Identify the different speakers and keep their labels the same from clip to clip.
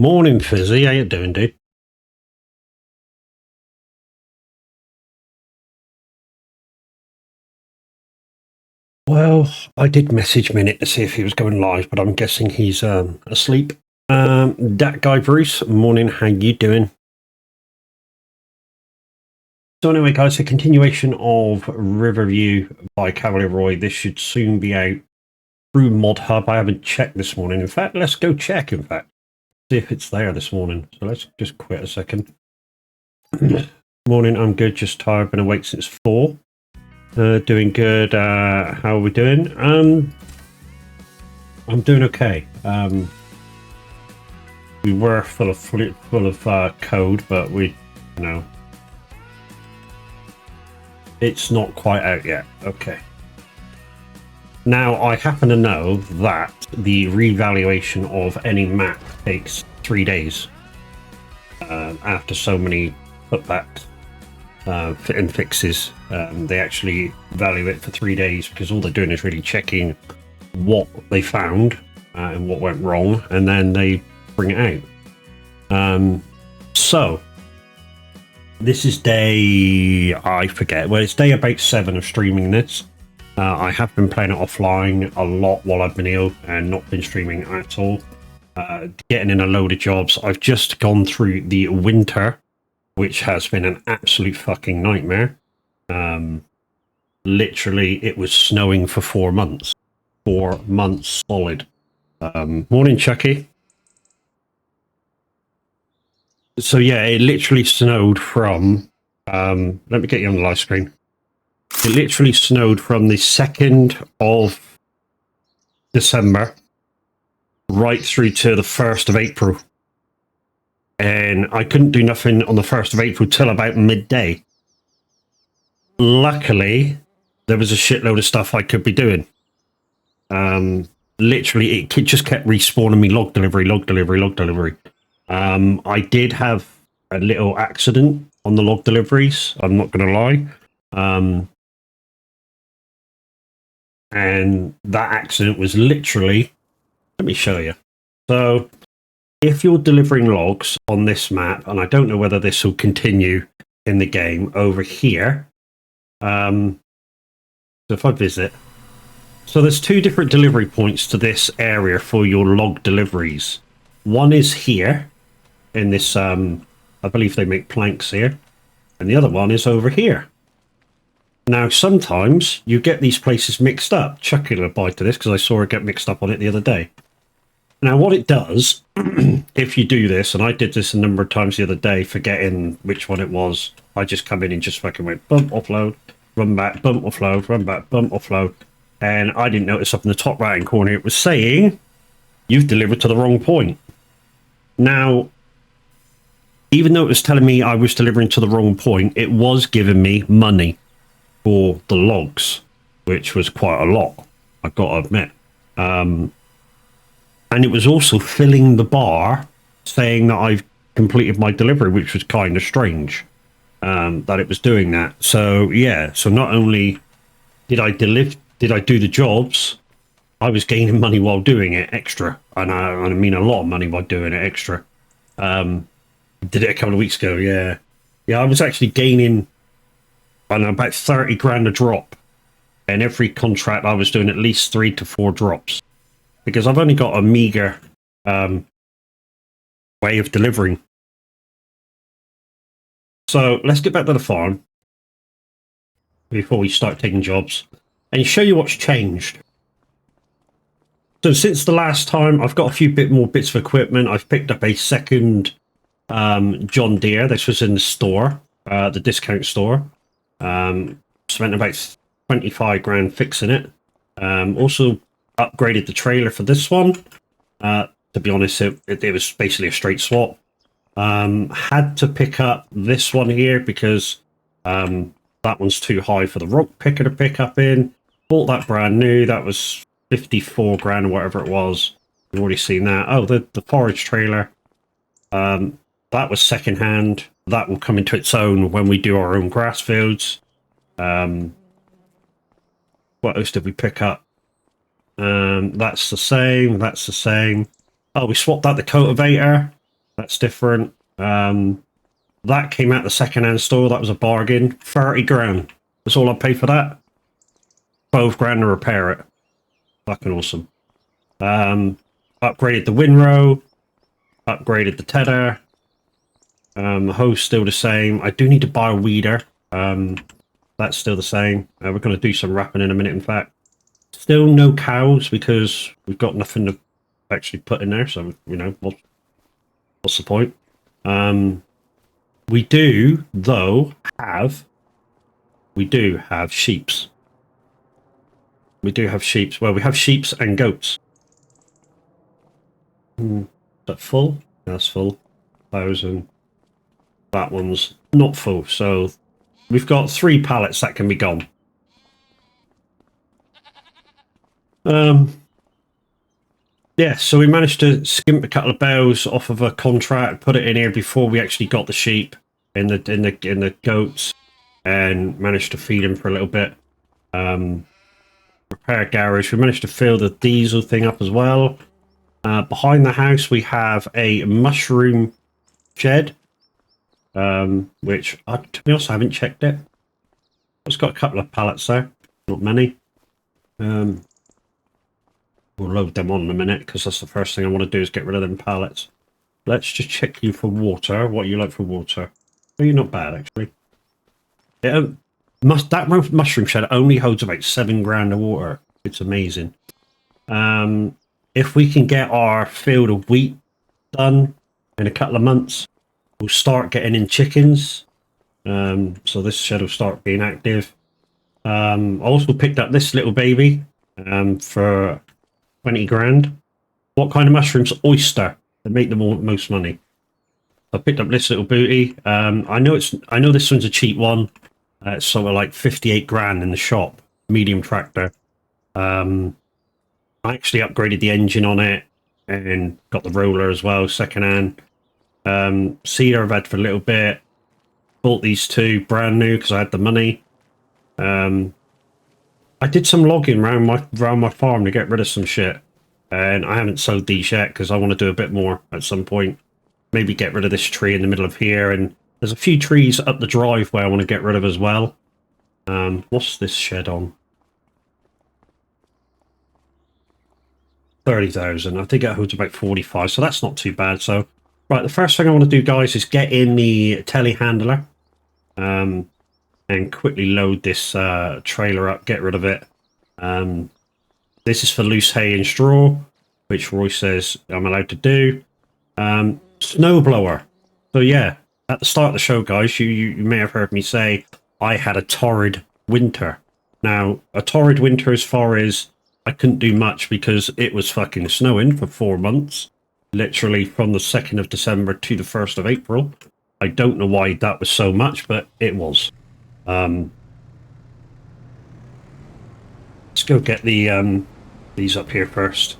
Speaker 1: Morning, Fizzy. How you doing, dude? Well, I did message Minute to see if he was going live, but I'm guessing he's asleep. That guy, Bruce. Morning. How you doing? So anyway, guys, a continuation of Riverview by Cavalier Roy. This should soon be out through Mod Hub. I haven't checked this morning. In fact, let's go check. In fact, see if it's there this morning. So let's just quit a second. Morning. I'm good. Just tired. Been awake since 4. Doing good. How are we doing? I'm doing okay. We were full of code, but it's not quite out yet. Okay. Now I happen to know that the revaluation of any map takes 3 days after so many putbacks and fixes. They actually value it for 3 days because all they're doing is really checking what they found and what went wrong, and then they bring it out. So this is day, I forget, well, it's day about 7 of streaming this. I have been playing it offline a lot while I've been ill and not been streaming at all. Getting in a load of jobs. I've just gone through the winter, which has been an absolute fucking nightmare. Literally, it was snowing for 4 months. 4 months solid. Morning, Chucky. So yeah, it literally snowed from... let me get you on the live screen. It literally snowed from the 2nd of December right through to the 1st of April. And I couldn't do nothing on the 1st of April till about midday. Luckily, there was a shitload of stuff I could be doing. Literally, it just kept respawning me log delivery. I did have a little accident on the log deliveries, I'm not going to lie. And that accident was literally... Let me show you. So... if you're delivering logs on this map, and I don't know whether this will continue in the game over here. So if I visit, so there's 2 different delivery points to this area for your log deliveries. One is here in this, I believe they make planks here, and the other one is over here. Now, sometimes you get these places mixed up. Chucky will abide to this because I saw her get mixed up on it the other day. Now, what it does, if you do this, and I did this a number of times the other day, forgetting which one it was, I just come in and just fucking went bump, offload, run back, bump, offload, run back, bump, offload. And I didn't notice up in the top right-hand corner, it was saying, you've delivered to the wrong point. Now, even though it was telling me I was delivering to the wrong point, it was giving me money for the logs, which was quite a lot, I've got to admit. And it was also filling the bar saying that I've completed my delivery, which was kind of strange that it was doing that. So, yeah. So not only did I do the jobs, I was gaining money while doing it extra. And I mean a lot of money while doing it extra. Did it a couple of weeks ago, yeah. Yeah, I was actually gaining, I don't know, about 30 grand a drop. And every contract I was doing at least 3 to 4 drops. Because I've only got a meager way of delivering. So let's get back to the farm before we start taking jobs and show you what's changed. So since the last time, I've got a few more bits of equipment. I've picked up a second John Deere. This was in the store, the discount store. Spent about 25 grand fixing it. Also upgraded the trailer for this one. To be honest, it was basically a straight swap. Had to pick up this one here because that one's too high for the rock picker to pick up in. Bought that brand new. That was 54 grand or whatever it was. You've already seen that. Oh, the forage trailer. That was second hand. That will come into its own when we do our own grass fields. What else did we pick up? That's the same. Oh, we swapped out the cultivator. That's different. That came out the second-hand store. That was a bargain. 30 grand. That's all I paid for that. 12 grand to repair it. Fucking awesome. Upgraded the windrow. Upgraded the tether. The hose still the same. I do need to buy a weeder. That's still the same. We're going to do some wrapping in a minute, in fact. Still no cows because we've got nothing to actually put in there. So, you know, what's the point? We do, though, have sheeps. We do have sheeps. Well, we have sheeps and goats. Is that full? That's full. 1,000. That one's not full. So we've got 3 pallets that can be gone. Yeah, so we managed to skimp a couple of bales off of a contract, put it in here before we actually got the sheep in the goats, and managed to feed them for a little bit. Repair garage. We managed to fill the diesel thing up as well. Behind the house, we have a mushroom shed, which to be honest, I haven't checked it. It's got a couple of pallets there, not many. We'll load them on in a minute because that's the first thing I want to do is get rid of them pallets. Let's just check you for water. What you like for water? Oh, you're not bad actually. That mushroom shed only holds about 7 grand of water. It's amazing. If we can get our field of wheat done in a couple of months, we'll start getting in chickens. So this shed will start being active. I also picked up this little baby for 20 grand. What kind of mushrooms? Oyster. They make the most money. I picked up this little booty. I know this one's a cheap one. It's sort of like 58 grand in the shop. Medium tractor. I actually upgraded the engine on it and got the roller as well, second hand. Cedar I've had for a little bit. Bought these 2 brand new because I had the money. I did some logging around my farm to get rid of some shit, and I haven't sold these yet because I want to do a bit more at some point. Maybe get rid of this tree in the middle of here, and there's a few trees up the driveway I want to get rid of as well. What's this shed on? 30,000. I think it holds about 45, so that's not too bad. So, right, the first thing I want to do, guys, is get in the telehandler. And quickly load this trailer up, get rid of it. This is for loose hay and straw, which Roy says I'm allowed to do. Snowblower. So yeah, at the start of the show, guys, you may have heard me say I had a torrid winter. Now, a torrid winter as far as I couldn't do much because it was fucking snowing for 4 months. Literally from the 2nd of December to the 1st of April. I don't know why that was so much, but it was. Let's go get the these up here first.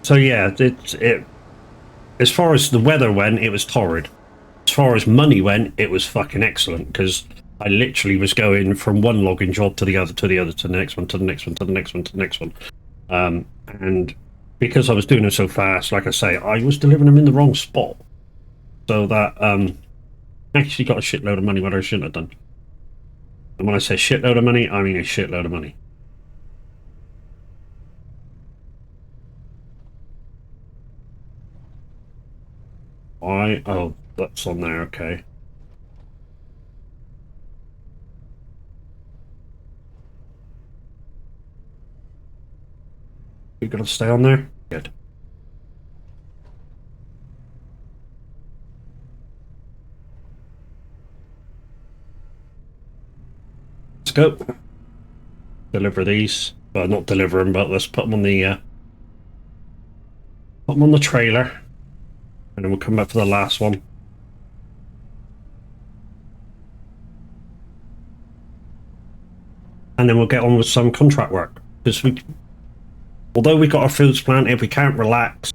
Speaker 1: So yeah, it as far as the weather went, it was torrid. As far as money went, it was fucking excellent because I literally was going from one logging job to the other, to the other, to the next one, to the next one, to the next one, to the next one. And because I was doing it so fast, like I say, I was delivering them in the wrong spot. So that actually got a shitload of money, what I shouldn't have done. And when I say shitload of money, I mean a shitload of money. Why? Oh, that's on there, okay. You gonna stay on there? Good. Let's go. Deliver these. Well, not deliver them, but let's put them on the trailer, and then we'll come back for the last one. And then we'll get on with some contract work because although we got our fields planted, we can't relax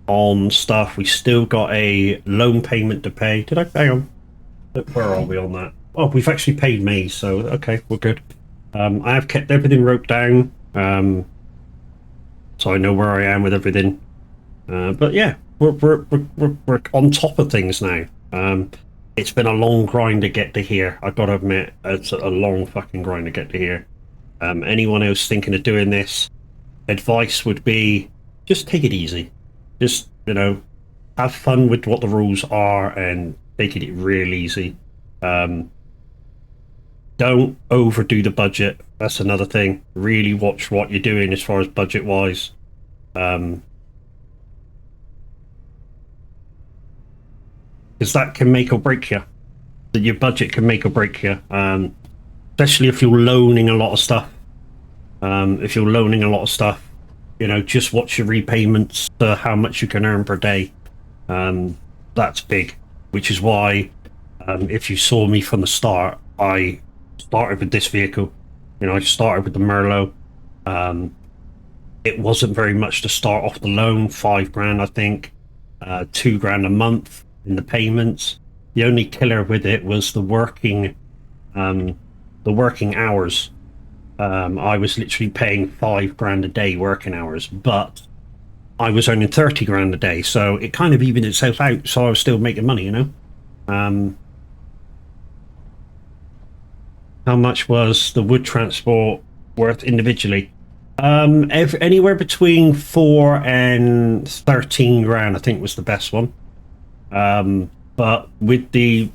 Speaker 1: on stuff. We still got a loan payment to pay. Did I pay on? Where are we on that? Oh, we've actually paid me, so okay, we're good. I have kept everything wrote down, so I know where I am with everything. But yeah, we're on top of things now. It's been a long grind to get to here. I've got to admit, it's a long fucking grind to get to here. Anyone else thinking of doing this, advice would be just take it easy. Just, you know, have fun with what the rules are and take it real easy. Don't overdo the budget. That's another thing. Really watch what you're doing as far as budget wise. Because that can make or break you. That your budget can make or break you. Especially if you're loaning a lot of stuff. If you're loaning a lot of stuff, you know, just watch your repayments to how much you can earn per day. That's big, which is why if you saw me from the start, I started with this vehicle. You know, I started with the Merlot. It wasn't very much to start off the loan, $5,000, I think, $2,000 a month in the payments. The only killer with it was the working hours. I was literally paying $5,000 a day working hours, but I was earning $30,000 a day, so it kind of evened itself out. So I was still making money, you know. How much was the wood transport worth individually? Anywhere between 4 and 13 grand, I think, was the best one. But with the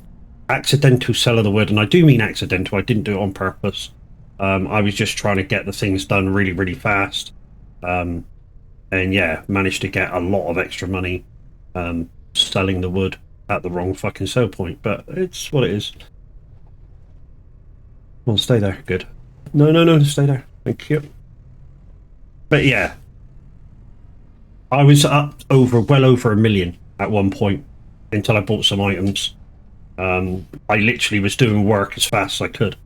Speaker 1: accidental sell of the wood, and I do mean accidental, I didn't do it on purpose. I was just trying to get the things done really, really fast. And yeah, managed to get a lot of extra money selling the wood at the wrong fucking sell point. But it's what it is. Well, stay there. Good. No, stay there. Thank you. But yeah, I was up well over $1 million at one point until I bought some items. I literally was doing work as fast as I could.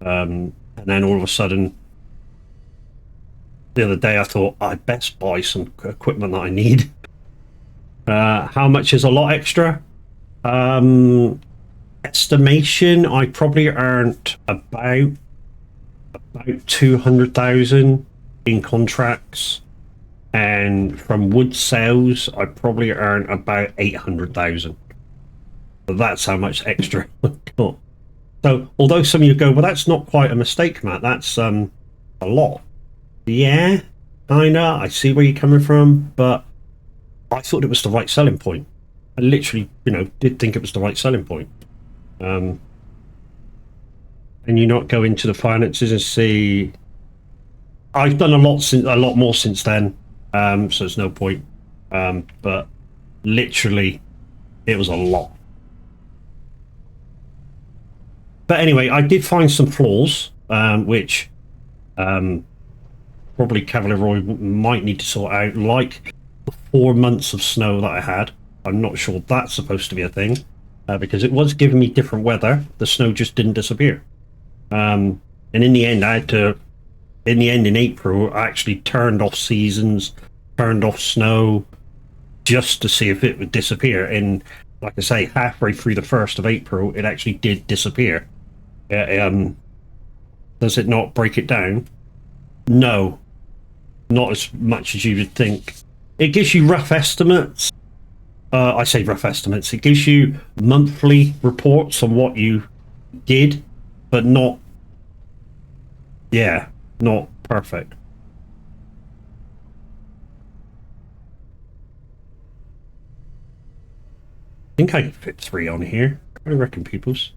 Speaker 1: And then all of a sudden, the other day I thought, I'd best buy some equipment that I need. How much is a lot extra? Estimation, I probably earned about 200,000 in contracts, and from wood sales I probably earned about 800,000. So that's how much extra I got. So although some of you go, well, that's not quite a mistake, Matt, that's a lot. Yeah, kinda, I see where you're coming from, but I thought it was the right selling point. I literally, you know, did think it was the right selling point. And you not go into the finances and see. I've done a lot more since then, so there's no point. But literally, it was a lot. But anyway, I did find some flaws, which probably Cavalier Roy might need to sort out, like the 4 months of snow that I had. I'm not sure that's supposed to be a thing, because it was giving me different weather. The snow just didn't disappear. And in the end, in April, I actually turned off seasons, turned off snow, just to see if it would disappear. And like I say, halfway through the 1st of April, it actually did disappear. Does it not break it down? No, not as much as you would think. It gives you rough estimates. I say rough estimates. It gives you monthly reports on what you did, but not, yeah, not perfect. I think I can fit 3 on here. What do you reckon, peoples?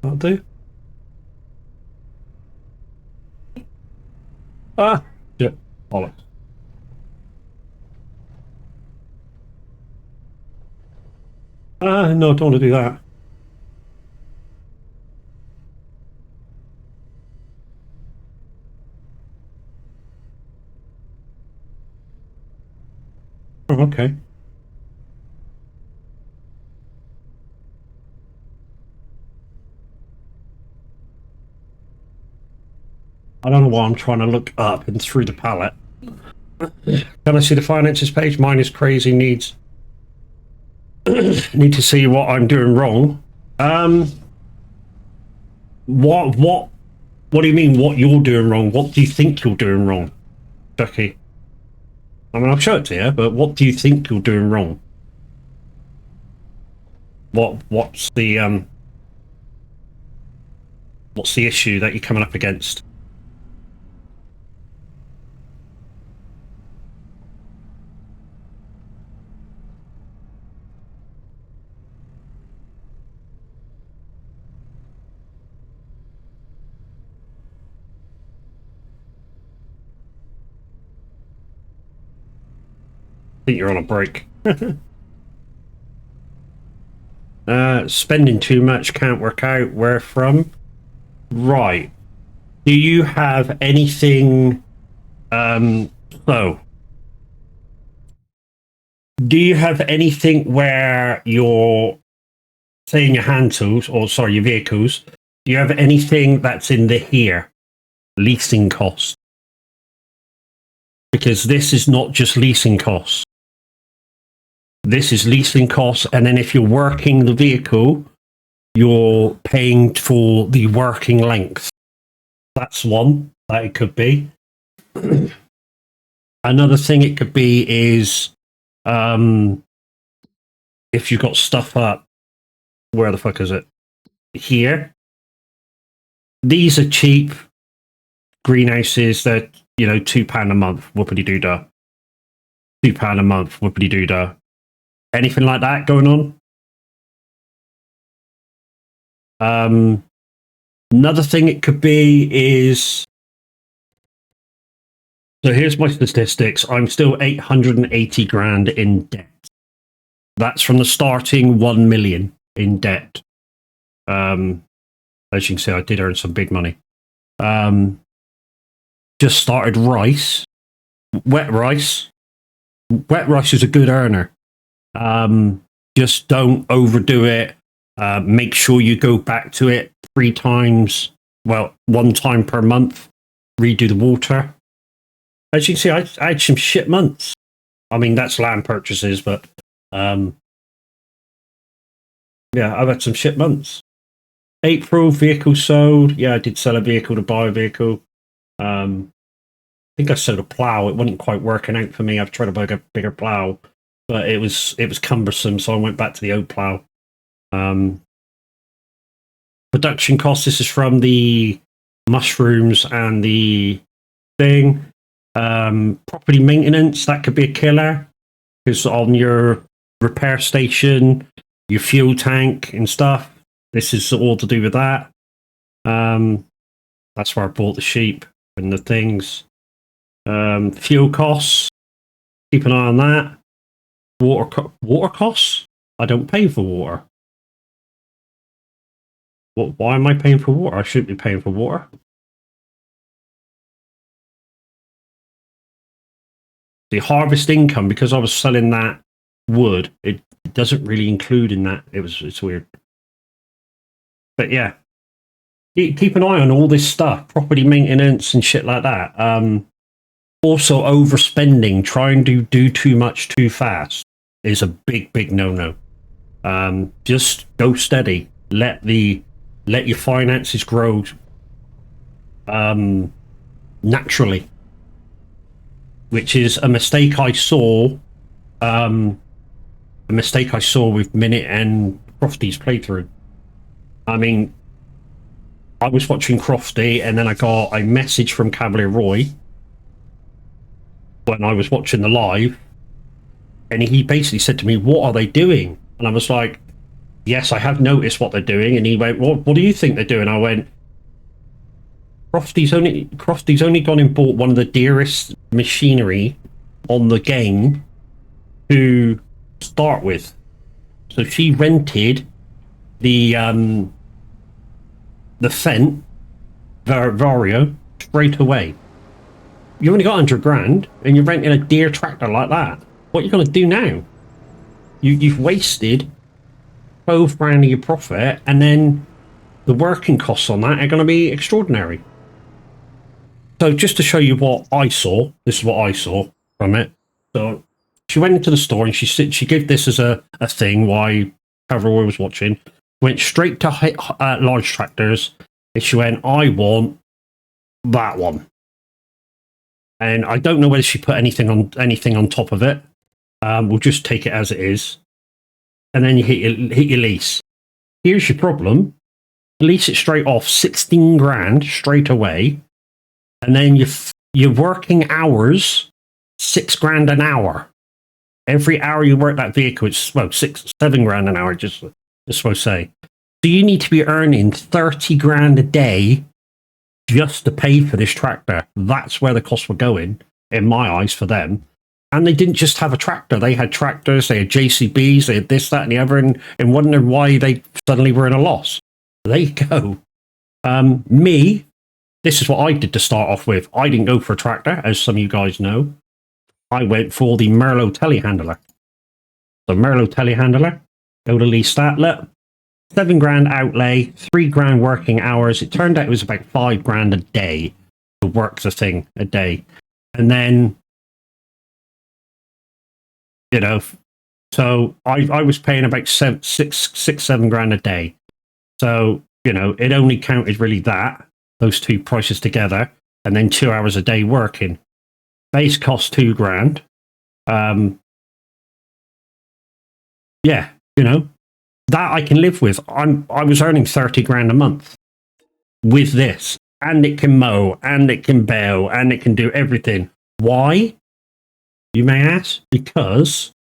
Speaker 1: I'll do. Ah, shit. Bollocks. No, don't want to do that. Oh, okay. I don't know why I'm trying to look up and through the palette. Can I see the finances page? Mine is crazy. Needs need to see what I'm doing wrong. What What do you mean, what you're doing wrong? What do you think you're doing wrong, Ducky? I mean, I'll show it to you, but what do you think you're doing wrong? What's the issue that you're coming up against? I think you're on a break. Spending too much, can't work out where from. Right. Do you have anything? So, do you have anything where you're saying your hand tools, or sorry, your vehicles? Do you have anything that's in the here leasing costs? Because this is not just leasing costs. This is leasing costs, and then if you're working the vehicle, you're paying for the working length. That's one that it could be. Another thing it could be is if you've got stuff up, where the fuck is it? Here. These are cheap greenhouses that, you know, £2 a month, whoopity-doo-dah. £2 a month, whoopity-doo-dah. Anything like that going on? Another thing it could be is, so here's my statistics. I'm still 880 grand in debt. That's from the starting 1 million in debt. As you can see, I did earn some big money. Just started rice, wet rice. Wet rice is a good earner. Just don't overdo it. Make sure you go back to it 3 times. Well, 1 time per month. Redo the water. As you can see, I had some shit months. I mean, that's land purchases, but yeah, I've had some shit months. April, vehicle sold. Yeah, I did sell a vehicle to buy a vehicle. I think I sold a plow. It wasn't quite working out for me. I've tried to buy a bigger plow, but it was cumbersome, so I went back to the old plow. Production costs. This is from the mushrooms and the thing. Property maintenance, that could be a killer, because on your repair station, your fuel tank and stuff, this is all to do with that. That's where I bought the sheep and the things. Fuel costs, keep an eye on that. Water costs, I don't pay for water. Why am I paying for water? I shouldn't be paying for water. The harvest income, because I was selling that wood, it doesn't really include in that. It's weird. But yeah, keep an eye on all this stuff, property maintenance and shit like that. Also, overspending, trying to do too much too fast is a big no-no. Just go steady. Let your finances grow naturally, which is a mistake I saw. A mistake I saw with Minute and Crofty's playthrough. I mean, I was watching Crofty, and then I got a message from Cavalier Roy when I was watching the live, and he basically said to me, "What are they doing?" And I was like, "Yes, I have noticed what they're doing." And he went, "What do you think they're doing?" I went, Crofty's only gone and bought one of the dearest machinery on the game to start with. So she rented the Fent Vario straight away. You only got 100 grand and you're renting a dear tractor like that. What are you going to do now? You've wasted 12 grand of your profit, and then the working costs on that are going to be extraordinary. So just to show you what I saw, this is what I saw from it. So she went into the store and she gave this as a thing while Cavalry was watching. Went straight to large tractors, and she went, "I want that one. And I don't know whether she put anything on top of it. We'll just take it as it is. And then you hit your lease. Here's your problem. Lease it straight off, 16 grand straight away. And then your working hours, 6 grand an hour. Every hour you work that vehicle, it's 7 grand an hour, just so say. So you need to be earning 30 grand a day just to pay for this tractor. That's where the costs were going, in my eyes, for them. And they didn't just have a tractor. They had tractors, they had JCBs, they had this, that, and the other, and wondering why they suddenly were in a loss. There you go. Me, this is what I did to start off with. I didn't go for a tractor, as some of you guys know. I went for the Merlot telehandler. The Merlot telehandler, go to lease that. Look, 7 grand outlay, 3 grand working hours. It turned out it was about 5 grand a day to work the thing a day. And then, you know, so I was paying about 7 grand a day. So, you know, it only counted really those two prices together, and then 2 hours a day working. Base cost 2 grand. Yeah, you know, that I can live with. I was earning 30 grand a month with this, and it can mow, and it can bale, and it can do everything. Why? You may ask. Because,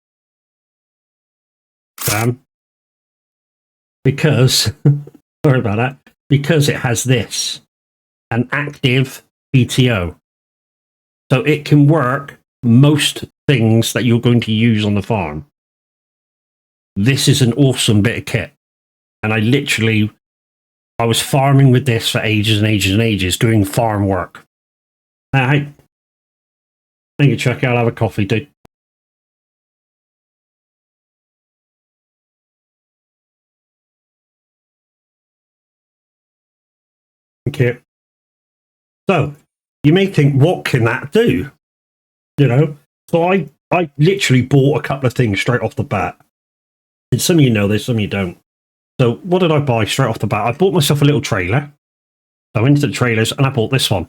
Speaker 1: sorry about that. Because it has this, an active PTO. So it can work most things that you're going to use on the farm. This is an awesome bit of kit. And I was farming with this for ages and ages and ages, doing farm work. Hey, thank you, Chucky. I'll have a coffee, dude. Thank you. So, you may think, what can that do? You know? So I literally bought a couple of things straight off the bat. And some of you know this, some of you don't. So what did I buy straight off the bat? I bought myself a little trailer. I went to the trailers and I bought this one.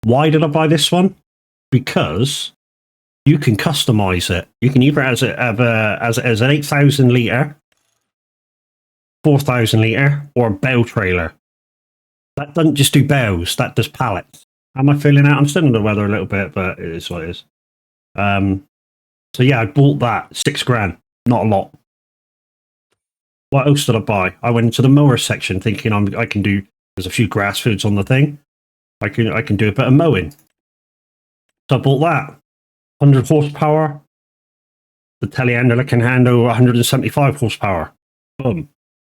Speaker 1: Why did I buy this one? Because you can customize it. You can either as an 8,000 litre, 4,000 litre, or a bale trailer. That doesn't just do bales, that does pallets. How am I feeling out? I'm still under the weather a little bit, but it is what it is. So yeah, I bought that, 6 grand, not a lot. What else did I buy? I went into the mower section thinking I can do, there's a few grass foods on the thing. I can do a bit of mowing. So I bought that. 100 horsepower. The telehandler can handle 175 horsepower. Boom.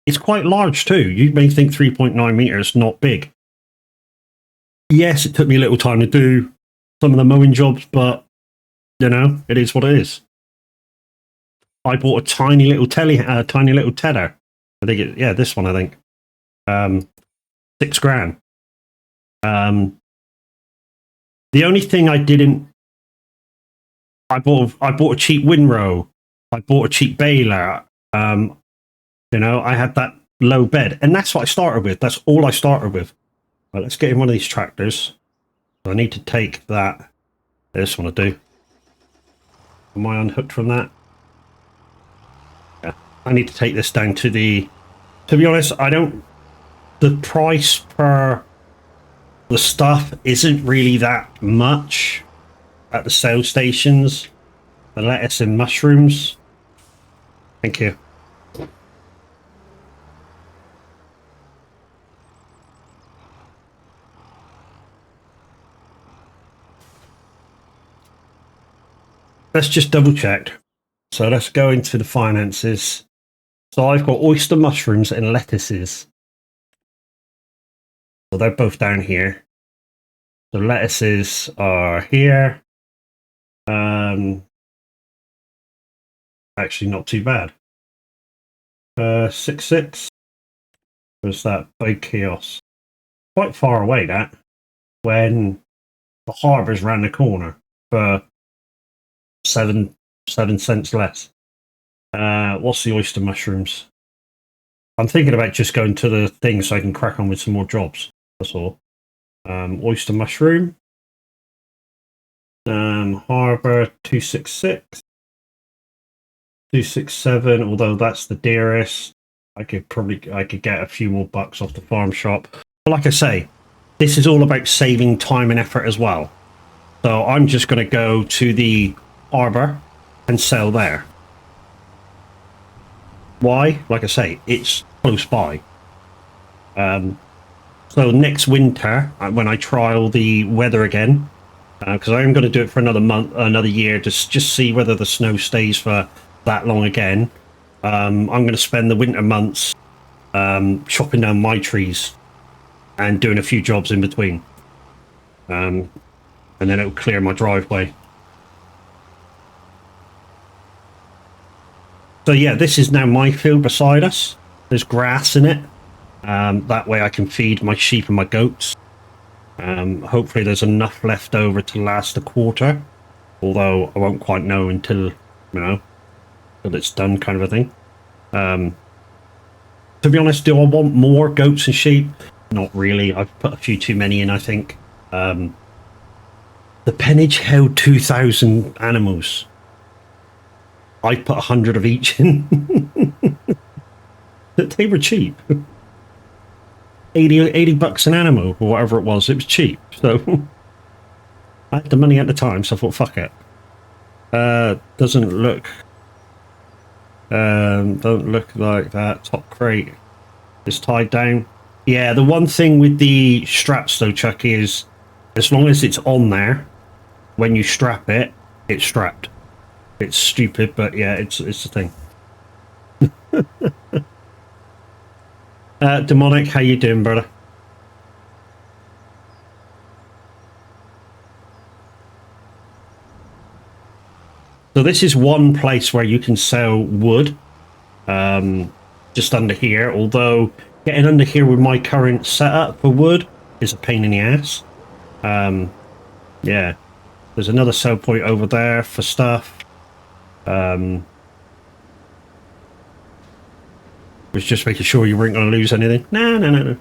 Speaker 1: It's quite large too. You may think 3.9 meters, not big. Yes, it took me a little time to do some of the mowing jobs, but, you know, it is what it is. I bought a tiny little tedder. I think this one, I think. 6 grand. The only thing I didn't, I bought a cheap windrow. I bought a cheap baler. You know, I had that low bed, and that's what I started with. That's all I started with. Right, let's get in one of these tractors. So I need to take that. This one I do. Am I unhooked from that? Yeah. I need to take this down to the. To be honest, the price per the stuff isn't really that much at the sales stations. The lettuce and mushrooms. Thank you. Let's just double check. So let's go into the finances. So I've got oyster mushrooms and lettuces. So they're both down here. The lettuces are here. Actually not too bad. 6.6. There's that big kiosk. Quite far away, that. When the harbour's round the corner for 7 cents less. What's the oyster mushrooms? I'm thinking about just going to the thing so I can crack on with some more jobs. That's all. Oyster mushroom. Harbour 266. 267, although that's the dearest. I could get a few more bucks off the farm shop. But like I say, this is all about saving time and effort as well. So I'm just going to go to the harbour and sell there. Why? Like I say, it's close by. So next winter, when I trial the weather again, because I am going to do it for another month, another year, to just see whether the snow stays for that long again. I'm going to spend the winter months chopping down my trees and doing a few jobs in between. And then it'll clear my driveway. So yeah, this is now my field beside us. There's grass in it. That way I can feed my sheep and my goats. Hopefully there's enough left over to last a quarter. Although I won't quite know until, till it's done, kind of a thing. To be honest, do I want more goats and sheep? Not really. I've put a few too many in, I think. The pennage held 2,000 animals. I put 100 of each in. They were cheap. 80 bucks an animal, or whatever it was. It was cheap. So I had the money at the time, so I thought, fuck it. Doesn't look... don't look like that. Top crate is tied down. Yeah, the one thing with the straps though, Chucky, is as long as it's on there, when you strap it, it's strapped. It's stupid, but yeah, it's the thing. Demonic, how you doing, brother? So this is one place where you can sell wood, just under here, although getting under here with my current setup for wood is a pain in the ass. Yeah, there's another sell point over there for stuff. Was just making sure you weren't going to lose anything. No.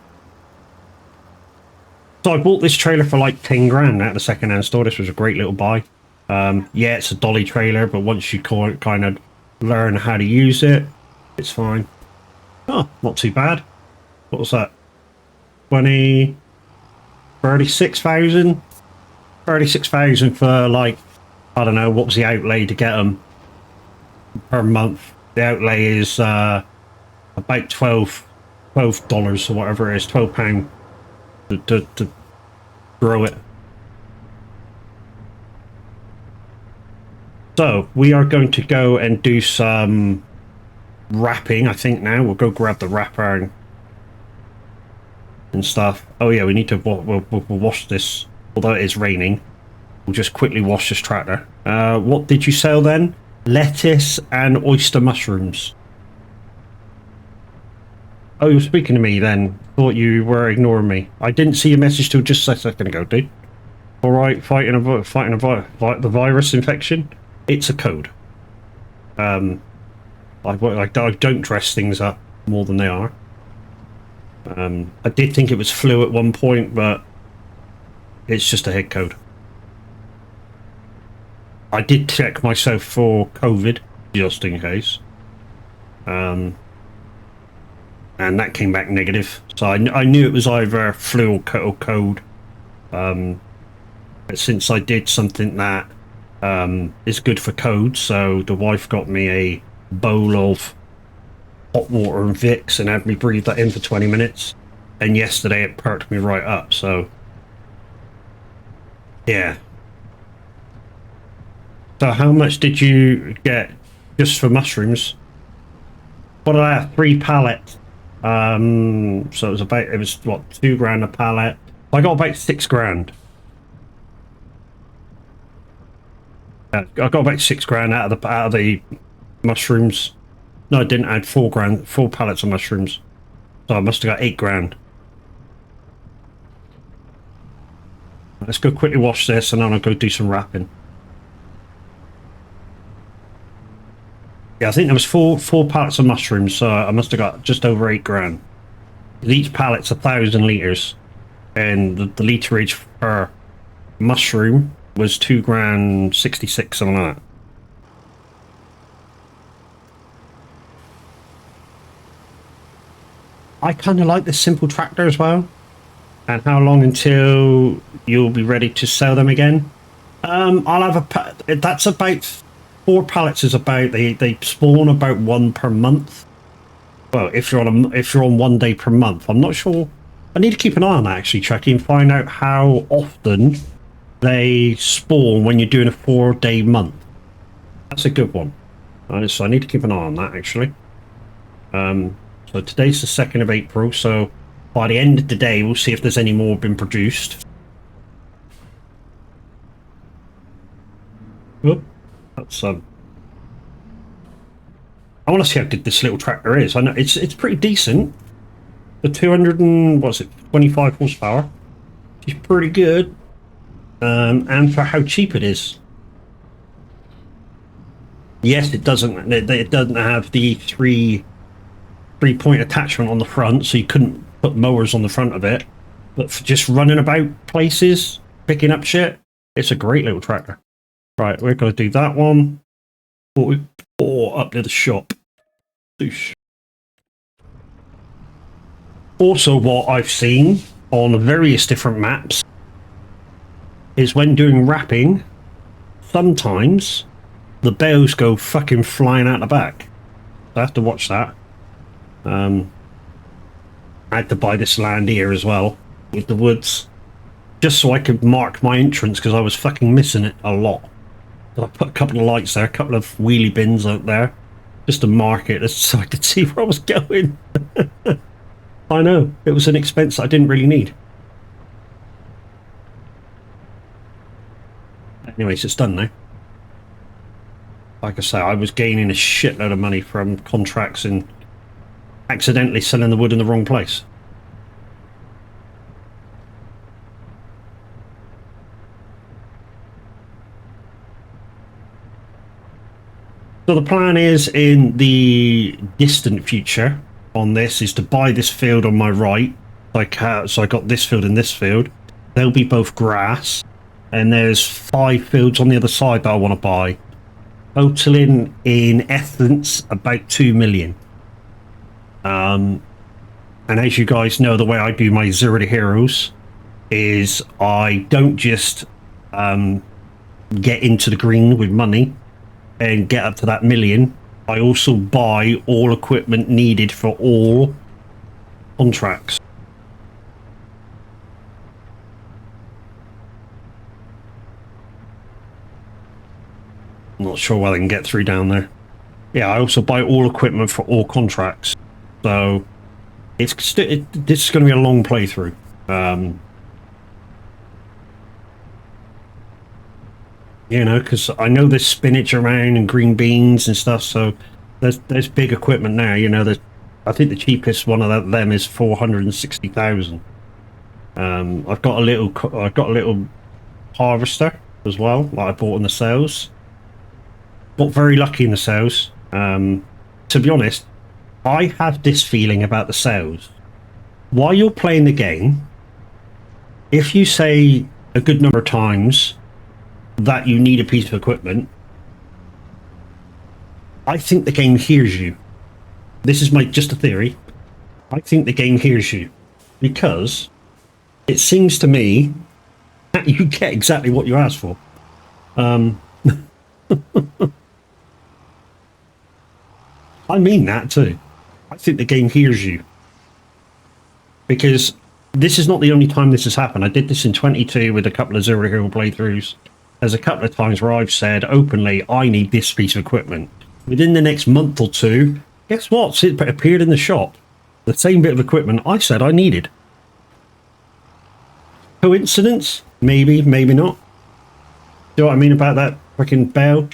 Speaker 1: So I bought this trailer for like 10 grand at the second-hand store. This was a great little buy. Yeah, it's a dolly trailer, but once you kind of learn how to use it, it's fine. Oh, not too bad. What was that? 36,000? 36,000 for, like, I don't know, what was the outlay to get them per month? The outlay is about $12 or whatever it is, £12 to grow it. So we are going to go and do some wrapping, I think. Now we'll go grab the wrapper and stuff. Oh yeah, we need to we'll wash this, although it is raining. We'll just quickly wash this tractor. What did you sell then? Lettuce and oyster mushrooms. Oh, you're speaking to me then. Thought you were ignoring me. I didn't see your message till just a second ago, dude. All right, fighting the virus infection. It's a code. I don't dress things up more than they are. I did think it was flu at one point, but it's just a head code. I did check myself for COVID, just in case. And that came back negative. So I knew it was either flu or code. But since I did something that is good for code, so the wife got me a bowl of hot water and Vicks and had me breathe that in for 20 minutes. And yesterday it perked me right up, so yeah. So how much did you get just for mushrooms? What did I have? 3 pallets. So it was what, $2 grand a pallet. I got about 6 grand. I got about 6 grand out of the mushrooms. No, I didn't. I had 4 grand, 4 pallets of mushrooms. So I must have got 8 grand. Let's go quickly wash this and then I'll go do some wrapping. Yeah, I think there was four pallets of mushrooms, so I must have got just over 8 grand. Each pallet's 1,000 litres. and the literage per mushroom was 2 grand 66, something like that. I kind of like this simple tractor as well. And how long until you'll be ready to sell them again? I'll have that's about 4 pallets. Is about they spawn about 1 per month. Well, if you're on 1 day per month, I'm not sure. I need to keep an eye on that actually, Chucky, and find out how often they spawn when you're doing a 4-day month. That's a good one. So I need to keep an eye on that actually. So today's the 2nd of April, so by the end of the day, we'll see if there's any more been produced. Oh, that's I want to see how good this little tractor is. I know it's pretty decent. The 200 and what's it, 25 horsepower. It's pretty good, and for how cheap it is. Yes, it doesn't. It doesn't have the three-point attachment on the front, so you couldn't put mowers on the front of it. But for just running about places, picking up shit, it's a great little tractor. Right, we're going to do that one. Or up near the shop. Oosh. Also, what I've seen on various different maps is when doing wrapping, sometimes the bales go fucking flying out the back. I have to watch that. I had to buy this land here as well with the woods, just so I could mark my entrance because I was fucking missing it a lot. So I put a couple of lights there, a couple of wheelie bins out there, just to mark it so I could see where I was going. I know, it was an expense I didn't really need. Anyways, it's done now. Like I say, I was gaining a shitload of money from contracts and accidentally selling the wood in the wrong place. So the plan is, in the distant future on this, is to buy this field on my right. So I got this field and this field. They'll be both grass. And there's 5 fields on the other side that I want to buy. Totaling, in essence, about 2 million. And as you guys know, the way I do my Zero to Heroes is I don't just get into the green with money and get up to that million. I also buy all equipment needed for all contracts. I'm not sure why they can get through down there. Yeah, I also buy all equipment for all contracts. So this is going to be a long playthrough. You know, because I know there's spinach around and green beans and stuff. So there's big equipment now. You know, I think the cheapest one of them is 460,000. I've got a little harvester as well that I bought in the sales. Got very lucky in the sales. To be honest, I have this feeling about the sales. While you're playing the game, if you say a good number of times that you need a piece of equipment, I think the game hears you. This is just a theory. I think the game hears you because it seems to me that you get exactly what you asked for. I mean that too. I think the game hears you. Because this is not the only time this has happened. I did this in 22 with a couple of Zero Hero playthroughs. There's a couple of times where I've said openly, I need this piece of equipment. Within the next month or two, guess what? It appeared in the shop. The same bit of equipment I said I needed. Coincidence? Maybe, maybe not. Do you know what I mean about that freaking bell?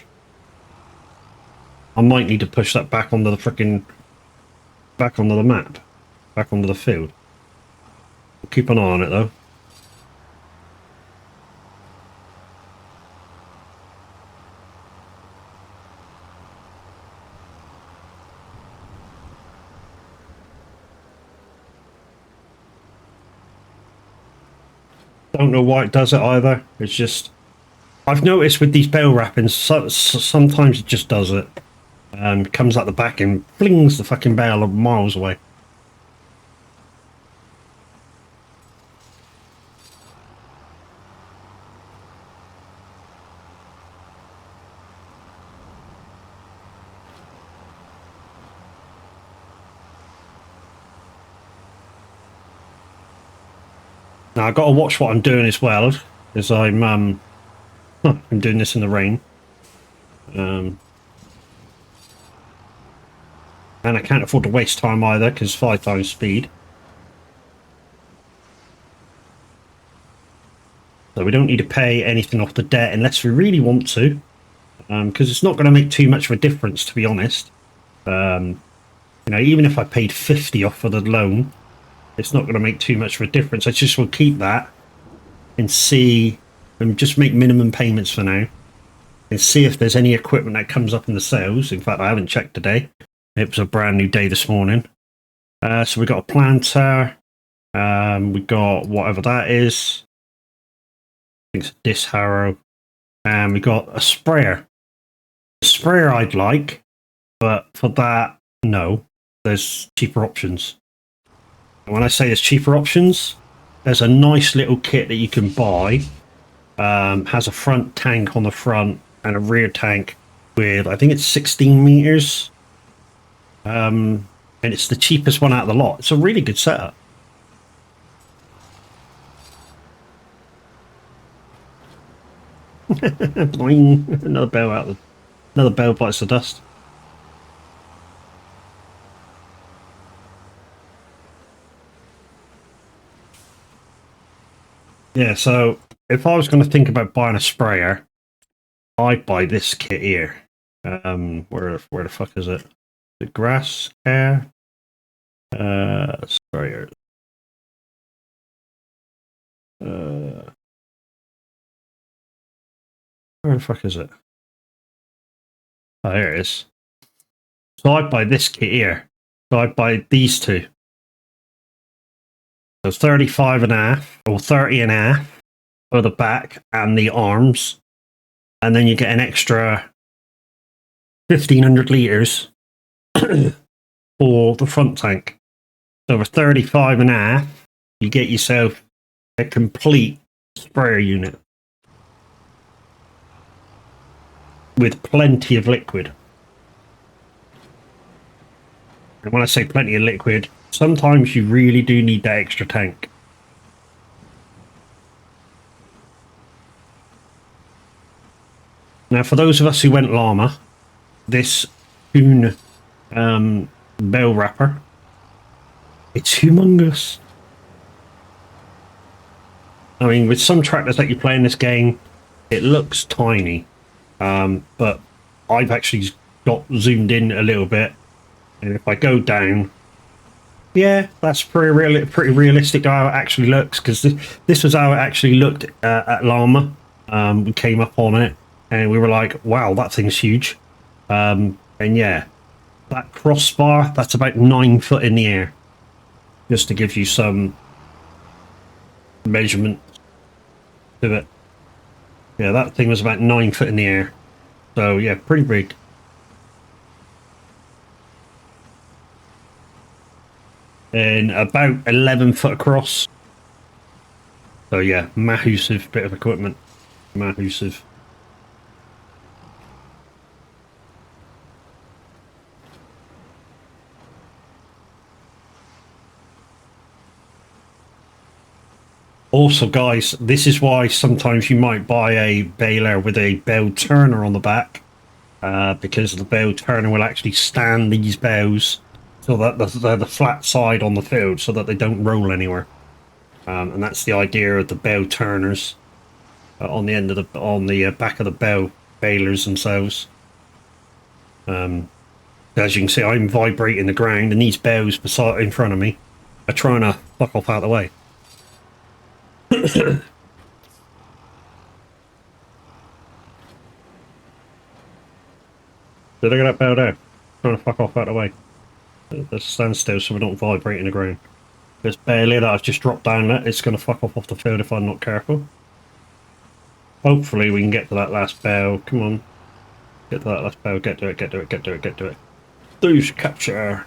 Speaker 1: I might need to push that back onto the freaking... back onto the map. Back onto the field. Keep an eye on it though. Don't know why it does it either. It's just, I've noticed with these bale wrappings, sometimes it just does it. Comes out the back and flings the fucking bale miles away. Now I've got to watch what I'm doing as well, because I'm doing this in the rain. And I can't afford to waste time either, because 5 times speed. So we don't need to pay anything off the debt unless we really want to, because it's not going to make too much of a difference, to be honest. You know, even if I paid 50 off for the loan, it's not going to make too much of a difference. I just will keep that and see, and just make minimum payments for now, and see if there's any equipment that comes up in the sales. In fact, I haven't checked today. It was a brand new day this morning. So we got a planter. We got whatever that is. I think it's a disc harrow. And we got a sprayer. A sprayer I'd like, but for that, no. There's cheaper options. And when I say there's cheaper options, there's a nice little kit that you can buy. Has a front tank on the front and a rear tank with, I think it's 16 meters. And it's the cheapest one out of the lot. It's a really good setup. Boing. Another bell bites the dust. Yeah, so if I was going to think about buying a sprayer, I'd buy this kit here. Where the fuck is it? The grass care sprayer. Where the fuck is it? Oh, here it is. So I'd buy this kit here. So I'd buy these two. So 35 and a half or 30 and a half for the back and the arms. And then you get an extra 1,500 litres for the front tank. So for 35 and a half, you get yourself a complete sprayer unit with plenty of liquid. And when I say plenty of liquid, sometimes you really do need that extra tank. Now, for those of us who went llama, this Hoon bell wrapper, it's humongous. I mean, with some tractors that you play in this game, it looks tiny. But I've actually got zoomed in a little bit. And if I go down, yeah, that's pretty realistic how it actually looks, because this was how it actually looked at llama. We came up on it and we were like, wow, that thing's huge. And yeah, that crossbar, that's about 9 foot in the air, just to give you some measurement to it. Yeah, that thing was about 9 foot in the air. So yeah, pretty big. And about 11 foot across. So yeah, massive bit of equipment. Massive. Also, guys, this is why sometimes you might buy a baler with a bell turner on the back, because the bell turner will actually stand these bells so that they're the flat side on the field, so that they don't roll anywhere. And that's the idea of the bell turners on the end of the back of the bell balers themselves. As you can see, I'm vibrating the ground, and these bells beside in front of me are trying to fuck off out of the way. Did I get that bell there? Trying to fuck off out of the way. Let's stand still so we don't vibrate in the ground. This barely that I've just dropped down there, it's going to fuck off the field if I'm not careful. Hopefully we can get to that last bale. Come on. Get to that last bale. Get to it, get to it, get to it, get to it. Lose capture.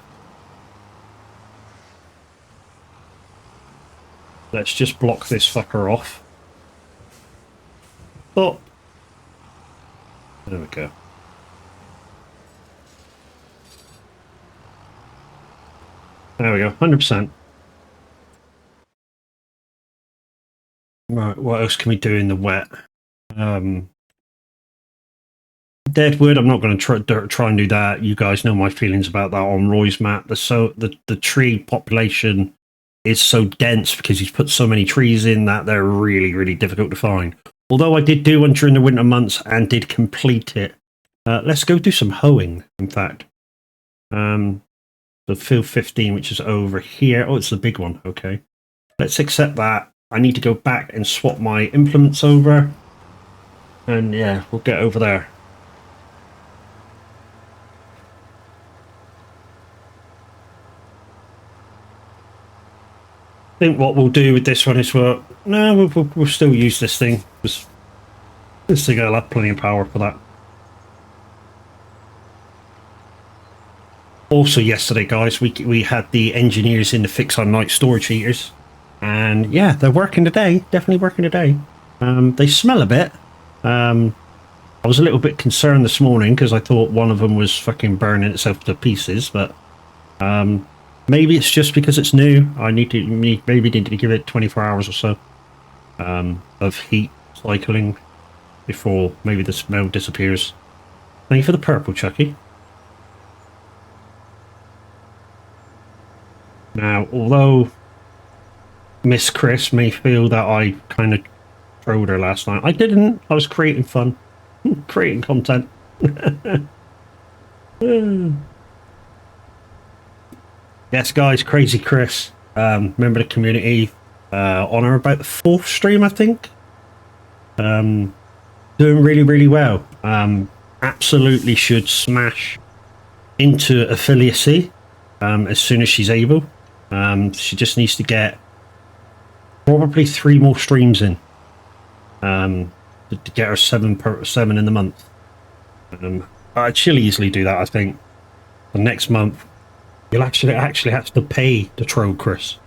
Speaker 1: Let's just block this fucker off. Stop. There we go. There we go, 100%. Right, what else can we do in the wet? Deadwood, I'm not going to try and do that. You guys know my feelings about that on Roy's map. The tree population is so dense because he's put so many trees in that they're really, really difficult to find. Although I did do one during the winter months and did complete it. Let's go do some hoeing, in fact. The field 15, which is over here. Oh, it's the big one. Okay. Let's accept that. I need to go back and swap my implements over. And yeah, we'll get over there. I think what we'll do with this one is we'll still use this thing. This thing will have plenty of power for that. Also yesterday, guys, we had the engineers in to fix our night storage heaters. And yeah, they're working today. Definitely working today. They smell a bit. I was a little bit concerned this morning because I thought one of them was fucking burning itself to pieces. But maybe it's just because it's new. I maybe need to give it 24 hours or so of heat cycling before maybe the smell disappears. Thank you for the purple, Chucky. Now, although Miss Chris may feel that I kind of trolled her last night, I didn't. I was creating fun, creating content. Yes, guys, Crazy Chris, member of the community, on her about the 4th stream, I think. Doing really, really well. Absolutely should smash into affiliacy as soon as she's able. She just needs to get probably 3 more streams in to get her 7 in the month. She'll easily do that, I think. The next month, you'll actually have to pay to troll Chris.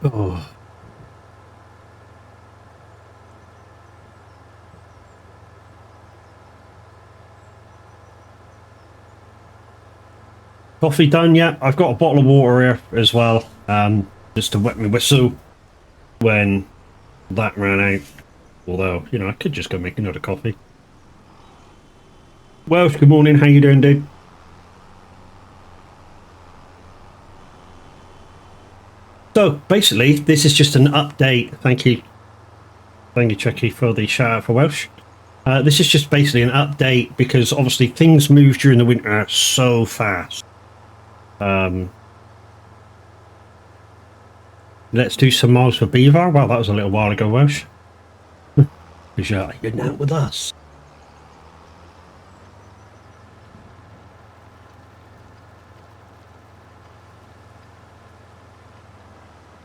Speaker 1: Oh. Coffee done yet? I've got a bottle of water here as well, just to wet my whistle when that ran out. Although, you know, I could just go make another coffee. Welsh, good morning. How you doing, dude? So basically, this is just an update. Thank you, Chucky, for the shout out for Welsh. This is just basically an update because obviously things move during the winter so fast. Let's do some miles for Beaver. Well, that was a little while ago, Welsh. Because you're not with us.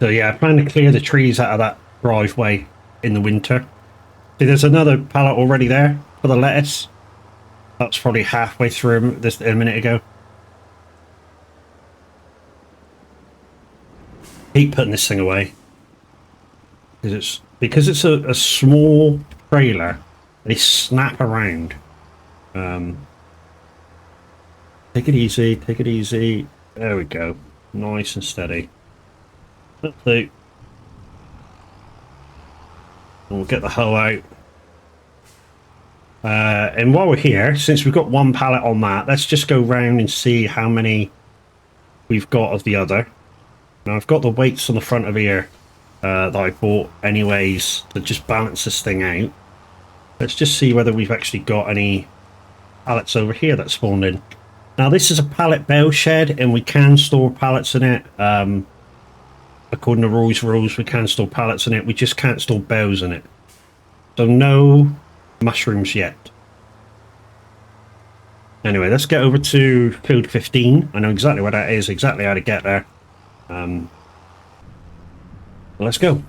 Speaker 1: So yeah, I plan to clear the trees out of that driveway in the winter. See, there's another pallet already there for the lettuce. That's probably halfway through this a minute ago. Keep putting this thing away because it's a small trailer. They snap around. Take it easy. Take it easy. There we go. Nice and steady. And we'll get the hoe out. And while we're here, since we've got 1 pallet on that, let's just go round and see how many we've got of the other. Now I've got the weights on the front of here that I bought anyways to just balance this thing out. Let's just see whether we've actually got any pallets over here that spawned in. Now this is a pallet bale shed and we can store pallets in it. But according to rules, we can store pallets in it. We just can't store bales in it. So no mushrooms yet. Anyway, let's get over to field 15. I know exactly where that is, exactly how to get there. Let's go.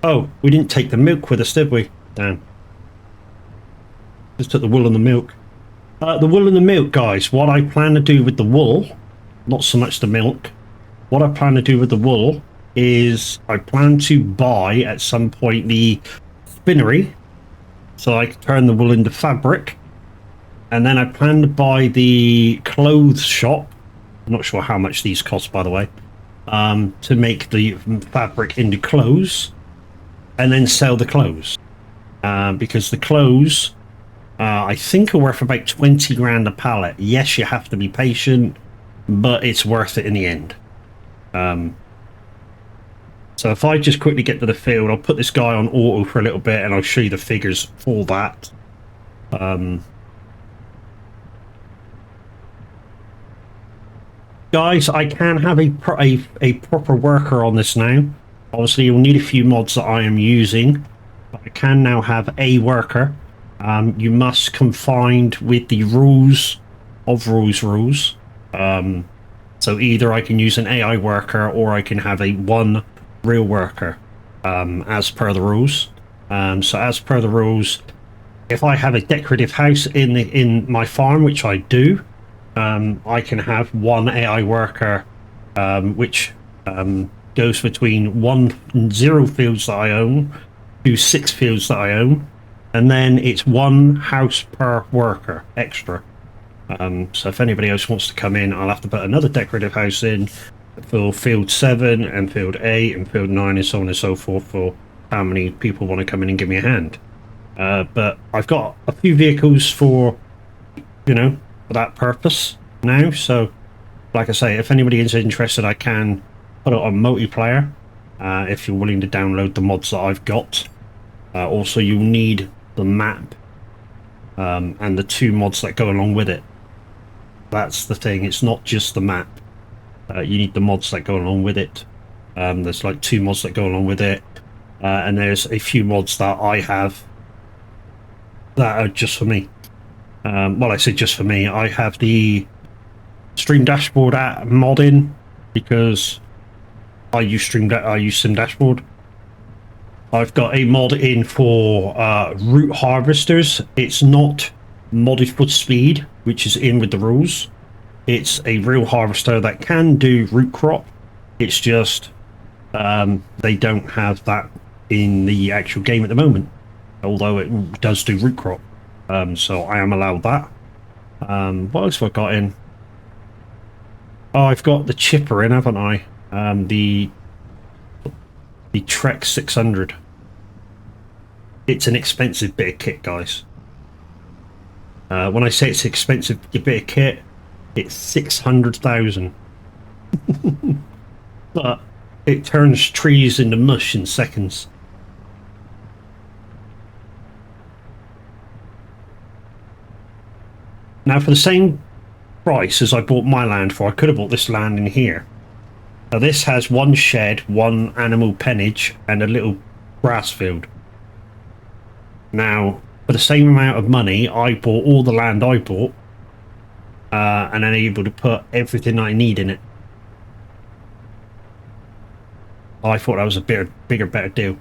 Speaker 1: Oh, we didn't take the milk with us, did we? Damn. Just took the wool and the milk. The wool and the milk, guys. What I plan to do with the wool, not so much the milk. What I plan to do with the wool is I plan to buy at some point the spinnery, so I can turn the wool into fabric. And then I plan to buy the clothes shop. I'm not sure how much these cost, by the way, to make the fabric into clothes, and then sell the clothes. Because the clothes, I think, are worth about 20 grand a pallet. Yes, you have to be patient, but it's worth it in the end. So if I just quickly get to the field, I'll put this guy on auto for a little bit, and I'll show you the figures for that. Guys, I can have a proper worker on this now. Obviously, you'll need a few mods that I am using, but I can now have a worker. You must confined with the rules of rules. So either I can use an AI worker, or I can have one real worker, as per the rules. So as per the rules, if I have a decorative house in my farm, which I do, I can have one AI worker, which goes between 0 fields that I own to 6 fields that I own, and then it's 1 house per worker extra. So if anybody else wants to come in, I'll have to put another decorative house in for field 7 and field 8 and field 9 and so on and so forth, for how many people want to come in and give me a hand. But I've got a few vehicles for that purpose now. So like I say, if anybody is interested, I can put it on multiplayer, if you're willing to download the mods that I've got. Also, you'll need the map, and the 2 mods that go along with it. That's the thing, it's not just the map. You need the mods that go along with it. There's like 2 mods that go along with it, and there's a few mods that I have that are just for me. Well, I say just for me. I have the Stream Dashboard mod in because I use Sim Dashboard. I've got a mod in for root harvesters. It's not modded for speed, which is in with the rules. It's a real harvester that can do root crop. It's just they don't have that in the actual game at the moment, although it does do root crop. So I am allowed that. What else have I got in? Oh, I've got the chipper in, haven't I? The Trek 600. It's an expensive bit of kit, guys. When I say it's an expensive bit of kit, it's 600,000. But it turns trees into mush in seconds. Now, for the same price as I bought my land for, I could have bought this land in here. Now, this has 1 shed, 1 animal pennage, and a little grass field. Now, for the same amount of money, I bought all the land I bought, and then able to put everything I need in it. I thought that was a bigger, better deal.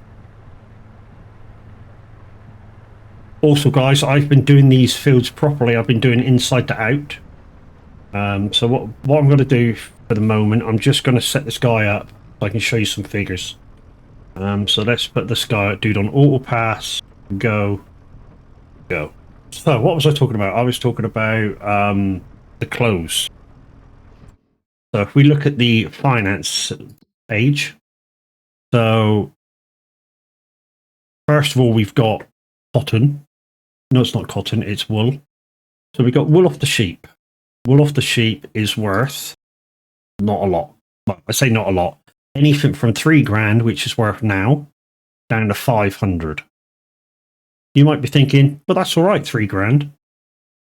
Speaker 1: Also, guys, I've been doing these fields properly. I've been doing inside to out. So what I'm going to do for the moment, I'm just going to set this guy up so I can show you some figures. So let's put this dude on auto pass. Go. So what was I talking about? I was talking about the clothes. So if we look at the finance page, so first of all, we've got cotton. No, it's not cotton, it's wool. So we've got wool off the sheep. Wool off the sheep is worth not a lot. Well, I say not a lot. Anything from 3 grand, which is worth now, down to 500. You might be thinking, but that's all right, 3 grand.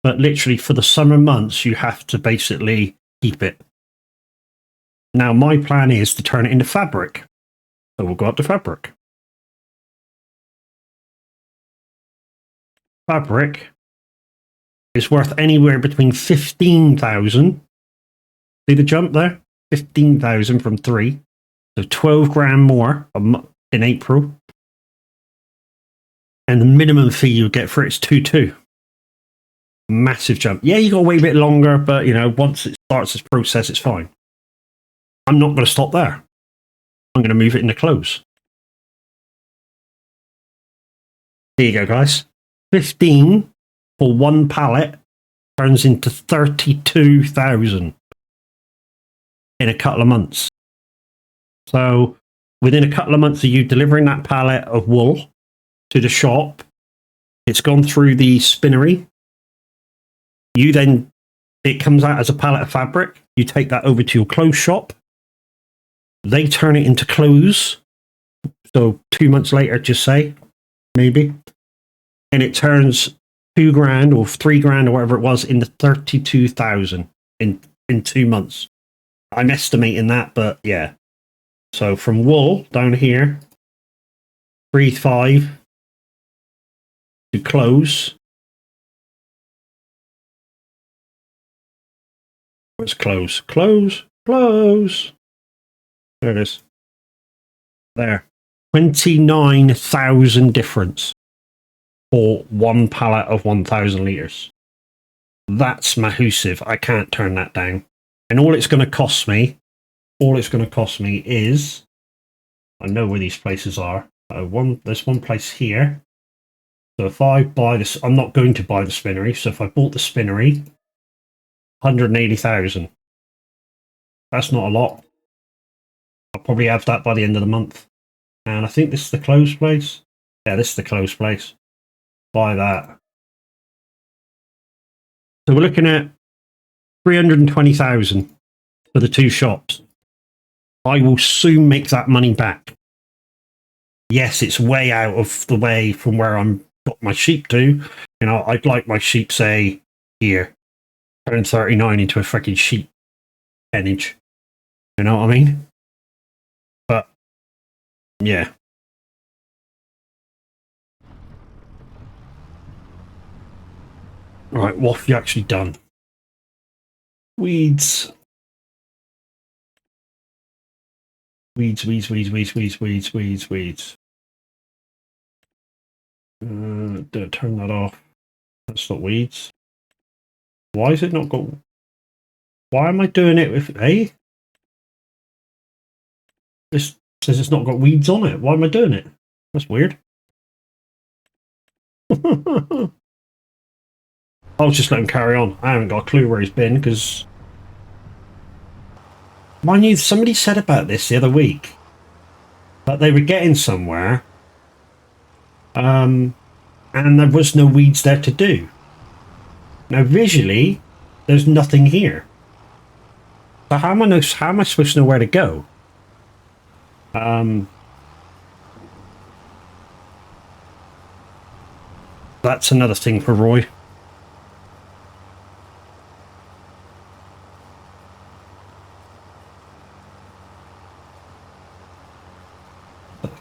Speaker 1: But literally for the summer months, you have to basically keep it. Now, my plan is to turn it into fabric. So we'll go up to fabric. Fabric is worth anywhere between 15,000. See the jump there? 15,000 from 3. So 12 grand more in April. And the minimum fee you get for it is 2.2. Massive jump. Yeah, you got to wait a bit longer, but you know, once it starts this process, it's fine. I'm not going to stop there. I'm going to move it into close. There you go, guys. 15 for one pallet turns into 32,000 in a couple of months. So within a couple of months of you delivering that pallet of wool to the shop, it's gone through the spinnery. It comes out as a pallet of fabric. You take that over to your clothes shop. They turn it into clothes. So 2 months later, just say, maybe. And it turns 2 grand or 3 grand or whatever it was into 32,000 in 2 months. I'm estimating that, but yeah. So from wool down here, 3.5 to clothes. Where's clothes? Clothes. There it is. There. 29,000 difference for one pallet of 1,000 litres. That's massive. I can't turn that down. And all it's going to cost me is, I know where these places are. There's one place here. So if I buy this, I'm not going to buy the spinnery. So if I bought the spinnery, 180,000. That's not a lot. I'll probably have that by the end of the month. And I think this is the closed place. Yeah, this is the closed place. Buy that. So we're looking at 320,000 for the 2 shops. I will soon make that money back. Yes, it's way out of the way from where I'm got my sheep to. You know, I'd like my sheep, say, here. Turn 39 into a freaking sheep penage. You know what I mean? But, yeah. Right, what have you actually done? Weeds. Weeds. Turn that off. That's not weeds. Why is it not got... Why am I doing it with... Hey? This says it's not got weeds on it. Why am I doing it? That's weird. I'll just let him carry on. I haven't got a clue where he's been, because... Mind you, somebody said about this the other week. That they were getting somewhere. And there was no weeds there to do. Now, visually, there's nothing here. So how am I supposed to know where to go? That's another thing for Roy.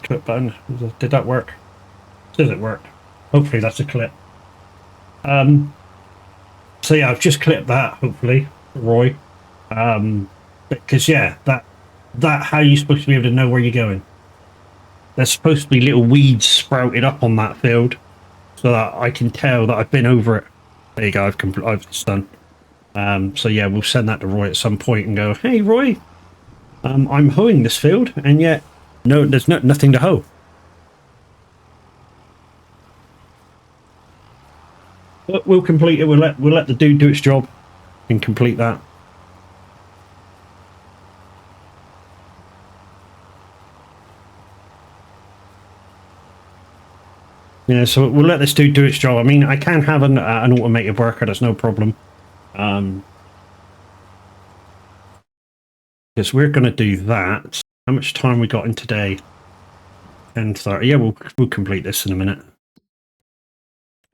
Speaker 1: Clip button. Did that work? Does it work? Hopefully that's a clip. So yeah, I've just clipped that, hopefully, Roy. Because yeah, that how you're supposed to be able to know where you're going. There's supposed to be little weeds sprouted up on that field, so that I can tell that I've been over it. There you go, I've it's done. So yeah, we'll send that to Roy at some point and go, hey Roy, I'm hoeing this field, and yet no, there's nothing to hoe. But we'll complete it. We'll let the dude do its job and complete that. Yeah, so we'll let this dude do its job. I mean, I can have an automated worker. That's no problem. Because we're going to do that. How much time we got in today? 10:30. Yeah, we'll complete this in a minute.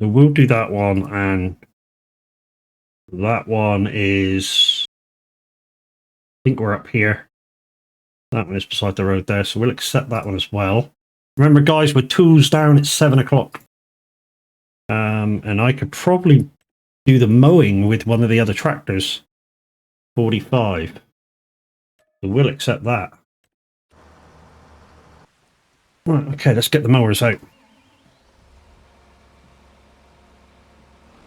Speaker 1: So we'll do that one, and that one is... I think we're up here. That one is beside the road there, so we'll accept that one as well. Remember, guys, we're tools down at 7 o'clock. And I could probably do the mowing with one of the other tractors. 45. So we'll accept that. Right, okay, let's get the mowers out.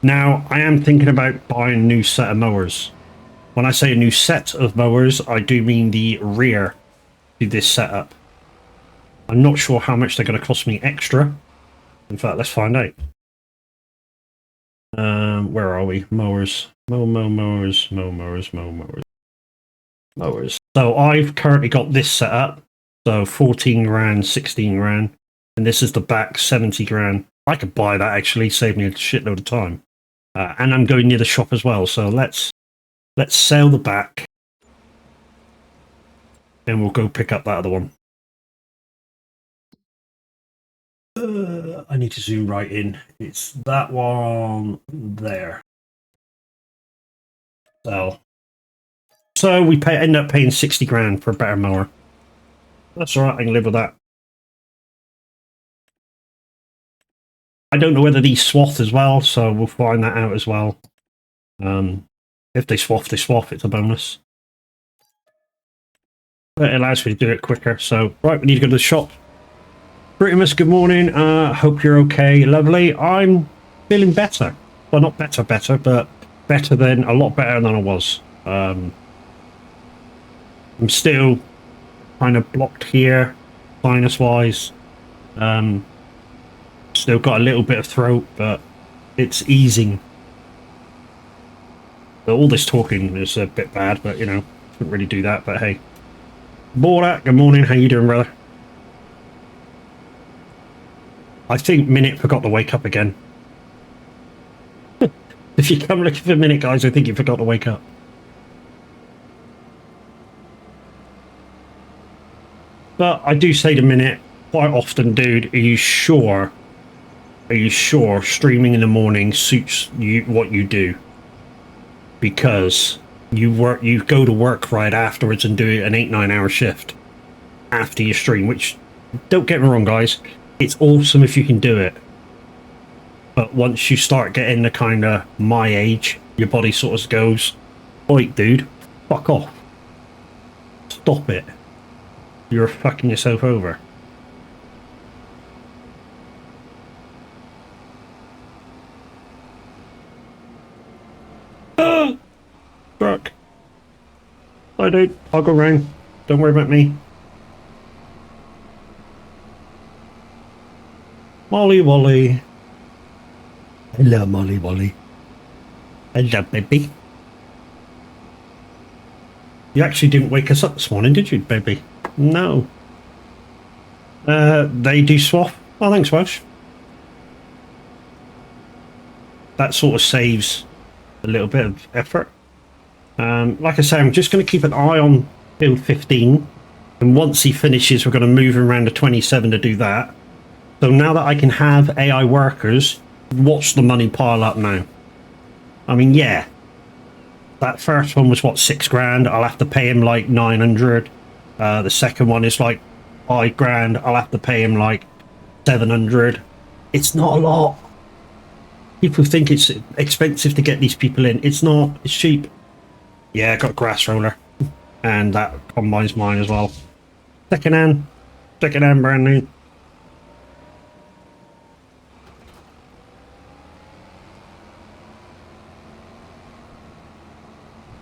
Speaker 1: Now, I am thinking about buying a new set of mowers. When I say a new set of mowers, I do mean the rear to this setup. I'm not sure how much they're going to cost me extra. In fact, let's find out. Where are we? Mowers. Mowers. So I've currently got this set up. So 14 grand, 16 grand. And this is the back, 70 grand. I could buy that actually, save me a shitload of time. And I'm going near the shop as well. So let's sell the back. And we'll go pick up that other one. I need to zoom right in. It's that one there. So we end up paying 60 grand for a better mower. That's all right. I can live with that. I don't know whether these swath as well, so we'll find that out as well. If they swath, they swath. It's a bonus. But it allows me to do it quicker. So, right, we need to go to the shop. Pretty much good morning. Hope you're okay. Lovely. I'm feeling better. Well, not better, but better than, a lot better than I was. I'm still kind of blocked here, sinus-wise. Still got a little bit of throat, but it's easing. But all this talking is a bit bad, but, you know, couldn't really do that, but hey. Borat, good morning. How you doing, brother? I think Minute forgot to wake up again. If you come looking for Minute, guys, I think you forgot to wake up. But I do say to Minute quite often, dude, are you sure? Are you sure streaming in the morning suits you what you do? Because you go to work right afterwards and do an 8-9 hour shift after your stream, which, don't get me wrong, guys, it's awesome if you can do it. But once you start getting the kind of my age, your body sort of goes, oi, dude, fuck off. Stop it. You're fucking yourself over. Truck. Hi, dude. I'll go round. Don't worry about me. Molly Wally. Hello, Molly Wally. Hello, baby. You actually didn't wake us up this morning, did you, baby? No. They do swath. Oh, thanks, Welsh. That sort of saves a little bit of effort. Like I say, I'm just going to keep an eye on build 15. And once he finishes, we're going to move him around to 27 to do that. So now that I can have AI workers, watch the money pile up now. I mean, yeah. That first one was, what, 6 grand? I'll have to pay him like 900. The second one is like 5 grand. I'll have to pay him like 700. It's not a lot. People think it's expensive to get these people in. It's not. It's cheap. Yeah, I got a grass roller. And that combine's mine as well. Second hand brand new.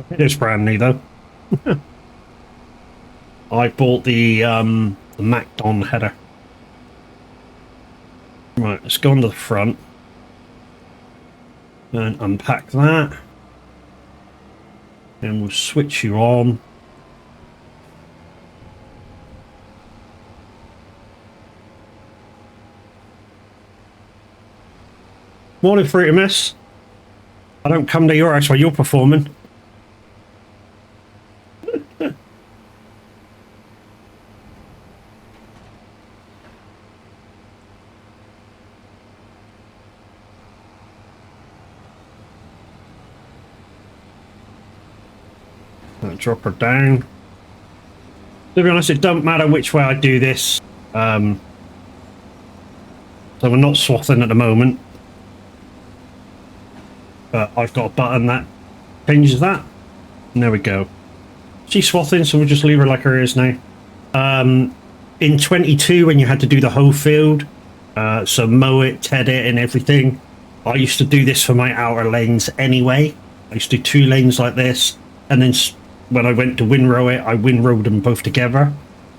Speaker 1: It is brand new though. I bought the MacDon header. Right, let's go on to the front and unpack that. And we'll switch you on. Morning, Fruity Miss. I don't come to your house while you're performing. Drop her down. To be honest, it don't matter which way I do this. So we're not swathing at the moment. But I've got a button that changes that. And there we go. She's swathing, so we'll just leave her like her is now. In 22, when you had to do the whole field, so mow it, ted it, and everything, I used to do this for my outer lanes anyway. I used to do 2 lanes like this, and then when I went to windrow it, I windrowed them both together,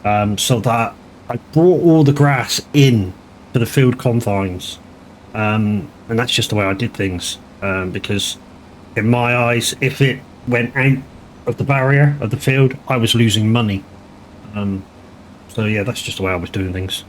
Speaker 1: so that I brought all the grass in to the field confines, and that's just the way I did things, because in my eyes, if it went out of the barrier of the field, I was losing money. So yeah, that's just the way I was doing things.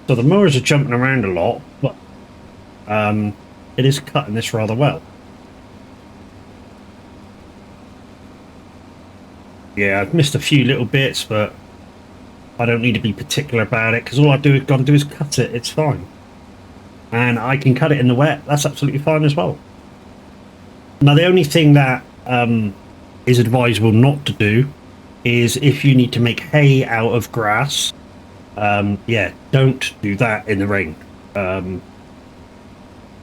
Speaker 1: So the mowers are jumping around a lot, but it is cutting this rather well. Yeah, I've missed a few little bits, but I don't need to be particular about it, because all I've got to do is cut it. It's fine. And I can cut it in the wet. That's absolutely fine as well. Now, the only thing that is advisable not to do is if you need to make hay out of grass, yeah, don't do that in the rain.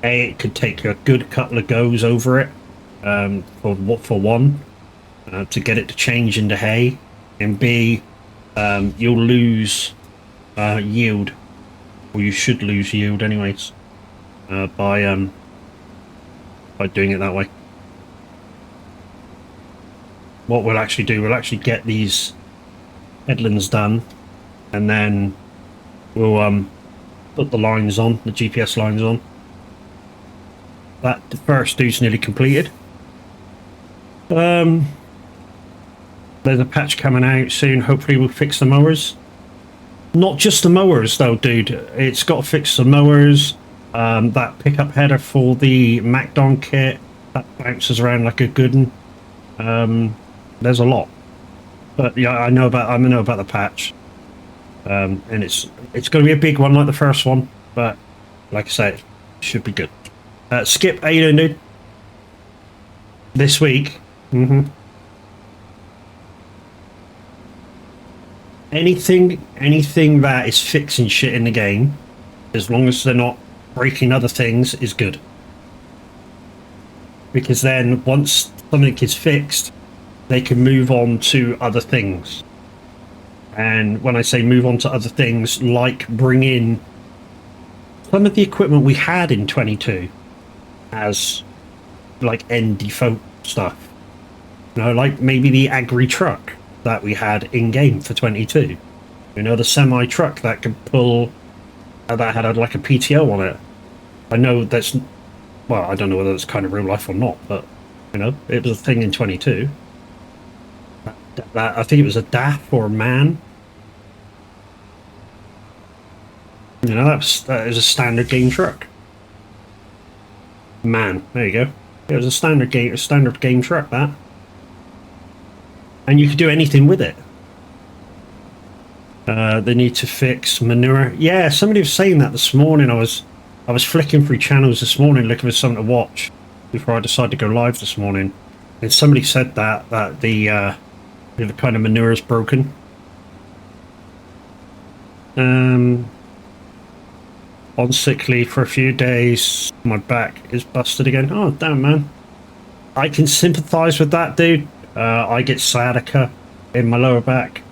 Speaker 1: It could take a good couple of goes over it, for one, to get it to change into hay, and B, you'll lose yield, or you should lose yield anyways, by doing it that way. What we'll actually do, we'll actually get these headlands done, and then we'll put the lines on, the GPS lines on. That the first dude's nearly completed. There's a patch coming out soon. Hopefully we'll fix the mowers. Not just the mowers though, dude. It's got to fix the mowers. That pickup header for the MacDon kit, that bounces around like a good one. There's a lot. But yeah, I know about the patch. And it's going to be a big one like the first one, but like I say, it should be good. Skip, how you doing, dude? This week? Anything that is fixing shit in the game, as long as they're not breaking other things, is good. Because then once something is fixed, they can move on to other things. And when I say move on to other things, like bring in some of the equipment we had in 22 as like end default stuff. You know, like maybe the agri truck that we had in game for 22. You know, the semi truck that could pull, that had like a PTO on it. I know that's, well, I don't know whether it's kind of real life or not, but you know, it was a thing in 22. That I think it was a DAF or a MAN. You know, that is a standard game truck. MAN, there you go. It was a standard game truck, that. And you could do anything with it. They need to fix manure. Yeah, somebody was saying that this morning. I was flicking through channels this morning looking for something to watch before I decided to go live this morning, and somebody said that the kind of manure is broken. On sick leave for a few days, my back is busted again. Oh damn, man, I can sympathize with that, dude. I get sciatica in my lower back,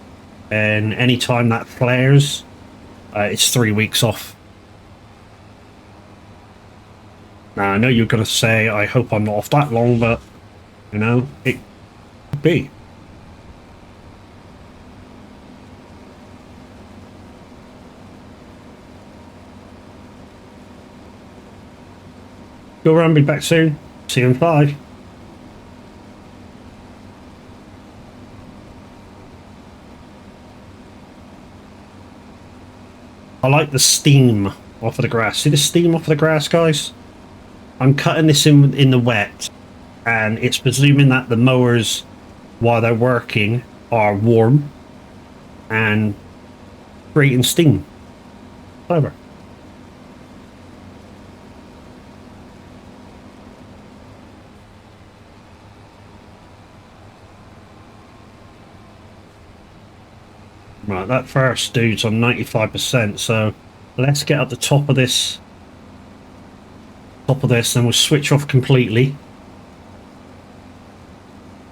Speaker 1: and anytime that flares, it's 3 weeks off. Now I know you're gonna say I hope I'm not off that long, but you know, it could be. Go around, be back soon. See you in 5. I like the steam off of the grass. See the steam off of the grass, guys? I'm cutting this in the wet, and it's presuming that the mowers, while they're working, are warm and creating steam. Clever. Right, that first dude's on 95%, so let's get up the top of this, then we'll switch off completely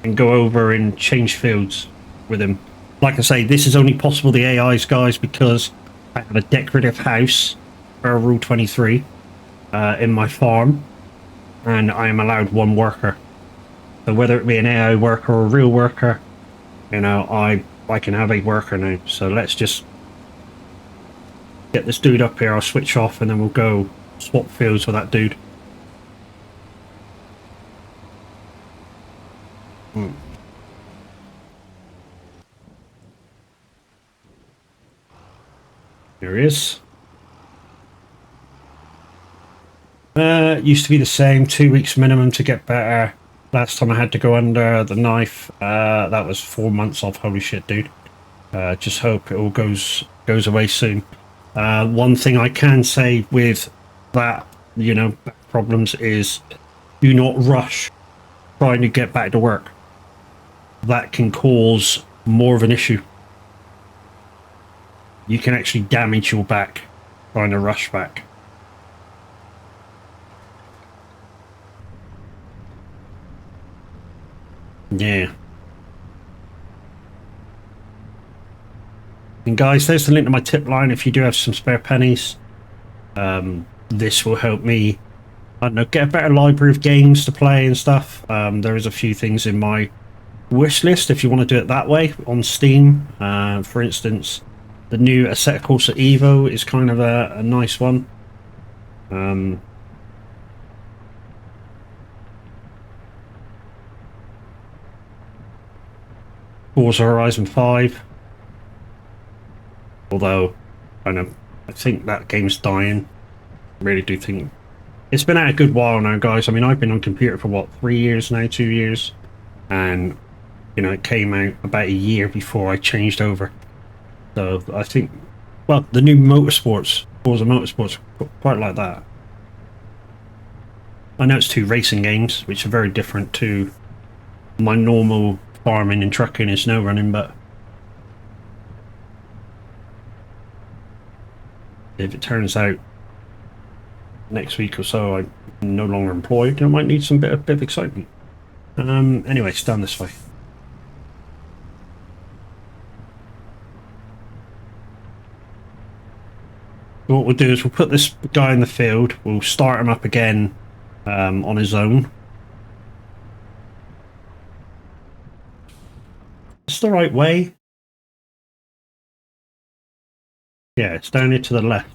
Speaker 1: and go over and change fields with him. Like I say, this is only possible, the AIs, guys, because I have a decorative house per Rule 23 in my farm, and I am allowed 1 worker. So whether it be an AI worker or a real worker, you know, I can have a worker now. So let's just get this dude up here. I'll switch off and then we'll go swap fields with that dude. Here he is. Used to be the same, 2 weeks minimum to get better. Last time I had to go under the knife, that was 4 months off. Holy shit, dude. Just hope it all goes away soon. One thing I can say with that, you know, problems is do not rush trying to get back to work. That can cause more of an issue. You can actually damage your back trying to rush back. Yeah. And guys, there's the link to my tip line if you do have some spare pennies. This will help me, I don't know, get a better library of games to play and stuff. There is a few things in my wish list if you want to do it that way on Steam. For instance, the new Assetto Corsa Evo is kind of a nice one. Forza Horizon 5. Although, I think that game's dying. I really do think. It's been out a good while now, guys. I mean, I've been on computer for, what, 3 years now, 2 years? And, you know, it came out about a year before I changed over. So, I think, well, the new Motorsports, Forza Motorsports, quite like that. I know it's 2 racing games, which are very different to my normal farming and trucking and snow running, but if it turns out next week or so I'm no longer employed, I might need some bit of excitement. Anyway, it's down this way. So what we'll do is we'll put this guy in the field, we'll start him up again on his own. It's the right way. Yeah, it's down here to the left.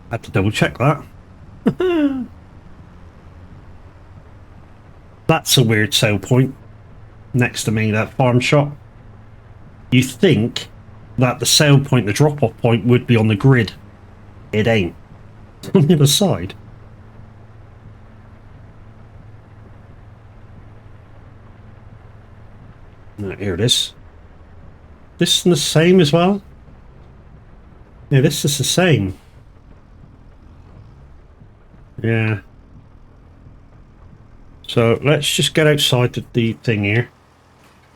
Speaker 1: I had to double check that. That's a weird sale point next to me, that farm shop. You think that the sale point, the drop-off point, would be on the grid. It ain't. It's on the other side. No, here it is. This is the same as well? Yeah, this is the same. Yeah. So let's just get outside the thing here.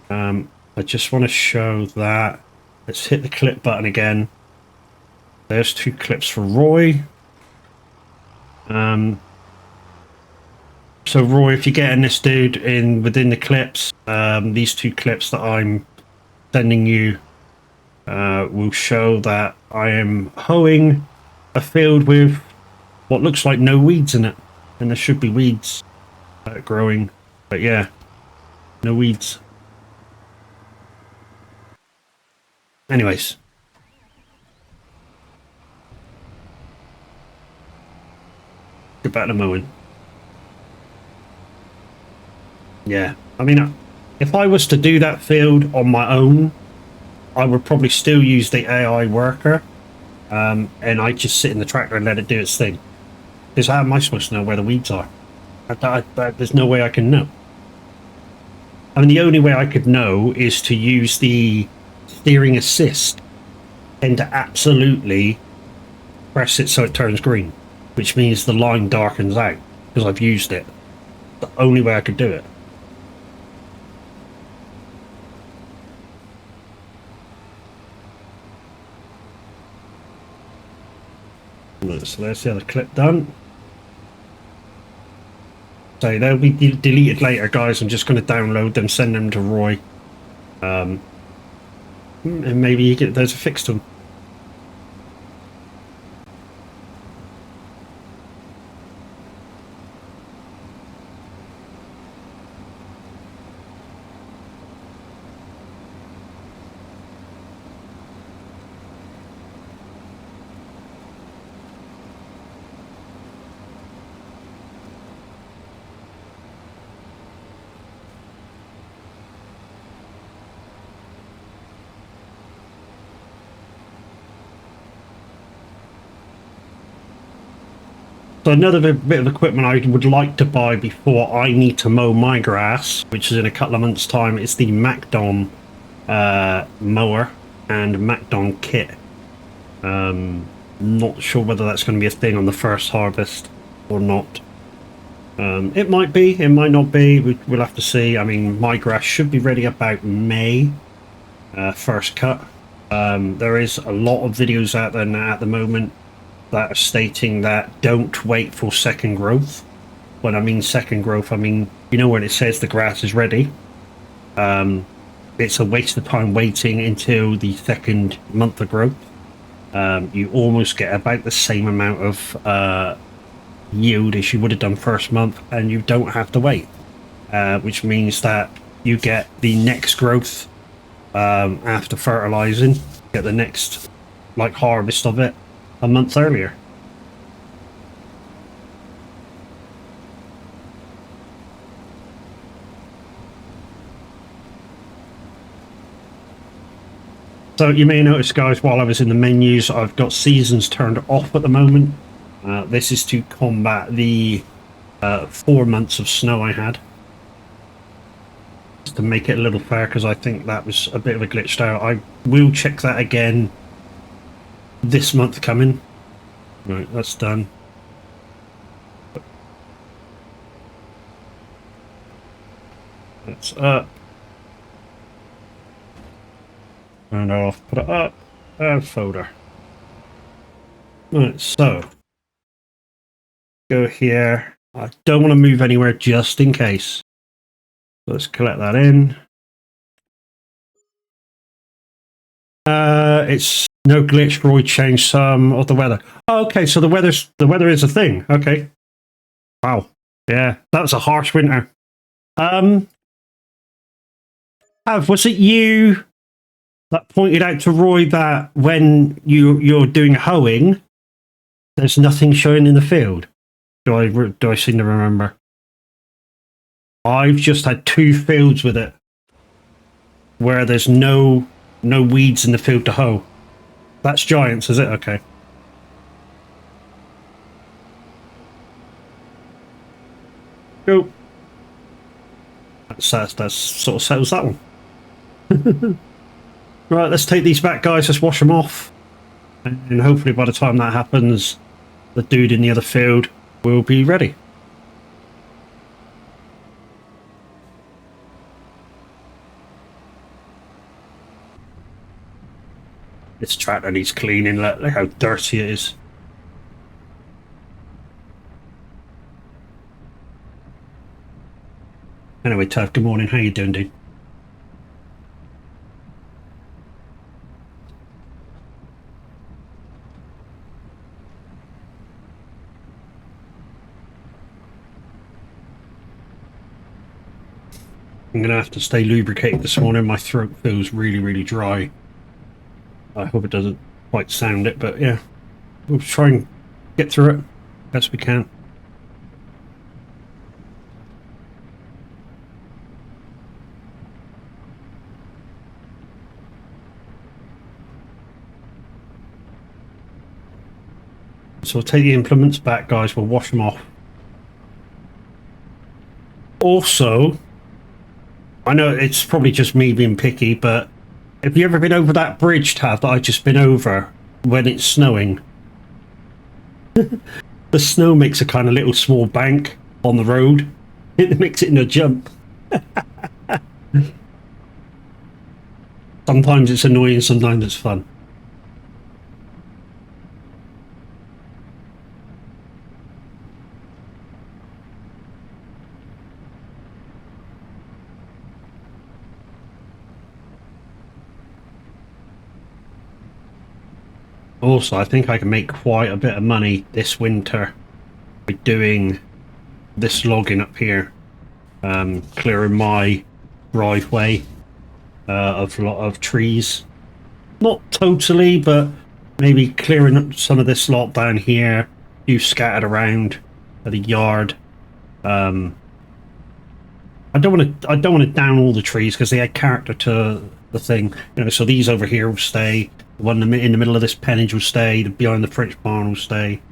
Speaker 1: I just want to show that. Let's hit the clip button again. There's 2 clips for Roy. So Roy, if you're getting this dude in within the clips, these 2 clips that I'm sending you will show that I am hoeing a field with what looks like no weeds in it, and there should be weeds growing, but yeah, no weeds. Anyways, get back to mowing. Yeah, I mean, if I was to do that field on my own, I would probably still use the AI worker, and I just sit in the tractor and let it do its thing. Because how am I supposed to know where the weeds are? There's no way I can know. I mean, the only way I could know is to use the steering assist and to absolutely press it so it turns green, which means the line darkens out because I've used it. The only way I could do it. So there's the other clip done. So they'll be deleted later, guys. I'm just going to download them, send them to Roy, and maybe you get those fixed to them. So another bit of equipment I would like to buy before I need to mow my grass, which is in a couple of months' time, is the MacDon mower and MacDon kit. Not sure whether that's going to be a thing on the first harvest or not. It might be, it might not be. We'll have to see. I mean, my grass should be ready about May, first cut. There is a lot of videos out there now at the moment that are stating that don't wait for second growth. When I mean second growth, I mean, you know, when it says the grass is ready, it's a waste of time waiting until the second month of growth. You almost get about the same amount of yield as you would have done first month, and you don't have to wait, which means that you get the next growth after fertilizing, get the next like harvest of it a month earlier. So you may notice, guys, while I was in the menus, I've got seasons turned off at the moment. This is to combat the 4 months of snow I had. Just to make it a little fair, because I think that was a bit of a glitched out. I will check that again this month coming. Right, that's done. That's up. And I'll put it up. And folder. Right, so go here. I don't want to move anywhere just in case. Let's collect that in. It's no glitch. Roy changed some of the weather. Oh, okay, so the weather is a thing. Okay. Wow. Yeah, that was a harsh winter. Was it you that pointed out to Roy that when you're doing hoeing, there's nothing showing in the field? Do I seem to remember? I've just had 2 fields with it where there's no weeds in the field to hoe. That's giants, is it? Okay. Cool. That sort of settles that one. Right, let's take these back, guys. Let's wash them off. And hopefully by the time that happens, the dude in the other field will be ready. This tractor needs cleaning. Look how dirty it is. Anyway, Tav, good morning. How you doing, dude? I'm going to have to stay lubricated this morning. My throat feels really, really dry. I hope it doesn't quite sound it, but yeah. We'll try and get through it best we can. So we'll take the implements back, guys. We'll wash them off. Also, I know it's probably just me being picky, but have you ever been over that bridge, Tav, that I've just been over when it's snowing? The snow makes a kind of little small bank on the road. It makes it in a jump. Sometimes it's annoying, sometimes it's fun. Also, I think I can make quite a bit of money this winter by doing this logging up here, clearing my driveway of a lot of trees. Not totally, but maybe clearing up some of this lot down here, you scattered around the yard. I don't want to down all the trees because they add character to the thing. You know, so these over here will stay. The one in the middle of this pennage will stay. The behind the French barn will stay.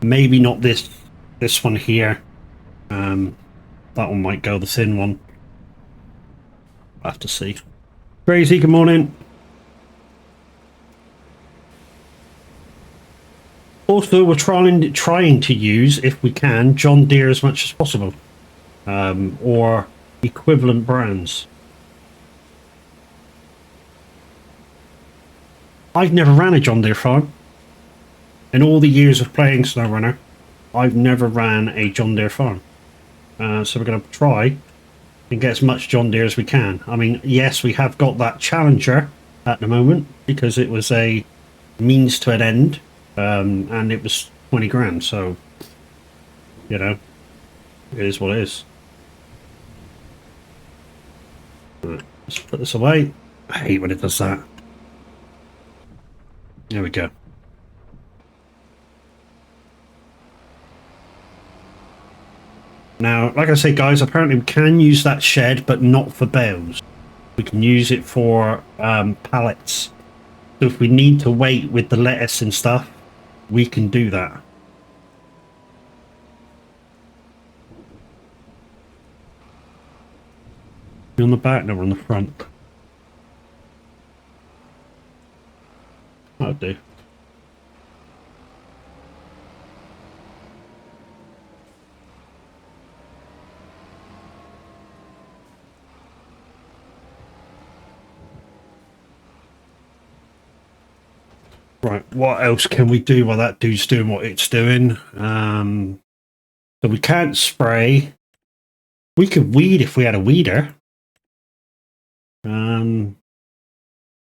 Speaker 1: Maybe not this one here. That one might go, the thin one. I'll have to see. Crazy, good morning. Also, we're trying to use, if we can, John Deere as much as possible, or equivalent brands. I've never ran a John Deere farm. In all the years of playing SnowRunner, I've never ran a John Deere farm. So we're going to try and get as much John Deere as we can. I mean, yes, we have got that Challenger at the moment because it was a means to an end, and it was 20 grand. So, you know, it is what it is. Right, let's put this away. I hate when it does that. There we go. Now, like I say, guys, apparently we can use that shed, but not for bales. We can use it for pallets. So if we need to wait with the lettuce and stuff, we can do that. We're on the back, no, we're on the front. That'll do. Right, what else can we do while that dude's doing what it's doing? So we can't spray. We could weed if we had a weeder.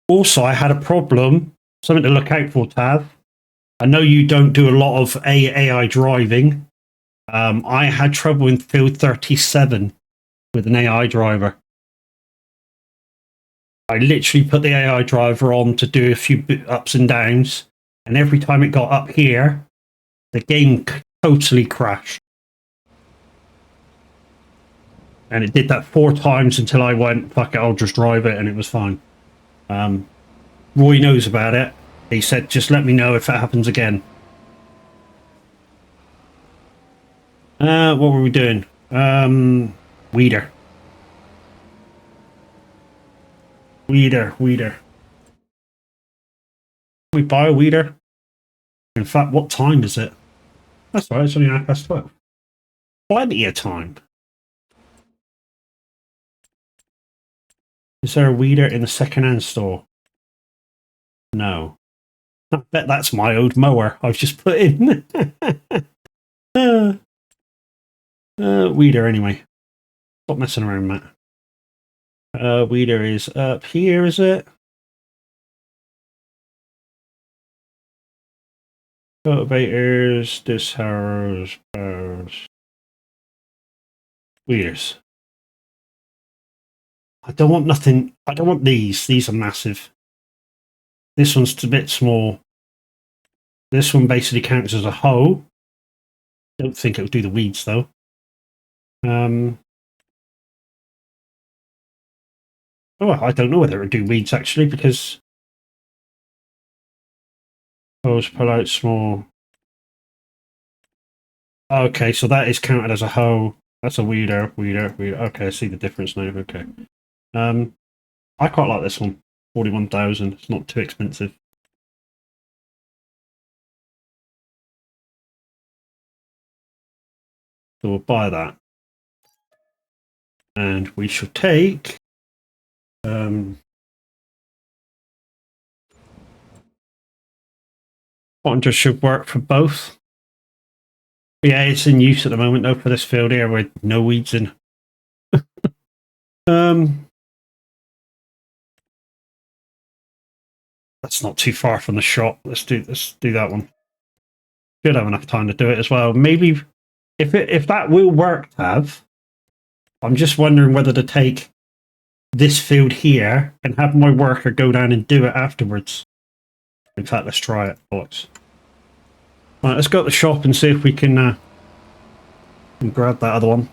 Speaker 1: Also, I had a problem. Something to look out for, Tav. I know you don't do a lot of AI driving. I had trouble in field 37 with an AI driver. I literally put the AI driver on to do a few ups and downs, and every time it got up here, the game totally crashed. And it did that 4 times until I went, fuck it, I'll just drive it, and it was fine. Roy knows about it. He said, just let me know if it happens again. What were we doing? Weeder. Weeder. We buy a weeder? In fact, what time is it? That's right, it's only 12:30. Plenty of time. Is there a weeder in the second-hand store? No. I bet that's my old mower I've just put in. Weeder anyway. Stop messing around, Matt. Weeder is up here, is it? Cultivators, disc harrows, weeders. I don't want nothing. I don't want these. These are massive. This one's a bit small. This one basically counts as a hoe. Don't think it would do the weeds though. Oh, I don't know whether it would do weeds actually because Hose pull out small. Okay, so that is counted as a hoe. That's a weeder. Okay, I see the difference now. Okay. I quite like this one. 41,000. It's not too expensive. So we'll buy that. And we shall take 400 should work for both. Yeah, it's in use at the moment though for this field here with no weeds in. That's not too far from the shop. Let's do that one. Should have enough time to do it as well. Maybe if that will work, I'm just wondering whether to take this field here and have my worker go down and do it afterwards. In fact, let's try it. Thoughts? Right, let's go to the shop and see if we can grab that other one.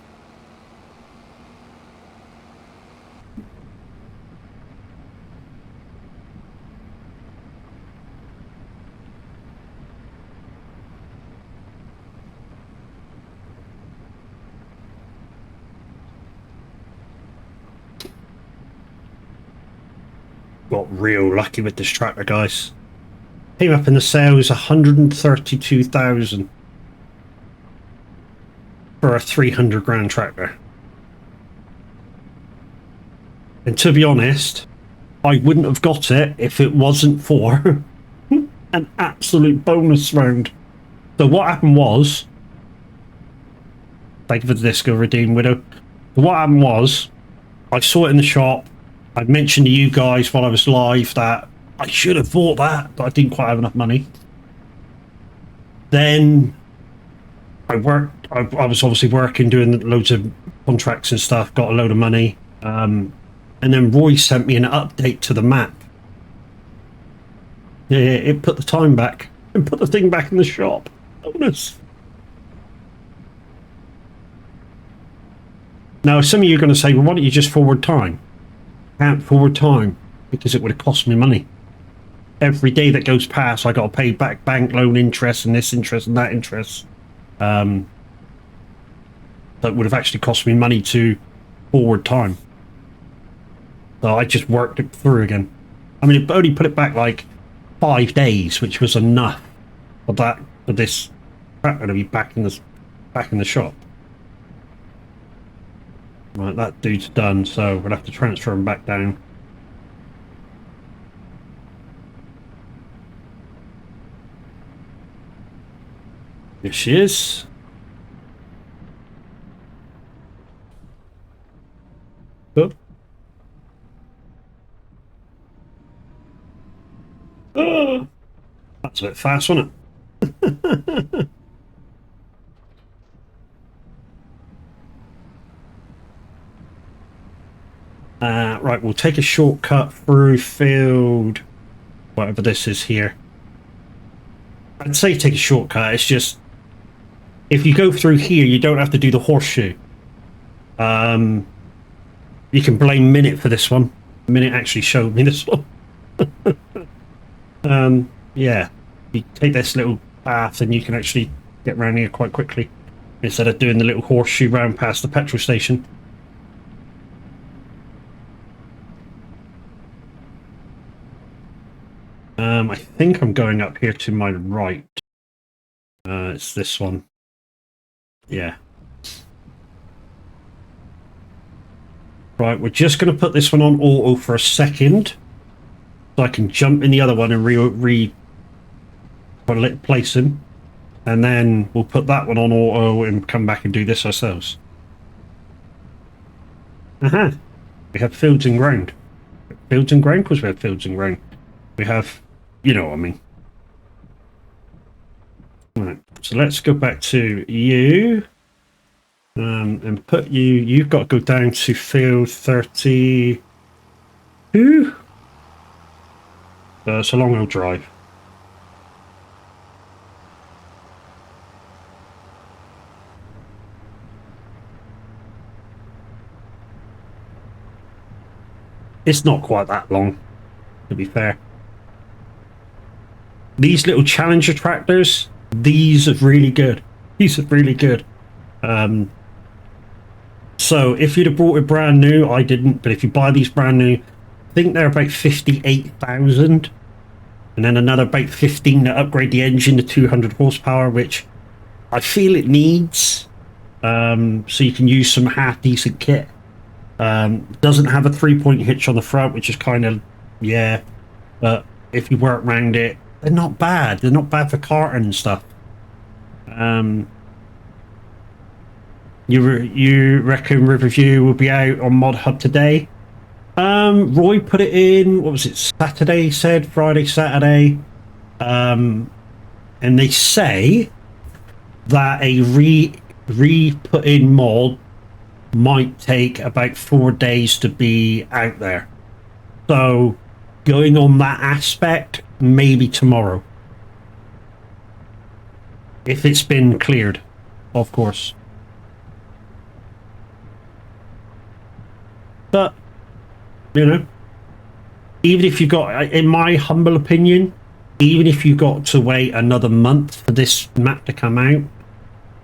Speaker 1: Got real lucky with this tractor, guys. Came up in the sales 132,000 for a 300 grand tractor. And to be honest, I wouldn't have got it if it wasn't for an absolute bonus round. So what happened was, thank you for the disco, Redeem Widow. So what happened was, I saw it in the shop. I mentioned to you guys while I was live that I should have bought that, but I didn't quite have enough money. Then I worked. I was obviously working, doing loads of contracts and stuff. Got a load of money, and then Roy sent me an update to the map. Yeah, it put the time back and put the thing back in the shop. Bonus. Now, some of you are going to say, well, why don't you just forward time? Can't forward time because it would have cost me money. Every day that goes past, I got to pay back bank loan interest and this interest and that interest. That would have actually cost me money to forward time. So I just worked it through again. I mean, it only put it back like 5 days, which was enough for this tractor to be back in the shop. Right, that dude's done, so we'll have to transfer him back down. Here she is. Oh. Oh. That's a bit fast, wasn't it? Right, we'll take a shortcut through field, whatever this is here. I'd say take a shortcut. It's just, if you go through here, you don't have to do the horseshoe. You can blame Minute for this one. Minute actually showed me this one. Yeah, you take this little path and you can actually get around here quite quickly instead of doing the little horseshoe round past the petrol station. I think I'm going up here to my right. It's this one. Yeah. Right, we're just going to put this one on auto for a second, so I can jump in the other one and place him, and then we'll put that one on auto and come back and do this ourselves. Aha! We have fields and ground. Fields and ground? Because we have fields and ground. We have, you know what I mean. Right, so let's go back to you. And put you've got to go down to field 32. It's a long old drive. It's not quite that long, to be fair. these little Challenger tractors, these are really good. These are really good. So if you'd have bought it brand new, I didn't, but if you buy these brand new, I think they're about 58,000, and then another about 15 to upgrade the engine to 200 horsepower, which I feel it needs. So you can use some half decent kit. Doesn't have a 3-point hitch on the front, which is kind of, yeah, but if you work around it, they're not bad. They're not bad for carting and stuff. You reckon Riverview will be out on Mod Hub today? Roy put it in, what was it, Saturday, said Friday, Saturday. And they say that a re-put in mod might take about 4 days to be out there. So going on that aspect, maybe tomorrow. If it's been cleared, of course. But, you know, even if you got, in my humble opinion, even if you got to wait another month for this map to come out,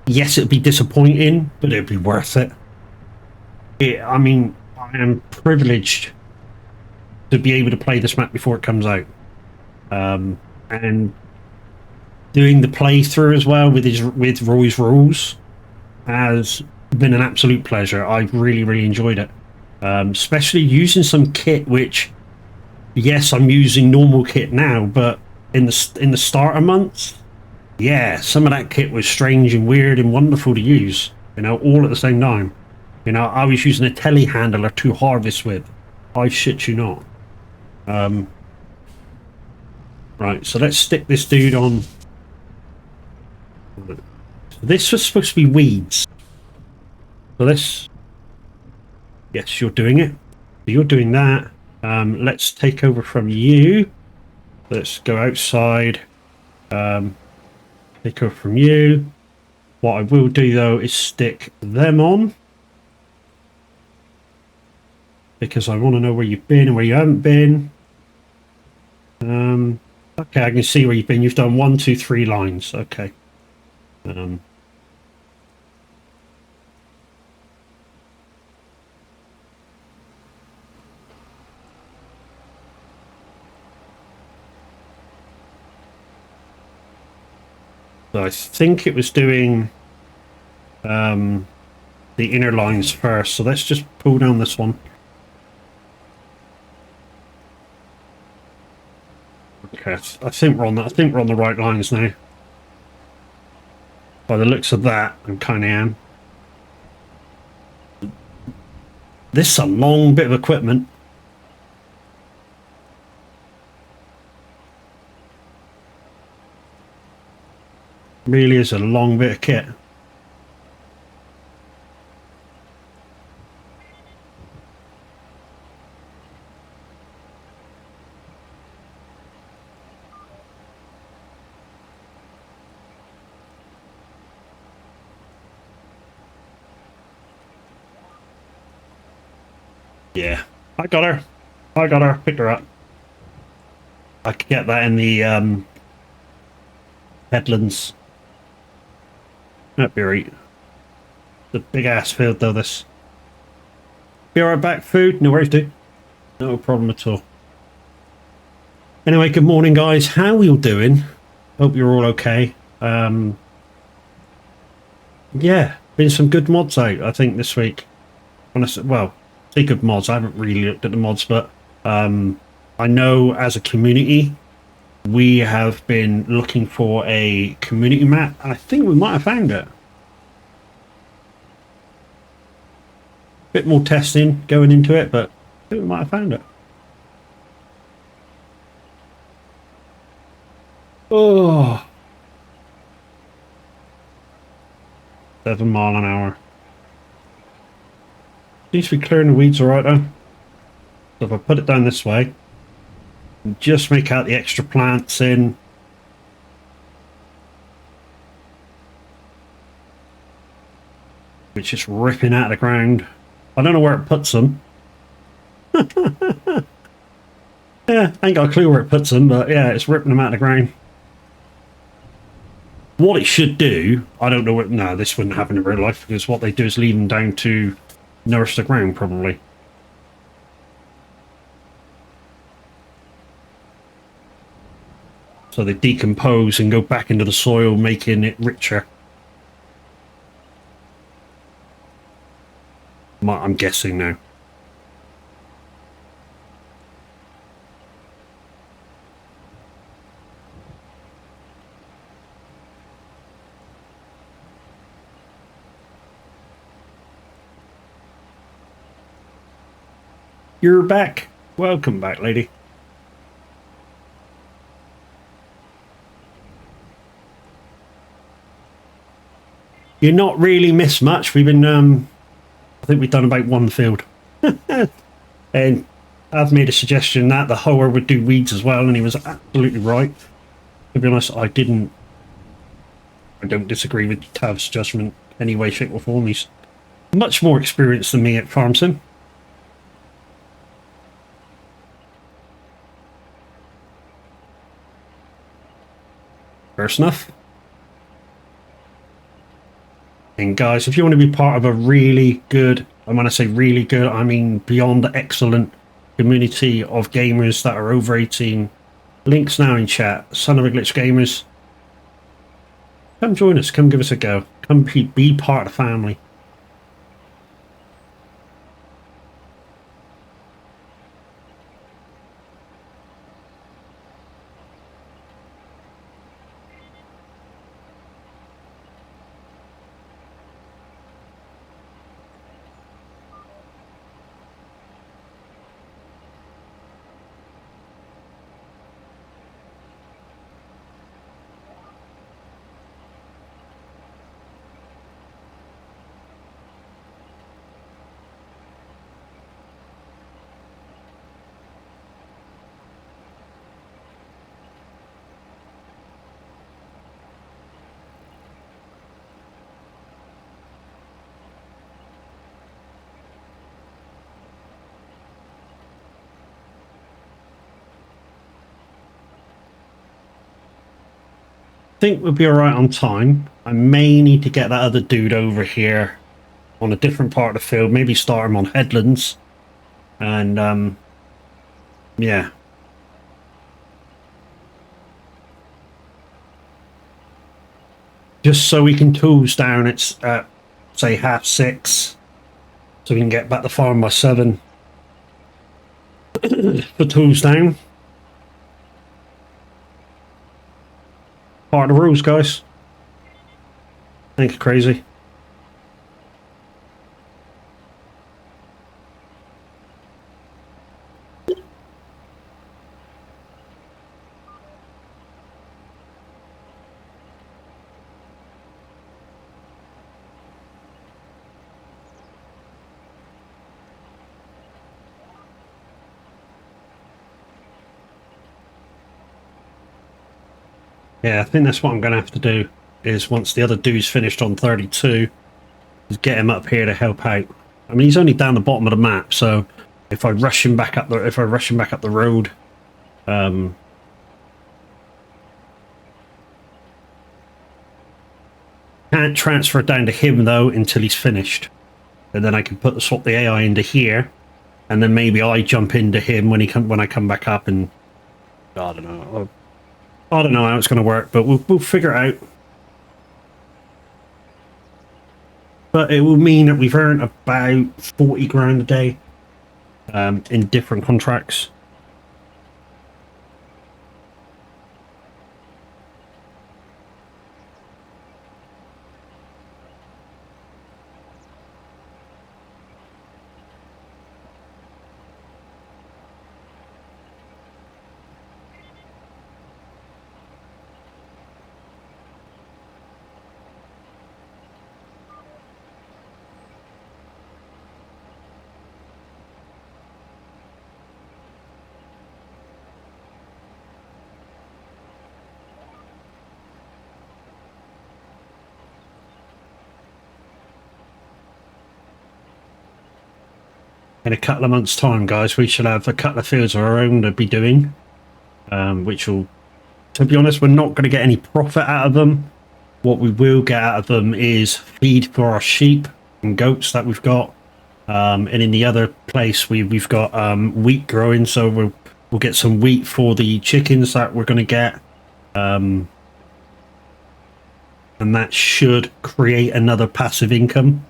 Speaker 1: yes, it'd be disappointing, but it'd be worth it. I mean, I am privileged to be able to play this map before it comes out. And doing the playthrough as well with Roy's rules has been an absolute pleasure. I've really enjoyed it. Especially using some kit, which, yes, I'm using normal kit now, but in the starter months, yeah, some of that kit was strange and weird and wonderful to use, you know, all at the same time. You know, I was using a telehandler to harvest with. I shit you not. Right, so let's stick this dude on. This was supposed to be weeds. So this... Yes, you're doing it. You're doing that. Let's take over from you. Let's go outside. Take over from you. What I will do, though, is stick them on. Because I want to know where you've been and where you haven't been. Okay, I can see where you've been. You've done 1, 2, 3 lines. Okay. So I think it was doing the inner lines first. So let's just pull down this one. Okay, I think we're on that. I think we're on the right lines now. By the looks of that, I kind of am. This is a long bit of equipment. Really is a long bit of kit. Yeah, I got her. I got her. Picked her up. I could get that in the headlands. That'd be right. The big ass field though, this. Be alright back, food? No worries, dude. No problem at all. Anyway, good morning, guys. How are you doing? Hope you're all okay. Yeah, been some good mods out, I think, this week. Honestly, well, speak of mods, I haven't really looked at the mods, but I know as a community, we have been looking for a community map, and I think we might have found it. Bit more testing going into it, but I think we might have found it. Oh, 7 mile an hour. Seems to be clearing the weeds all right though. So if I put it down this way, just make out the extra plants in. Which is ripping out of the ground. I don't know where it puts them. Yeah, I ain't got a clue where it puts them, but yeah, it's ripping them out of the ground. What it should do, I don't know what, no, this wouldn't happen in real life, because what they do is leave them down to nourish the ground, probably. So they decompose and go back into the soil, making it richer. I'm guessing now. You're back. Welcome back, lady. You're not really missed much. We've been, I think we've done about one field. And I've made a suggestion that the hoer would do weeds as well, and he was absolutely right. To be honest, I don't disagree with Tav's judgment any way, shape or form. He's much more experienced than me at farm sim. First enough. And guys, if you want to be part of a really good, and when I say really good, I mean beyond excellent community of gamers that are over 18, links now in chat. Son of a Glitch Gamers. Come join us, come give us a go. Come be part of the family. Think we'll be all right on time. I may need to get that other dude over here on a different part of the field, maybe start him on headlands, and yeah, just so we can tools down. It's at say 6:30, so we can get back to farm by 7 for tools down. Part of the rules, guys. Think crazy. Yeah, I think that's what I'm going to have to do, is once the other dude's finished on 32, is get him up here to help out. I mean, he's only down the bottom of the map, so if I rush him back up the road, can't transfer it down to him though until he's finished, and then I can swap the AI into here, and then maybe I jump into him when I come back up, and I don't know. I don't know how it's going to work, but we'll figure it out. But it will mean that we've earned about 40 grand a day in different contracts. In a couple of months' time, guys, we should have a couple of fields of our own to be doing, which will, to be honest, we're not going to get any profit out of them, What we will get out of them is feed for our sheep and goats that we've got. And in the other place, we've got wheat growing, so we'll get some wheat for the chickens that we're going to get. And that should create another passive income,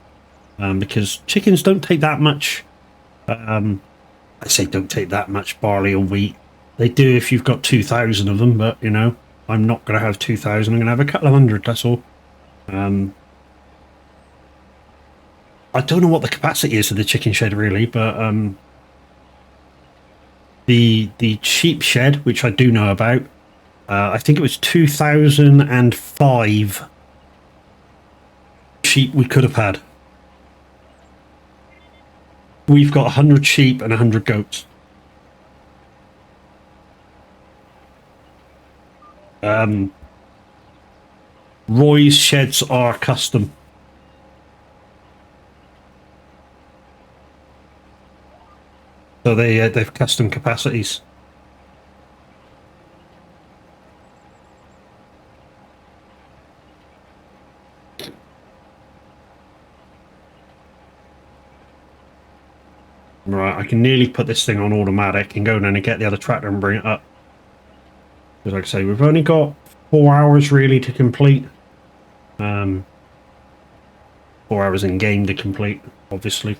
Speaker 1: because chickens don't take that much. I say don't take that much barley or wheat. They do if you've got 2,000 of them, but you know, I'm not going to have 2,000. I'm going to have a couple of hundred. That's all. I don't know what the capacity is of the chicken shed really, but the sheep shed, which I do know about, I think it was 2005 sheep we could have had. We've got 100 sheep and 100 goats. Roy's sheds are custom. So they've custom capacities. Right, I can nearly put this thing on automatic and go down and get the other tractor and bring it up. Because like I say, we've only got 4 hours really to complete. 4 hours in game to complete, obviously.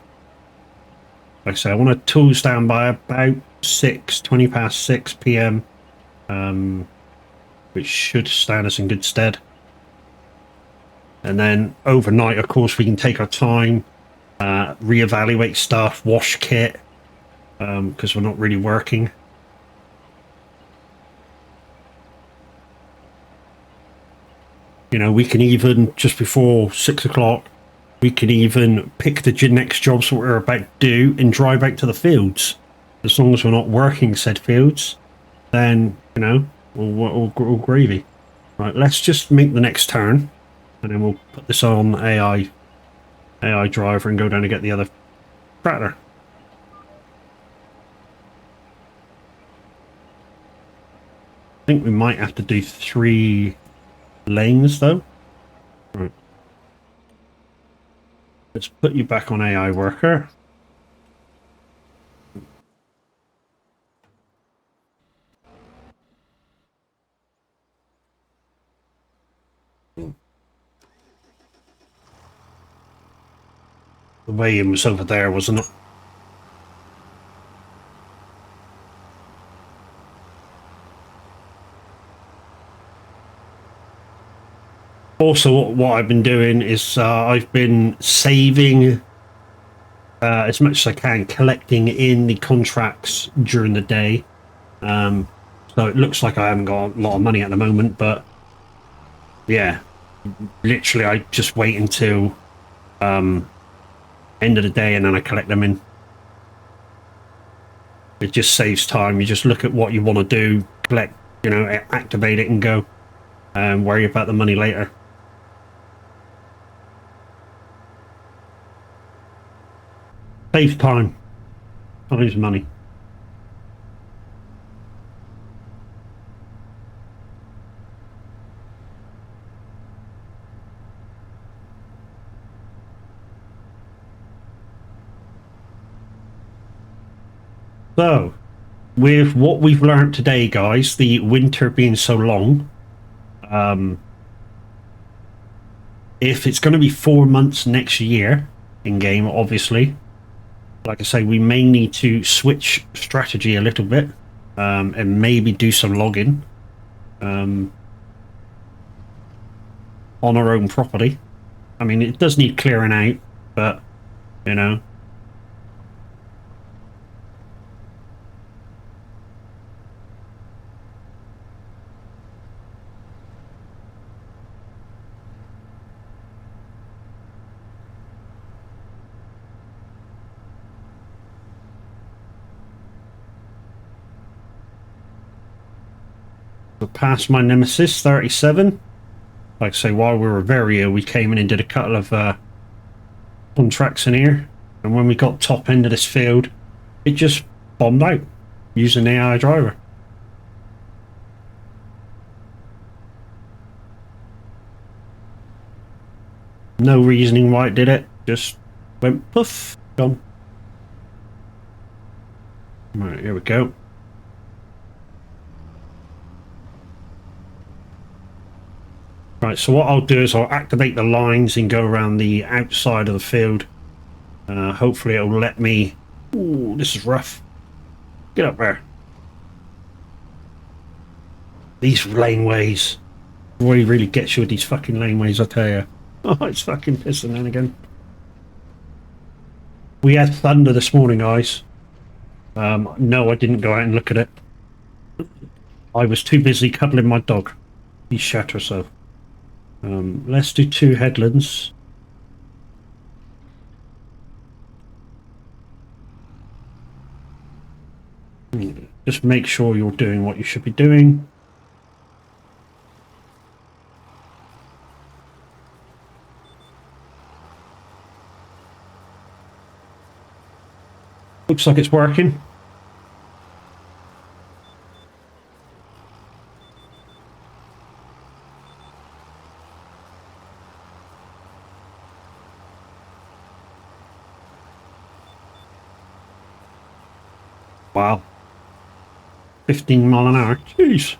Speaker 1: Like I say, I want to tools down by about 20 past 6 p.m. Which should stand us in good stead. And then overnight, of course, we can take our time, reevaluate stuff, wash kit, because we're not really working. You know, we can even, just before 6 o'clock, we can even pick the next jobs we're about to do and drive out to the fields. As long as we're not working said fields, then, you know, all gravy. Right, let's just make the next turn, and then we'll put this on AI driver and go down to get the other tractor. I think we might have to do 3 lanes though. Right. Let's put you back on AI worker. The weigh-in was over there, wasn't it? Also, what I've been doing is I've been saving as much as I can, collecting in the contracts during the day. So it looks like I haven't got a lot of money at the moment, but yeah, literally I just wait until end of the day and then I collect them in. It just saves time. You just look at what you want to do, collect, you know, activate it and go, and worry about the money later. Saves time. Time's money. So, with what we've learned today, guys, the winter being so long, if it's going to be 4 months next year in game, obviously, like I say, we may need to switch strategy a little bit, and maybe do some logging on our own property. I mean, it does need clearing out, but, you know. Past my nemesis 37. Like I say, while we were very ill, we came in and did a couple of contracts in here, and when we got top end of this field, it just bombed out using the AI driver. No reasoning why it did it. Just went poof, gone. Right, here we go. Right, so what I'll do is I'll activate the lines and go around the outside of the field. Hopefully it'll let me... Ooh, this is rough. Get up there. These laneways. Roy really gets you with these fucking laneways, I tell you. Oh, it's fucking pissing then again. We had thunder this morning, guys. No, I didn't go out and look at it. I was too busy cuddling my dog. He shat herself. Let's do 2 headlands. Just make sure you're doing what you should be doing. Looks like it's working. Wow. 15 mile an hour. Jeez.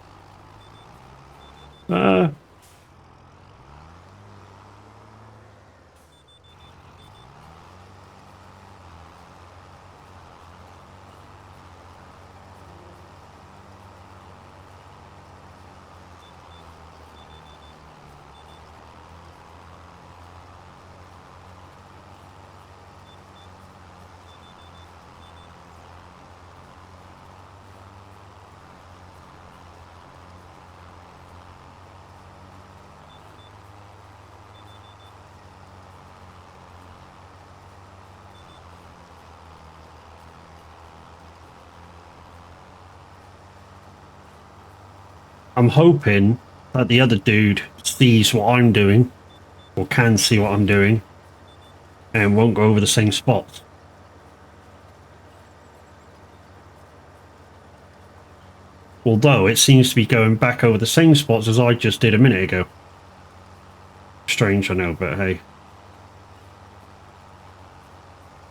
Speaker 1: I'm hoping that the other dude sees what I'm doing, or can see what I'm doing, and won't go over the same spots. Although it seems to be going back over the same spots as I just did a minute ago. Strange, I know, but hey.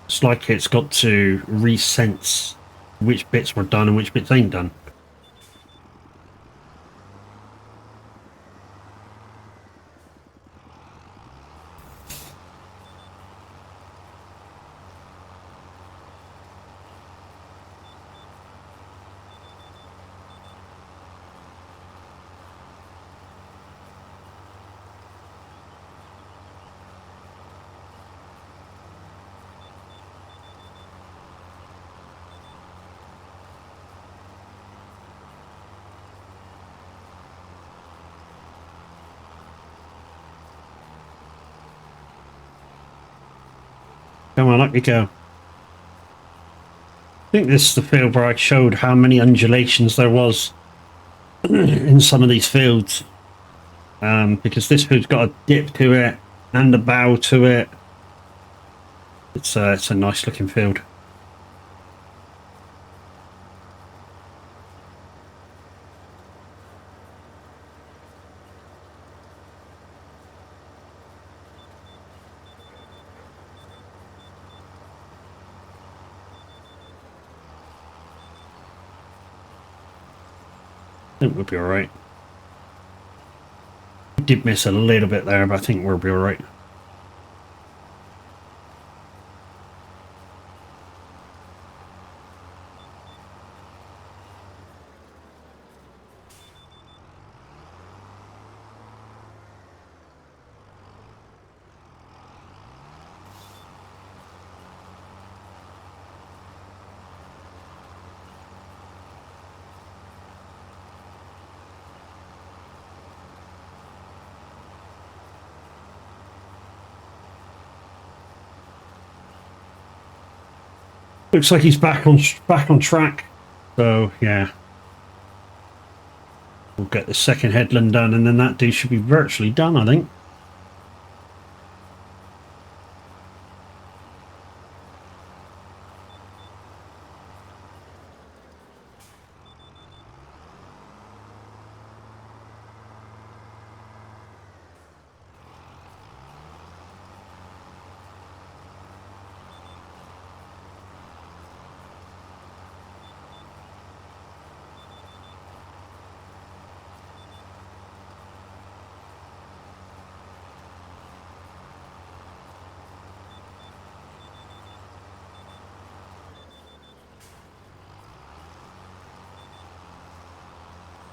Speaker 1: It's like it's got to resense which bits were done and which bits ain't done. Come on, up you go. I think this is the field where I showed how many undulations there was in some of these fields. Because this field's got a dip to it and a bow to it. It's a nice looking field. I think we'll be alright. We did miss a little bit there, but I think we'll be alright. Looks like he's back on track. So yeah, we'll get the second headland done, and then that dude should be virtually done, I think.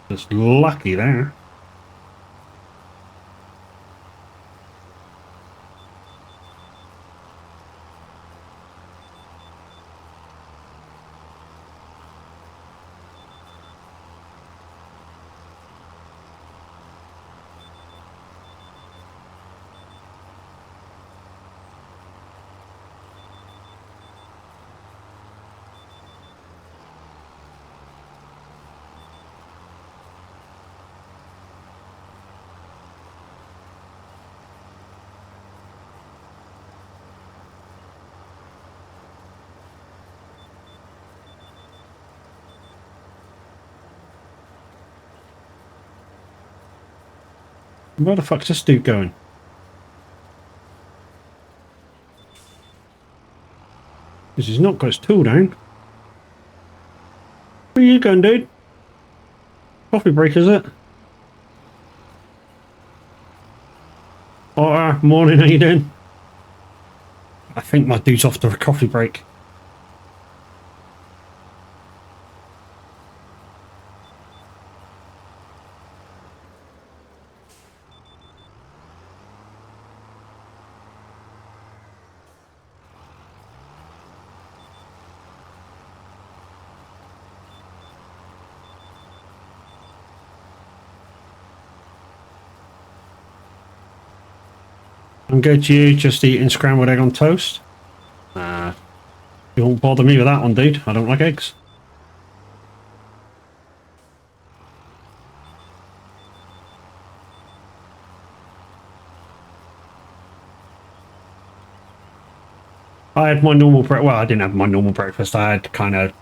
Speaker 1: Just lucky there. Where the fuck's this dude going? Because he's not got his tool down. Where are you going, dude? Coffee break, is it? Oh, morning, how you doing? I think my dude's off to a coffee break. I'm good. You just eating scrambled egg on toast? You won't bother me with that one, dude. I don't like eggs. I had my normal breakfast. Well, I didn't have my normal breakfast. I had kind of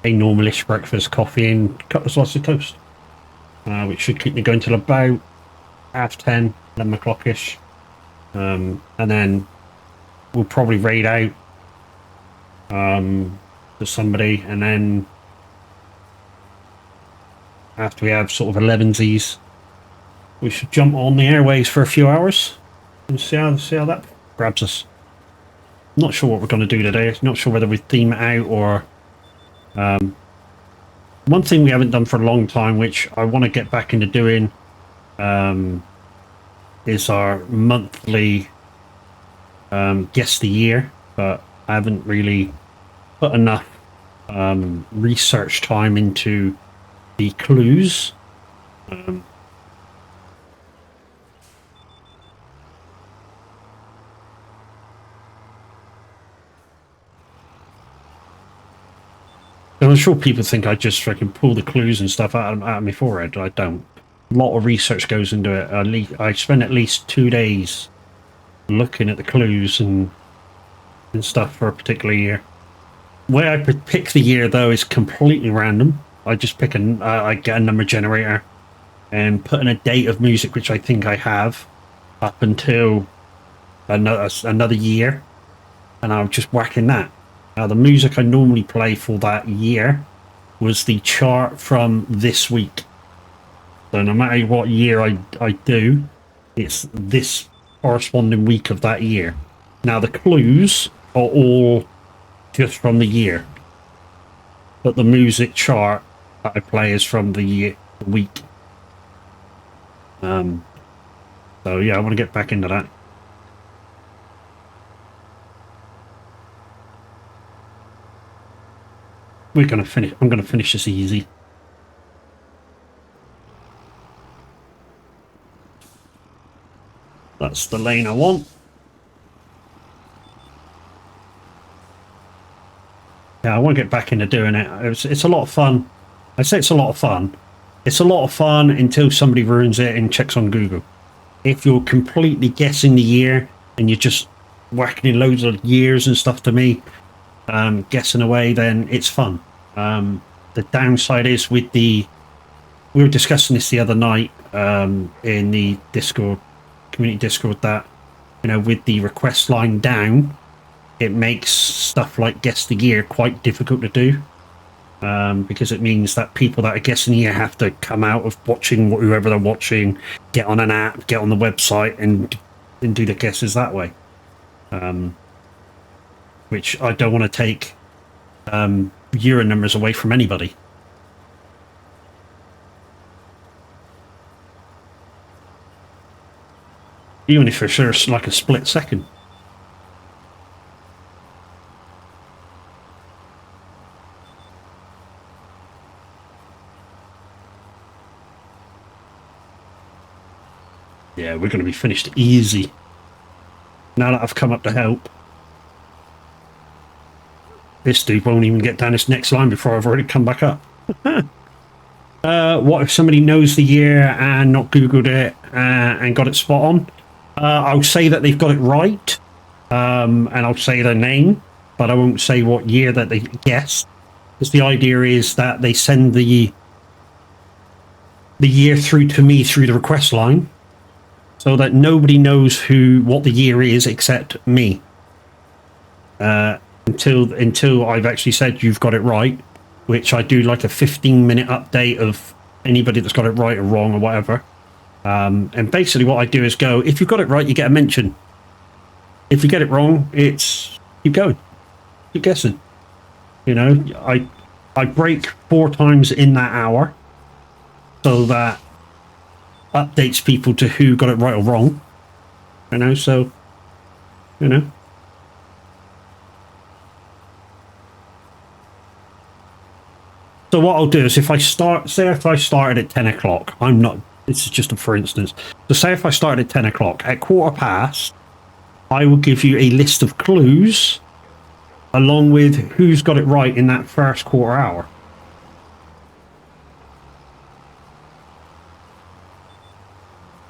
Speaker 1: a normalish breakfast, coffee and a couple of slices of toast, which should keep me going till about 10:30, 11 o'clock-ish. And then we'll probably raid out to somebody, and then after we have sort of 11sies, we should jump on the airways for a few hours and see how that grabs us. Not sure what we're going to do today. Not sure whether we theme it out or one thing we haven't done for a long time, which I want to get back into doing, is our monthly guess the year, but I haven't really put enough research time into the clues. I'm sure people think I just freaking pull the clues and stuff out of my forehead. I don't. A lot of research goes into it. I spend at least 2 days looking at the clues and stuff for a particular year. The way I pick the year, though, is completely random. I just pick I get a number generator and put in a date of music, which I think I have, up until another year, and I'm just whacking that. Now, the music I normally play for that year was the chart from this week. So no matter what year I do, it's this corresponding week of that year. Now, the clues are all just from the year, but the music chart that I play is from the week. So yeah, I want to get back into that. I'm gonna finish this easy. That's the lane I want. Yeah, I want to get back into doing it. It's a lot of fun. I say it's a lot of fun. It's a lot of fun until somebody ruins it and checks on Google. If you're completely guessing the year and you're just whacking in loads of years and stuff to me, guessing away, then it's fun. The downside is we were discussing this the other night in the Discord, community Discord, that, with the request line down, it makes stuff like guess the year quite difficult to do, because it means that people that are guessing the year have to come out of watching whoever they're watching, get on an app, get on the website, and do the guesses that way, which I don't want to take year numbers away from anybody. even if it's just like a split second. Yeah, we're going to be finished easy now that I've come up to help. This dude won't even get down this next line before I've already come back up. What if somebody knows the year and not Googled it and got it spot on? I'll say that they've got it right, and I'll say their name, but I won't say what year that they guessed. Because the idea is that they send the year through to me through the request line, so that nobody knows what the year is except me. Until I've actually said you've got it right, which I do like a 15-minute update of anybody that's got it right or wrong or whatever. And basically what I do is go, if you've got it right, you get a mention. If you get it wrong, it's keep going, keep guessing. You know, I break 4 times in that hour, so that updates people to who got it right or wrong. You know, so, you know. So what I'll do is if I started at 10 o'clock, this is just a for instance. So say if I started at 10 o'clock, at 1:15, I will give you a list of clues along with who's got it right in that first quarter hour.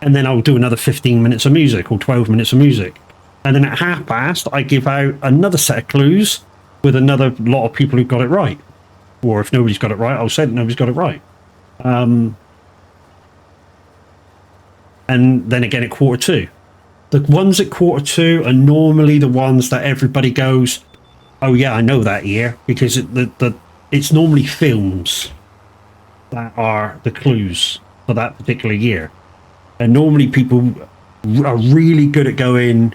Speaker 1: And then I'll do another 15 minutes of music or 12 minutes of music. And then at 1:30, I give out another set of clues with another lot of people who got it right. Or if nobody's got it right, I'll say that nobody's got it right. And then again at 1:45. The ones at 1:45 are normally the ones that everybody goes, oh yeah, I know that year, because it's normally films that are the clues for that particular year. And normally people are really good at going,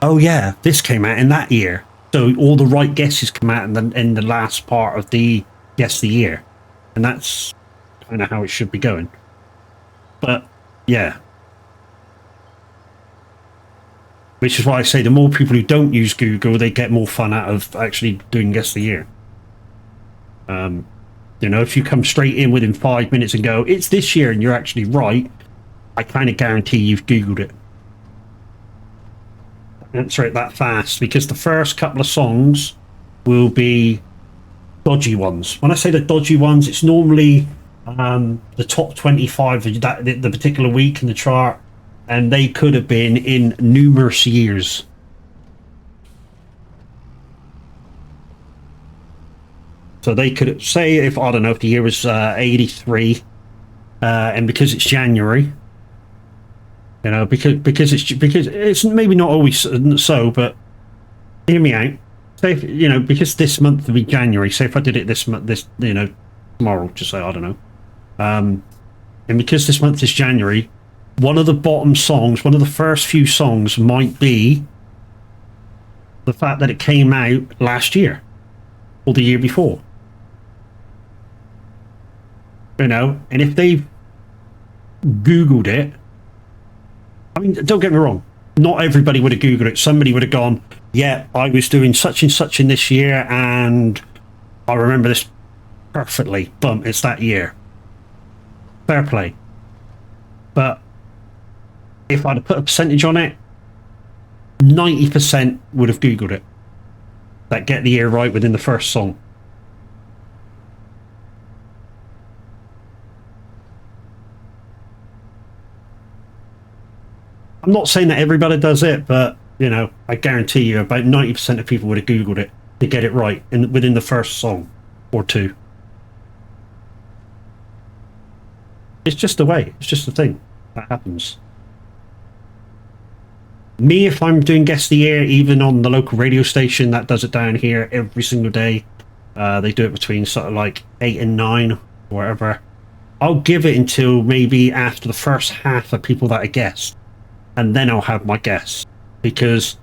Speaker 1: oh yeah, this came out in that year. So all the right guesses come out in the last part of the guess the year. And that's kind of how it should be going. But yeah. Which is why I say the more people who don't use Google, they get more fun out of actually doing guess the year. You know, if you come straight in within 5 minutes and go, it's this year, and you're actually right, I kind of guarantee you've Googled it. Answer it that fast, because the first couple of songs will be dodgy ones. When I say the dodgy ones, it's normally the top 25 of the particular week in the chart, and they could have been in numerous years. So they could say, if I don't know if the year was 83, and because it's January. You know, because it's maybe not always so, but hear me out. Say if, you know, because this month will be January. Say if I did it this month, tomorrow, just say I don't know, and because this month is January, one of the bottom songs, one of the first few songs, might be the fact that it came out last year or the year before. You know, and if they've Googled it. I mean, don't get me wrong. Not everybody would have Googled it. Somebody would have gone, yeah, I was doing such and such in this year, and I remember this perfectly. Boom, it's that year. Fair play. But if I'd have put a percentage on it, 90% would have Googled it. That get the year right within the first song. I'm not saying that everybody does it, but, you know, I guarantee you about 90% of people would have Googled it to get it right within the first song or two. It's just the way. It's just the thing that happens. Me, if I'm doing Guess the Year, even on the local radio station that does it down here every single day, they do it between sort of like 8 and 9 or whatever. I'll give it until maybe after the first half of people that I guessed. And then I'll have my guess, because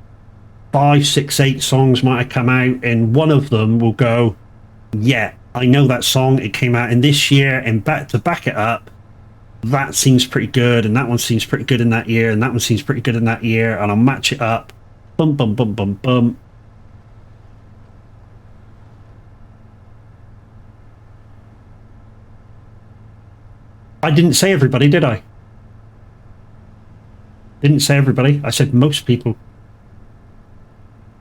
Speaker 1: 5, 6, 8 songs might have come out, and one of them will go, yeah, I know that song, it came out in this year, and to back it up, that seems pretty good, and that one seems pretty good in that year, and that one seems pretty good in that year, and I'll match it up. Bum, bum, bum, bum, bum. I didn't say everybody, did I? Didn't say everybody. I said most people.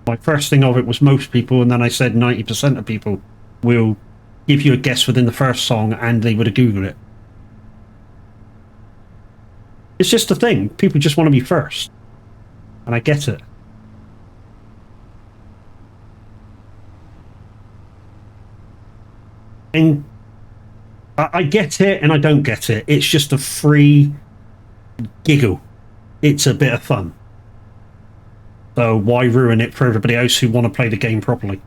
Speaker 1: My first thing of it was most people, and then I said 90% of people will give you a guess within the first song, and they would have Googled it. It's just a thing. People just want to be first. And I get it. And I get it and I don't get it. It's just a free giggle. It's a bit of fun. So why ruin it for everybody else who want to play the game properly?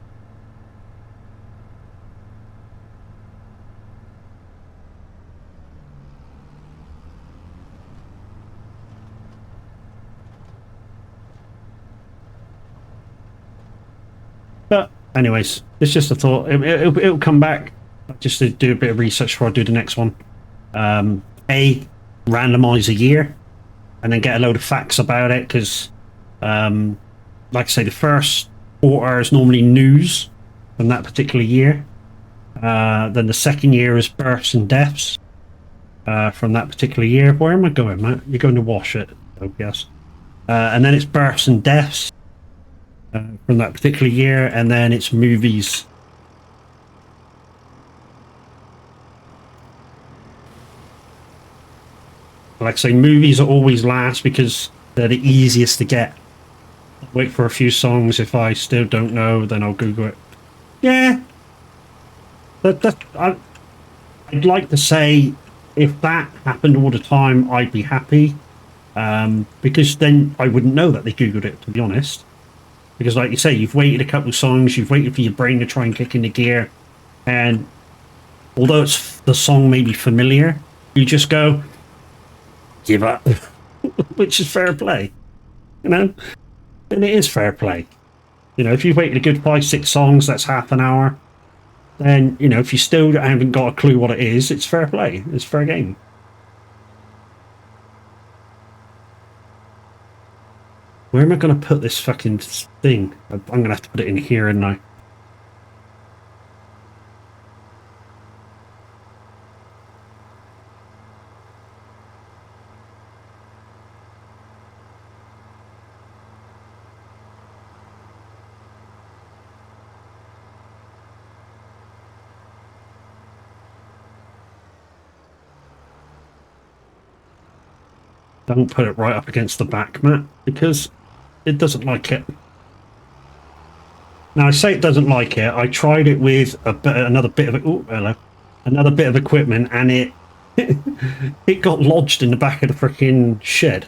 Speaker 1: But anyways, it's just a thought. It'll come back. Just to do a bit of research before I do the next one. Randomize a year and then get a load of facts about it, because like I say, the first quarter is normally news from that particular year. Then the second year is births and deaths from that particular year. Where am I going, Matt? You're going to wash it, oh yes. And then it's births and deaths from that particular year, and then it's movies. Like I say, movies are always last because they're the easiest to get. I'll wait for a few songs. If I still don't know, then I'll Google it. Yeah. I'd like to say if that happened all the time, I'd be happy. Because then I wouldn't know that they Googled it, to be honest. Because like you say, you've waited a couple of songs, you've waited for your brain to try and kick into gear, and although the song may be familiar, you just go, give up. Which is fair play, you know. And it is fair play, you know. If you've waited a good 5-6 songs, that's half an hour, then, you know, if you still haven't got a clue what it is, it's fair play, it's fair game. Where am I going to put this fucking thing? I'm going to have to put it in here, and I. Don't put it right up against the back, Matt, because it doesn't like it. Now, I say it doesn't like it. I tried it with another bit of another bit of equipment, and it it got lodged in the back of the freaking shed.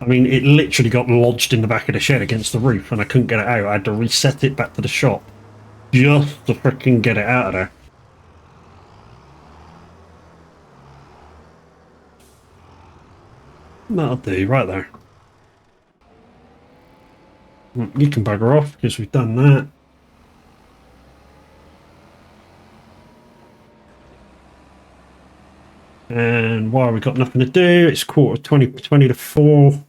Speaker 1: I mean, it literally got lodged in the back of the shed against the roof, and I couldn't get it out. I had to reset it back to the shop just to freaking get it out of there. That'll do, right there. You can bugger off because we've done that. And while we've got nothing to do, it's 20 to 4. So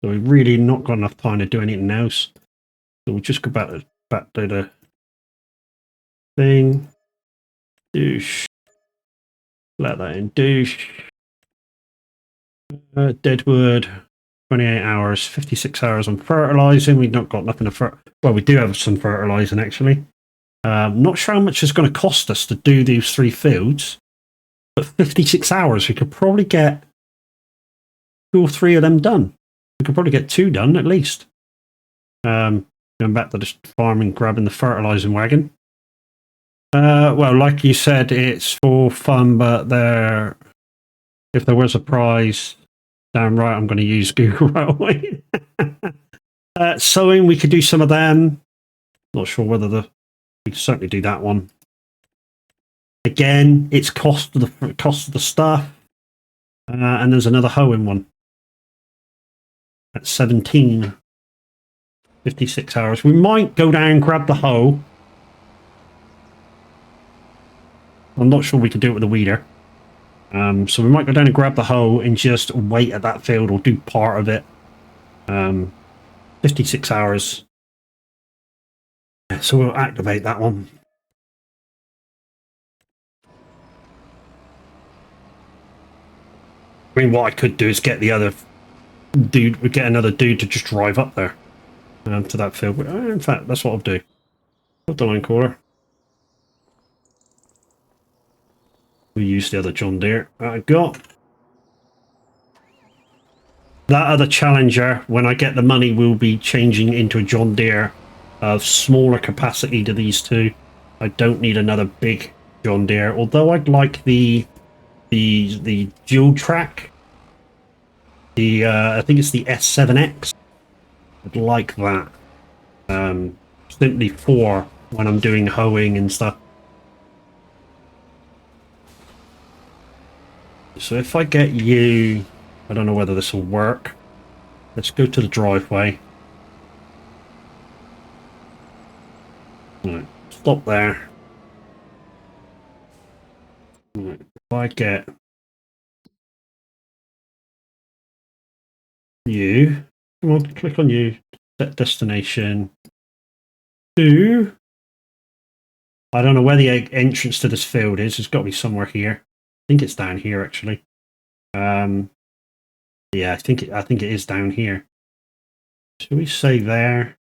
Speaker 1: we've really not got enough time to do anything else. So we'll just go back to the thing. Douche. Let that in. Douche. Deadwood. 28 hours, 56 hours on fertilizing. We've not got nothing to well, we do have some fertilizing actually. Not sure how much it's going to cost us to do these 3 fields, but 56 hours, we could probably get 2 or 3 of them done. We could probably get 2 done at least. Going back to the farm and grabbing the fertilizing wagon. Well, like you said, it's for fun, but if there was a prize, damn right, I'm going to use Google right away. Sewing, we could do some of them. Not sure whether we could certainly do that one. Again, it's cost of the stuff. And there's another hoeing one. At 17. 56 hours. We might go down, grab the hoe. I'm not sure we could do it with a weeder. So we might go down and grab the hoe and just wait at that field or do part of it. 56 hours. So we'll activate that one. I mean, what I could do is get the other dude, get another dude to just drive up there to that field. In fact, that's what I'll do. Put the line caller. We'll use the other John Deere I got. That other Challenger, when I get the money, will be changing into a John Deere of smaller capacity to these two. I don't need another big John Deere, although I'd like the dual track. I think it's the S7X. I'd like that. Simply for when I'm doing hoeing and stuff. So if I get you, I don't know whether this will work. Let's go to the driveway. Right, stop there. Right, if I get you, come on, click on you, set destination to, I don't know where the entrance to this field is. It's got to be somewhere here. I think it's down here actually. Yeah, I think it is down here. Should we say there?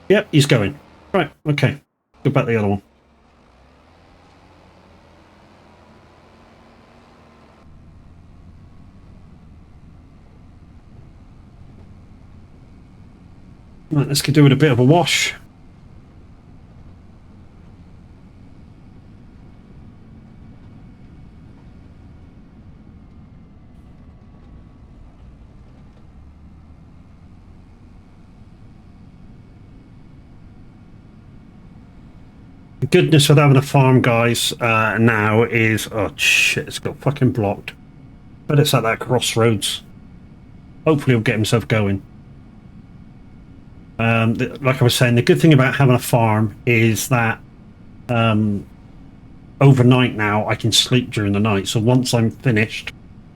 Speaker 1: Yep, he's going. Right, okay. Go back to the other one. Right, let's do it a bit of a wash. The goodness with having a farm, guys, now is... Oh, shit, it's got fucking blocked. But it's at that crossroads. Hopefully he'll get himself going. Like I was saying, the good thing about having a farm is that overnight now I can sleep during the night. So once I'm finished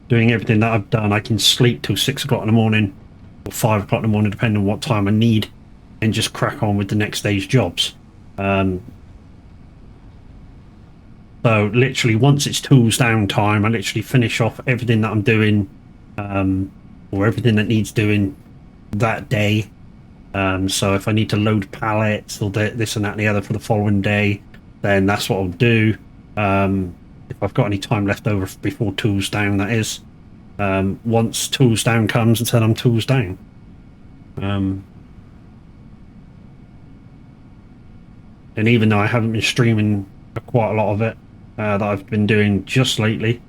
Speaker 1: doing everything that I've done, I can sleep till 6 o'clock in the morning or 5 o'clock in the morning, depending on what time I need, and just crack on with the next day's jobs. So literally once it's tools down time, I literally finish off everything that I'm doing, or everything that needs doing that day. So if I need to load pallets or this and that and the other for the following day, then that's what I'll do. If I've got any time left over before tools down, that is. Once tools down comes, and then I'm tools down. And even though I haven't been streaming quite a lot of it, that I've been doing just lately,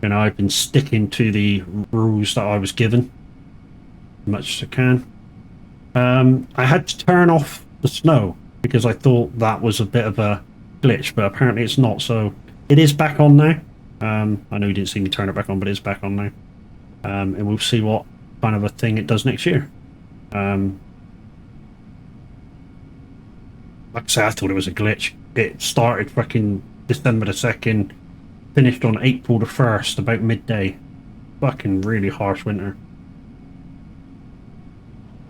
Speaker 1: you know, I've been sticking to the rules that I was given as much as I can. I had to turn off the snow because I thought that was a bit of a glitch, but apparently it's not, so it is back on now. I know you didn't see me turn it back on, but it's back on now. And we'll see what kind of a thing it does next year. Like I say, I thought it was a glitch. It started fucking December the 2nd, finished on April the 1st, about midday. Fucking really harsh winter.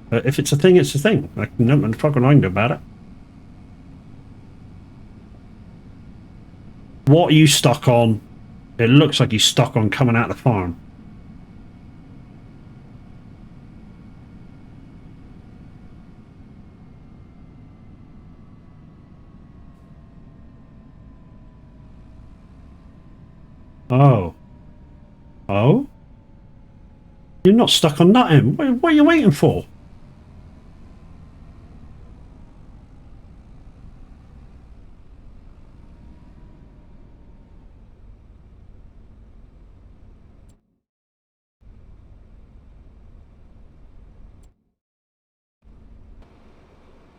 Speaker 1: But if it's a thing, it's a thing. Like, nothing fucking I can do about it. What are you stuck on? It looks like you're stuck on coming out of the farm. Oh. Oh? You're not stuck on nothing. What are you waiting for?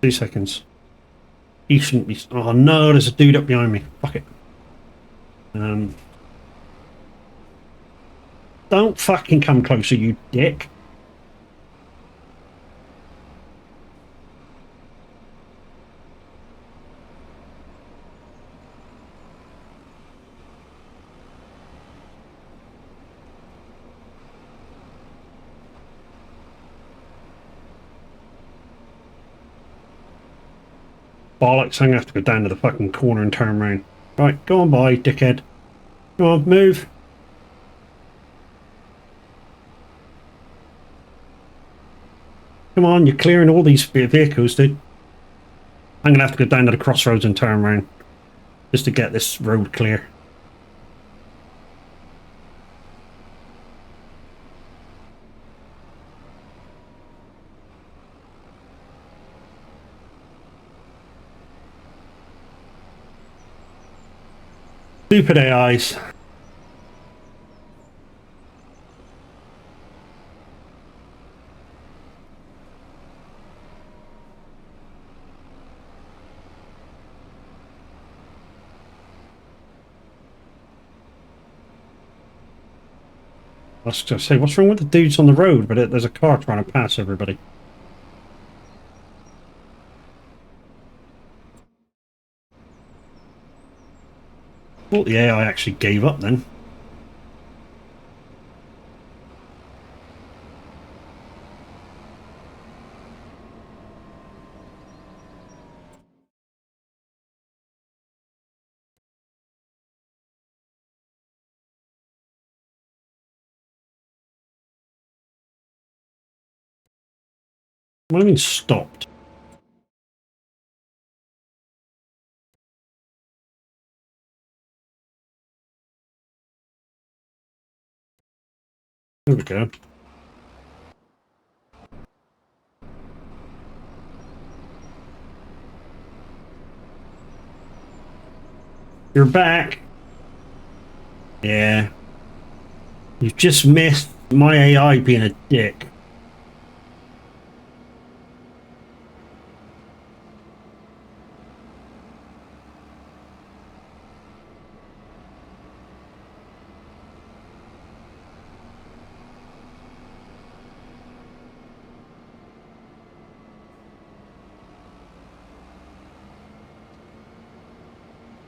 Speaker 1: Two seconds. He shouldn't be... Oh no, there's a dude up behind me. Fuck it. Don't fucking come closer, you dick. bollocks, I'm gonna have to go down to the fucking corner and turn around. Right, go on by, dickhead. Come on, move. Come on, you're clearing all these vehicles, dude. I'm gonna have to go down to the crossroads and turn around just to get this road clear. Stupid AIs. I was going to say, what's wrong with the dudes on the road? But there's a car trying to pass everybody. Well, the AI actually gave up then. What do you mean stopped? There we go. You're back. Yeah. You've just missed my AI being a dick.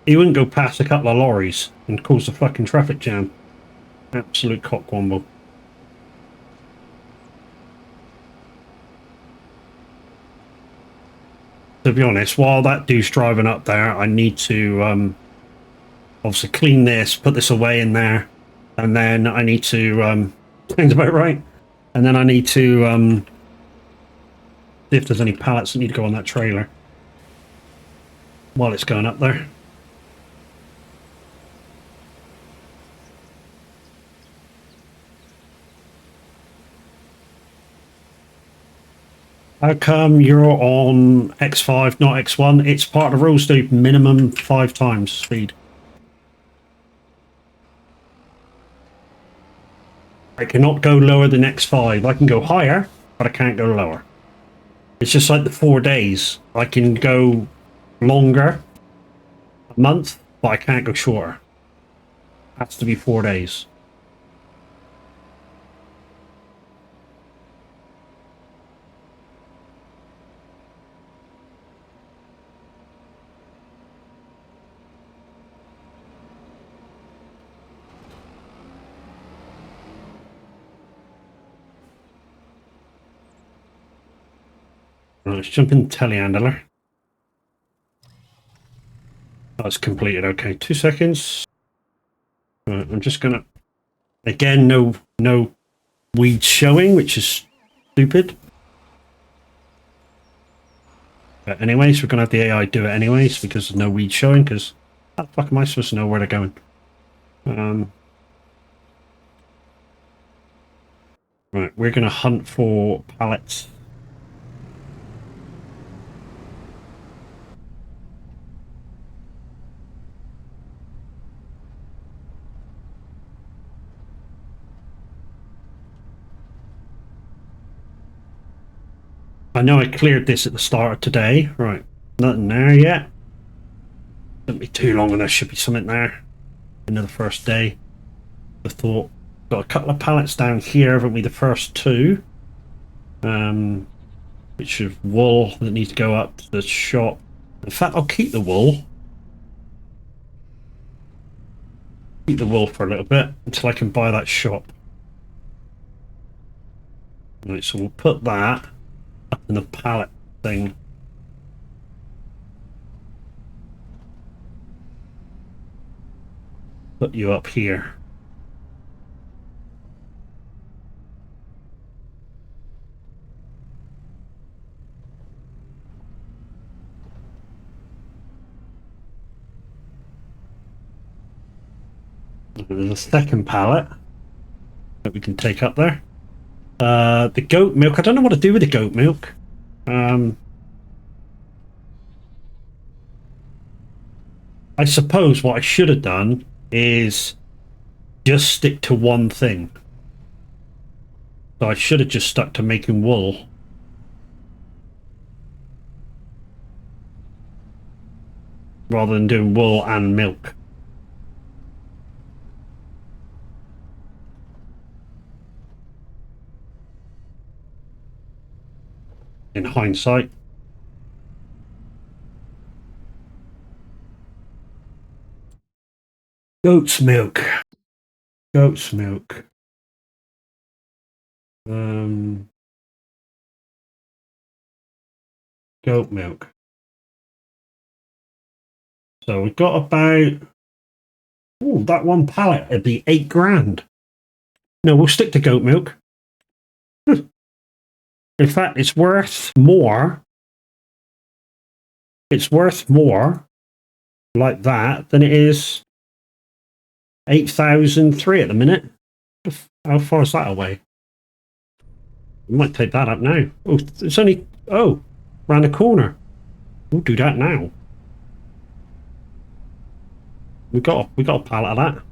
Speaker 1: He wouldn't go past a couple of lorries and cause a fucking traffic jam. Absolute cockwomble. To be honest, while that dude's driving up there, I need to obviously clean this, put this away in there, and then I need to sounds about right. And then I need to see if there's any pallets that need to go on that trailer while it's going up there. How come you're on X5, not X1? It's part of the rules, dude. Minimum 5 times speed. I cannot go lower than X5. I can go higher, but I can't go lower. It's just like the 4 days. I can go longer, a month, but I can't go shorter. Has to be 4 days. Right, let's jump in telehandler. That's completed. Okay, 2 seconds. Right, I'm just gonna again no weeds showing, which is stupid. But anyways, we're gonna have the AI do it anyways because there's no weeds showing. Because how the fuck am I supposed to know where they're going? Right, we're gonna hunt for pallets. I know I cleared this at the start of today. Right, nothing there yet. Shouldn't be too long and there should be something there. Into the first day. I thought, got a couple of pallets down here, haven't we? The first 2. Which is wool that needs to go up to the shop. In fact, I'll keep the wool. Keep the wool for a little bit until I can buy that shop. Right, so we'll put that up in the pallet thing. put you up here. There's a second pallet that we can take up there. The goat milk, I don't know what to do with the goat milk. I suppose what I should have done is just stick to one thing. So I should have just stuck to making wool. Rather than doing wool and milk. In hindsight. Goat's milk. Goat's milk. Goat milk. So we've got about... Oh, that one pallet would be 8 grand. No, we'll stick to goat milk. In fact, it's worth more. It's worth more like that than it is 8,003 at the minute. How far is that away? We might take that up now. Oh, it's only... Oh, round the corner. We'll do that now. We got a pallet of that.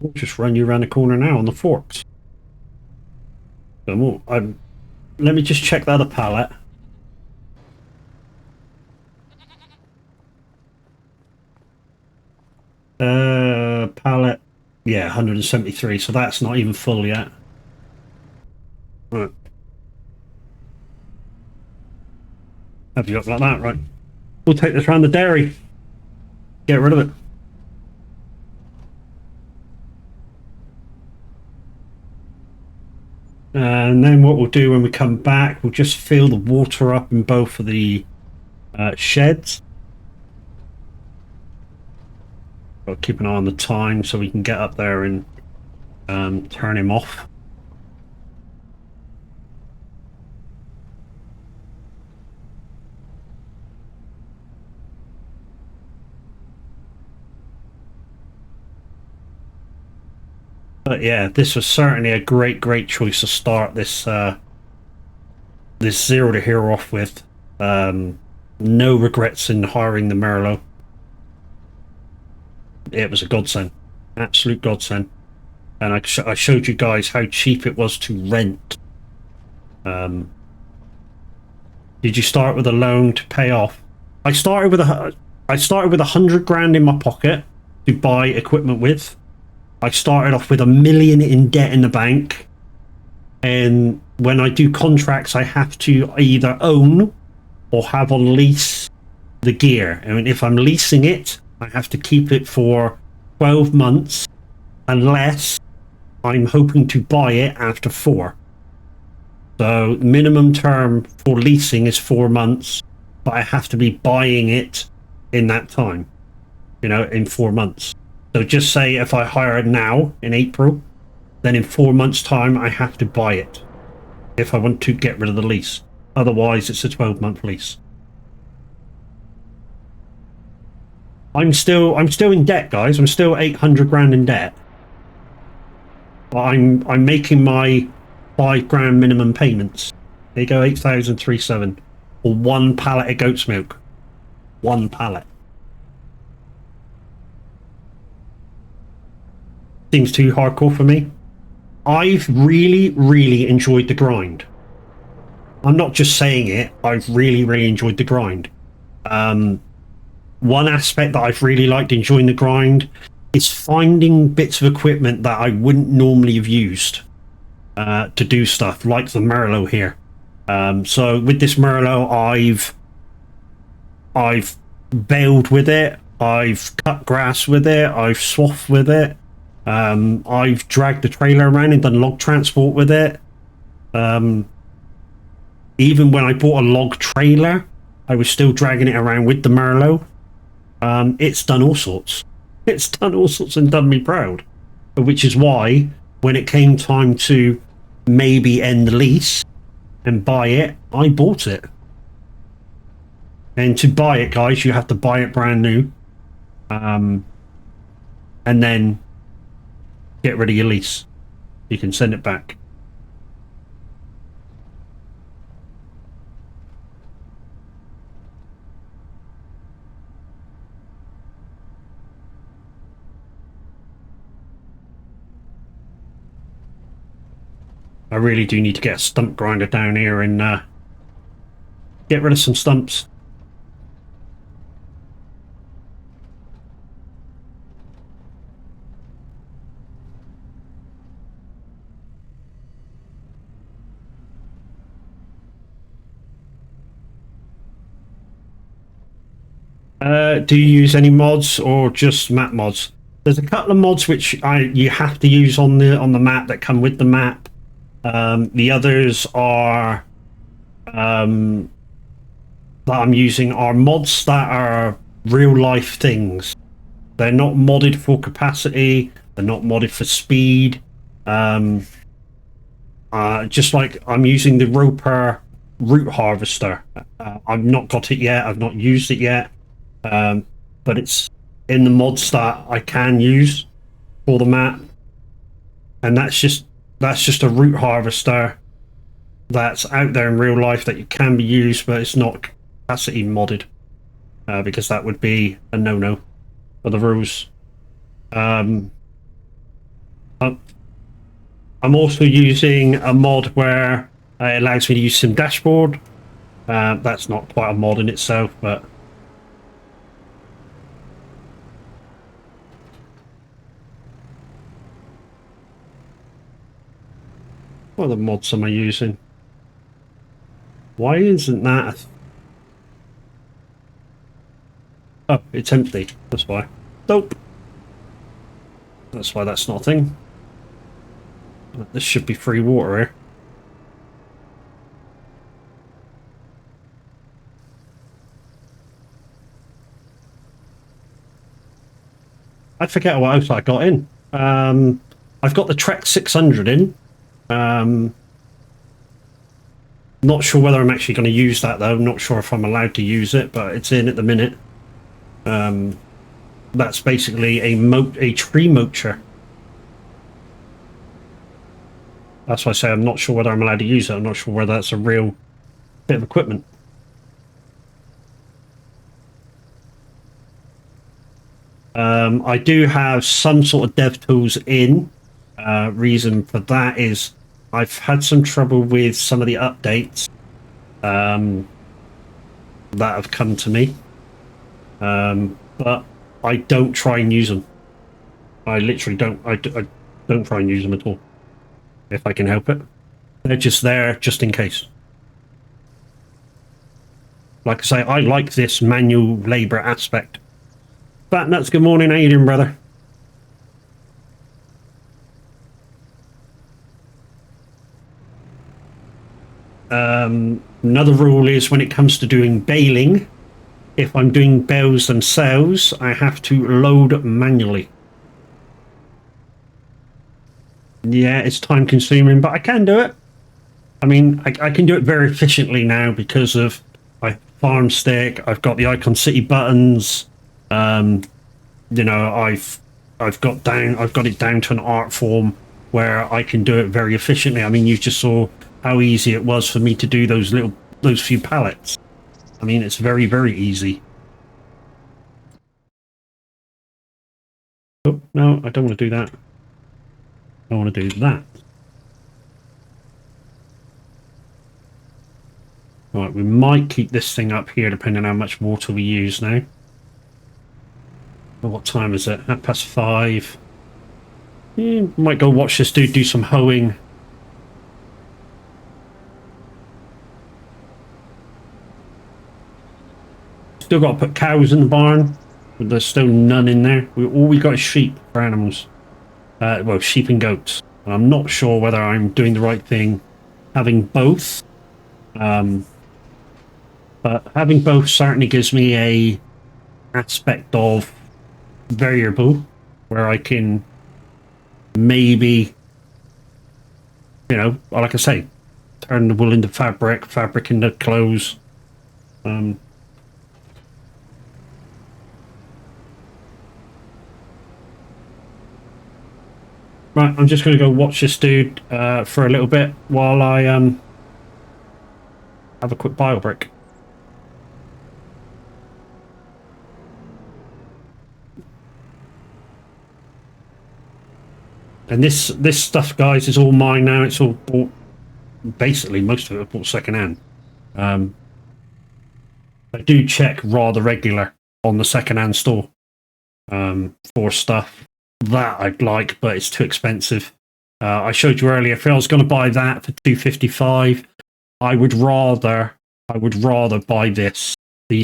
Speaker 1: We'll just run you around the corner now on the forks. So let me just check the other pallet. Pallet, yeah, 173. So that's not even full yet. Right. Have you up like that, right? We'll take this around the dairy. Get rid of it. And then what we'll do when we come back, we'll just fill the water up in both of the sheds. I'll keep an eye on the time so we can get up there and turn him off. But yeah, this was certainly a great choice to start this this Zero to Hero off with. No regrets in hiring the Merlot. It was a godsend, absolute godsend, and I showed you guys how cheap it was to rent. Did you start with a loan to pay off? I started with 100 grand in my pocket to buy equipment with. I started off with $1 million in debt in the bank, and when I do contracts, I have to either own or have on lease the gear. I mean, if I'm leasing it, I have to keep it for 12 months unless I'm hoping to buy it after 4. So minimum term for leasing is 4 months, but I have to be buying it in that time, you know, in 4 months. So just say if I hire it now in April, then in 4 months time I have to buy it if I want to get rid of the lease. Otherwise it's a 12-month lease. I'm still in debt, guys. I'm still 800 grand in debt. But I'm making my 5 grand minimum payments. There you go, 8,037 for 1 pallet of goat's milk. 1 pallet. Seems too hardcore for me. I've really enjoyed the grind. I'm not just saying it. I've really enjoyed the grind. One aspect that I've really liked enjoying the grind is finding bits of equipment that I wouldn't normally have used to do stuff, like the Merlot here. So with this Merlot, I've baled with it, I've cut grass with it, I've swathed with it, I've dragged the trailer around and done log transport with it. You even when I bought a log trailer, I was still dragging it around with the Merlot. It's done all sorts. It's done all sorts and done me proud. Which is why, when it came time to maybe end the lease and buy it, I bought it. And to buy it, guys, you have to buy it brand new. And then get rid of your lease. You can send it back. I really do need to get a stump grinder down here and get rid of some stumps. Do you use any mods or just map mods? There's a couple of mods which you have to use on the map that come with the map. The others are that I'm using are mods that are real life things. They're not modded for capacity. They're not modded for speed. Just like I'm using the Roper root harvester. I've not got it yet. I've not used it yet. But it's in the mods that I can use for the map, and that's just a root harvester that's out there in real life that it can be used, but it's not capacity modded, because that would be a no-no for the rules. I'm also using a mod where it allows me to use some dashboard. That's not quite a mod in itself, but what other mods am I using? Why isn't that? Oh, it's empty. That's why. Nope. That's why that's not a thing. This should be free water here. I forget what else I got in. I've got the Trek 600 in. Not sure whether I'm actually going to use that though. Not sure if I'm allowed to use it, but it's in at the minute. That's basically a tree mulcher. That's why I say I'm not sure whether I'm allowed to use it. I'm not sure whether that's a real bit of equipment. I do have some sort of dev tools in. Reason for that is I've had some trouble with some of the updates that have come to me, but I don't try and use them. I literally don't. I don't try and use them at all if I can help it. They're just there just in case. Like I say, I like this manual labour aspect. Fat Nuts, good morning. How you doing, brother? Another rule is when it comes to doing baling, if I'm doing bales themselves, I have to load manually. Yeah, it's time consuming, but I can do it. I mean, I can do it very efficiently now because of my farm stick. I've got the Icon City buttons. You know, I've got it down to an art form where I can do it very efficiently. I mean, you just saw how easy it was for me to do those few pallets. I mean, it's very, very easy. Oh, no, I don't want to do that. I want to do that. Right, we might keep this thing up here depending on how much water we use now. What time is it? 5:30. Yeah, might go watch this dude do some hoeing. Still got to put cows in the barn, but there's still none in there. All we got is sheep for animals. Well, sheep and goats. And I'm not sure whether I'm doing the right thing having both, But having both certainly gives me a aspect of variable where I can maybe, like I say, turn the wool into fabric, fabric into clothes. Right, I'm just going to go watch this dude for a little bit while I have a quick bio break. And this stuff, guys, is all mine now. It's all bought, basically, most of it bought secondhand. I do check rather regular on the secondhand store for stuff that I'd like, but it's too expensive. I showed you earlier. If I was going to buy that for $255, I would rather buy these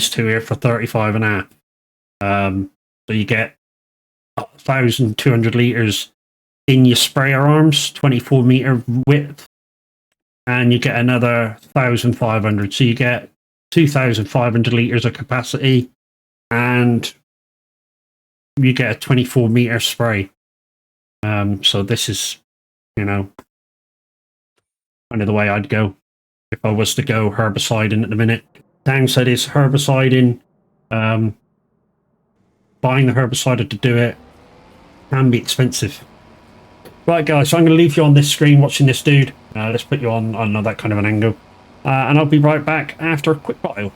Speaker 1: two here for 35 and a half. So you get 1,200 liters in your sprayer arms, 24-meter width, and you get another 1,500. So you get 2,500 liters of capacity, and you get a 24-meter spray. So this is, kind of the way I'd go if I was to go herbiciding at the minute. Downside is herbiciding. Buying the herbicide to do it can be expensive. Right, guys, so I'm going to leave you on this screen watching this dude. Let's put you on, I don't know, that kind of an angle. And I'll be right back after a quick while.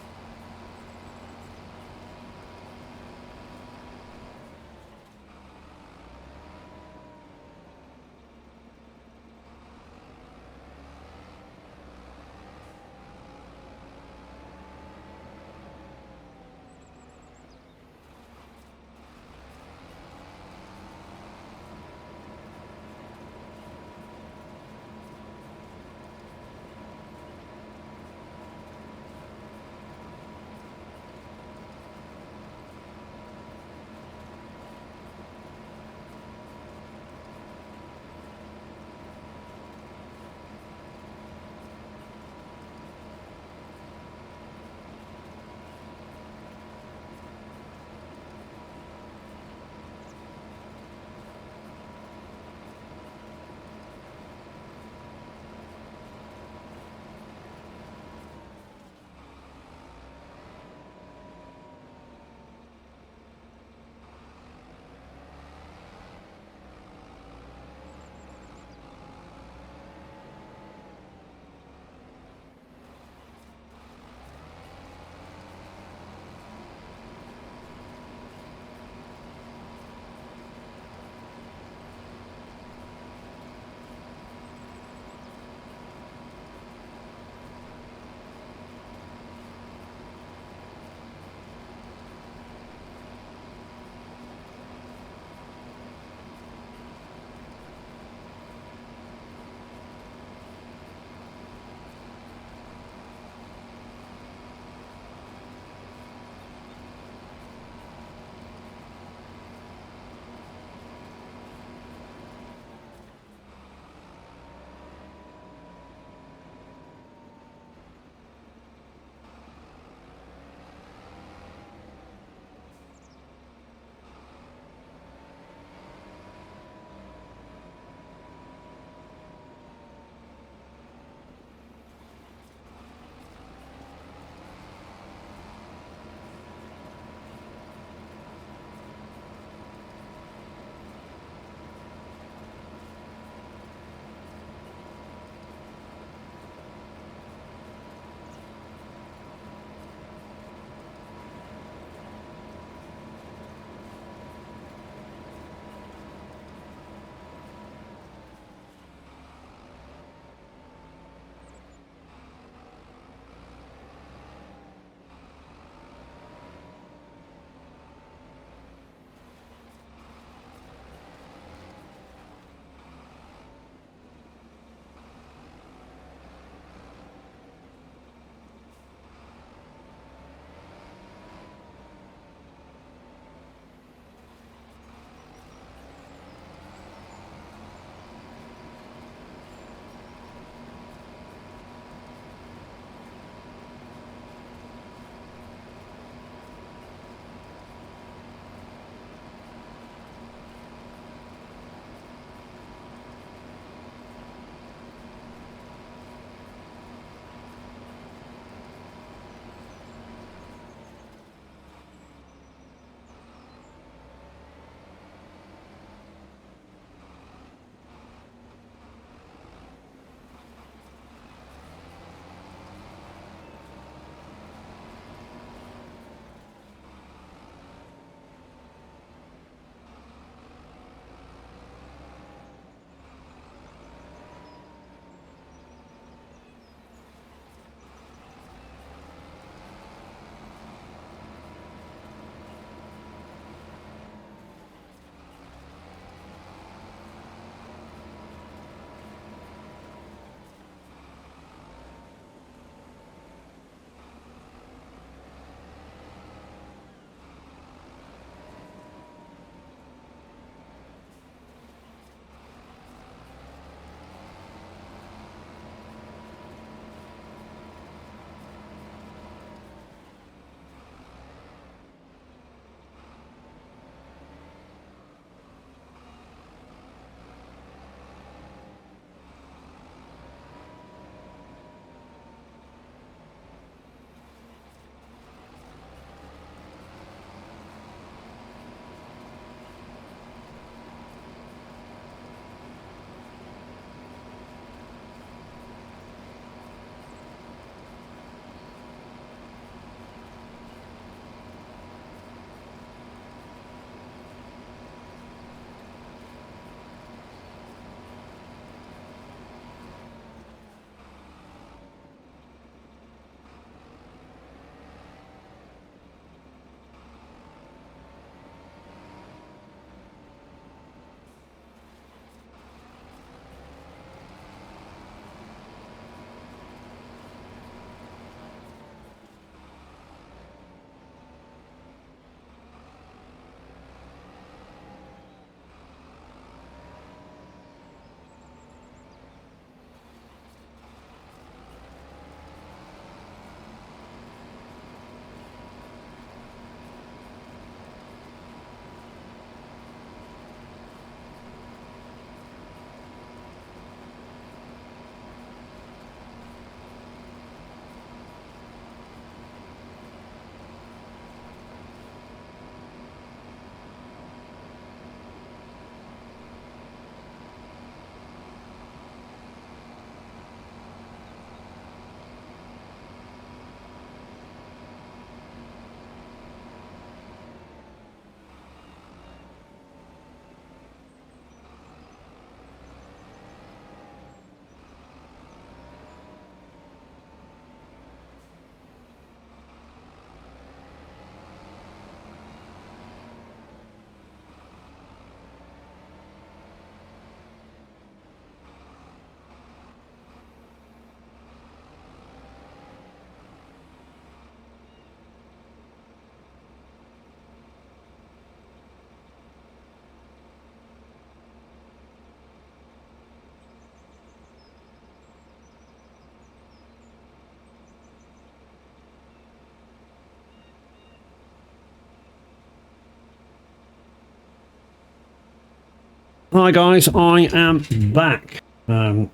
Speaker 1: Hi guys, I am back. Let's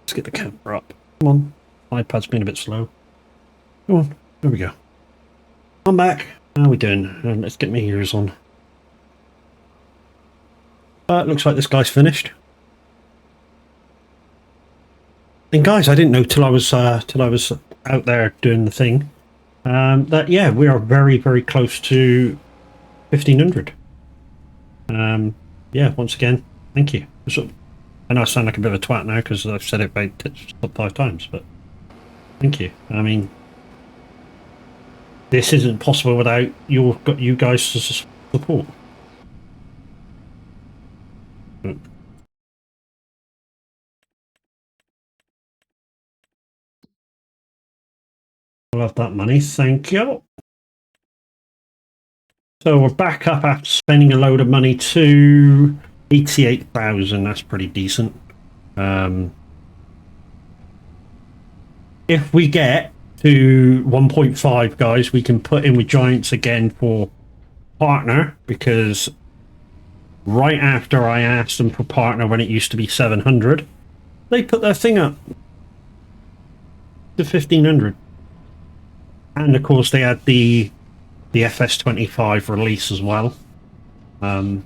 Speaker 1: get the camera up. Come on, iPad's been a bit slow. Come on, there we go. I'm back. How are we doing? Let's get my ears on. Looks like this guy's finished. And guys, I didn't know till I was out there doing the thing that yeah, we are very, very close to 1500. Yeah, once again, thank you. I know I sound like a bit of a twat now because I've said it about 5 times, but thank you. I mean, this isn't possible without you guys' support. I love that money, thank you. So we're back up after spending a load of money to 88,000. That's pretty decent. If we get to 1.5, guys, we can put in with Giants again for partner, because right after I asked them for partner when it used to be 700, they put their thing up to 1500. And of course they had the FS25 release as well. Right,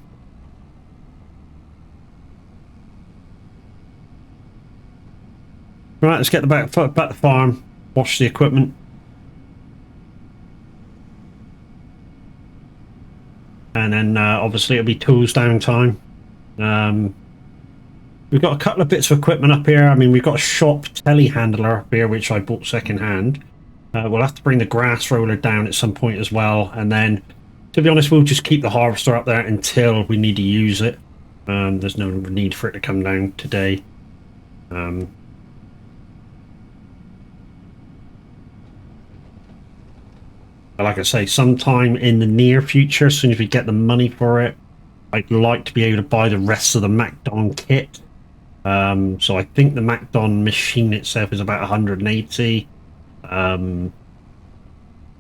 Speaker 1: let's get back to the farm, wash the equipment. And then obviously it'll be tools downtime. We've got a couple of bits of equipment up here. I mean, we've got a shop telehandler up here, which I bought second hand. We'll have to bring the grass roller down at some point as well. And then, to be honest, we'll just keep the harvester up there until we need to use it. There's no need for it to come down today. But like I say, sometime in the near future, as soon as we get the money for it, I'd like to be able to buy the rest of the MacDon kit. So I think the MacDon machine itself is about 180. And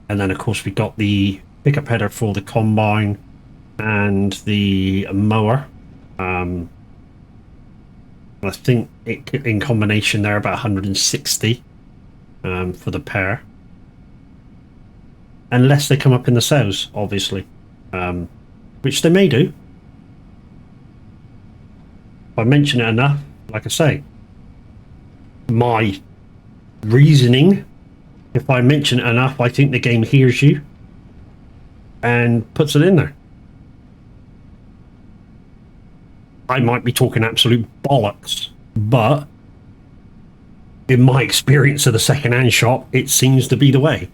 Speaker 1: then of course we got the pickup header for the combine and the mower. I think in combination they're about 160 for the pair, unless they come up in the sales, obviously, which they may do. If I mention it enough, like I say, my reasoning, if I mention it enough, I think the game hears you and puts it in there. I might be talking absolute bollocks, but in my experience of the second-hand shop, it seems to be the way.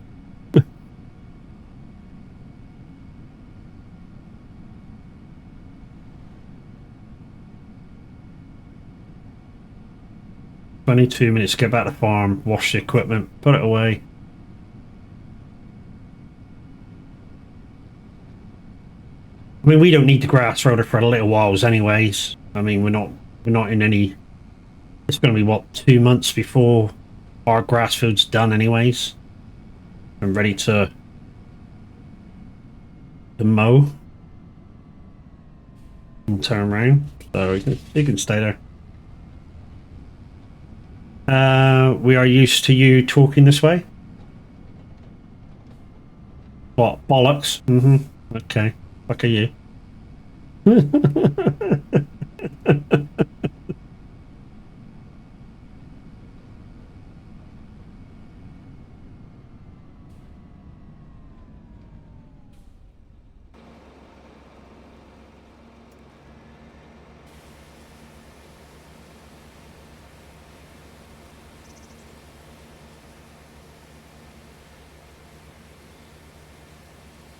Speaker 1: "22 minutes to get back to the farm, wash the equipment, put it away." I mean, we don't need the grass roller for a little whiles anyways. I mean, we're not in any... It's going to be, what, 2 months before our grass field's done anyways. I'm ready to mow and turn around. So you can stay there. We are used to you talking this way. What, bollocks? Mm-hmm. Okay. Fuck are you?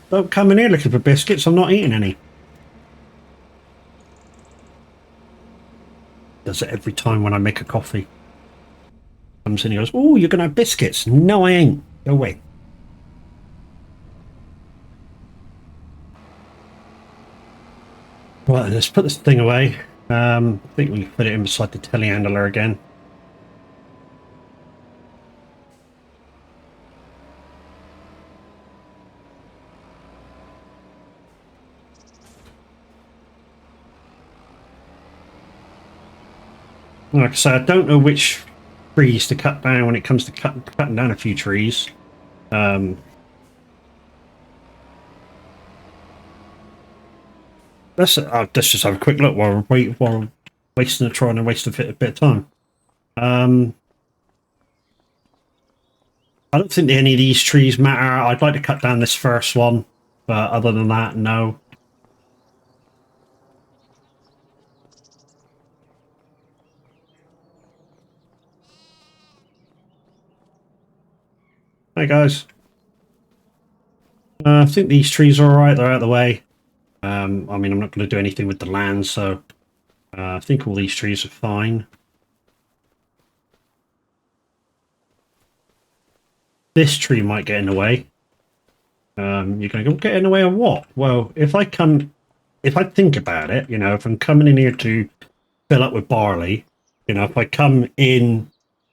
Speaker 1: Don't come in here looking for biscuits. I'm not eating any. Does it every time when I make a coffee. Comes in, he goes, "Oh, you're gonna have biscuits." No, I ain't. Go away. Right, let's put this thing away. I think we can put it in beside the telehandler again. Like I said, I don't know which trees to cut down when it comes to cutting down a few trees. Let's just have a quick look while we're trying to waste a bit of time. I don't think any of these trees matter. I'd like to cut down this first one, but other than that, no. Hey guys. I think these trees are alright, they're out of the way. I mean, I'm not going to do anything with the land, so I think all these trees are fine. This tree might get in the way. You're going to go get in the way of what? Well, if I think about it, you know, if I'm coming in here to fill up with barley, you know, if I come in,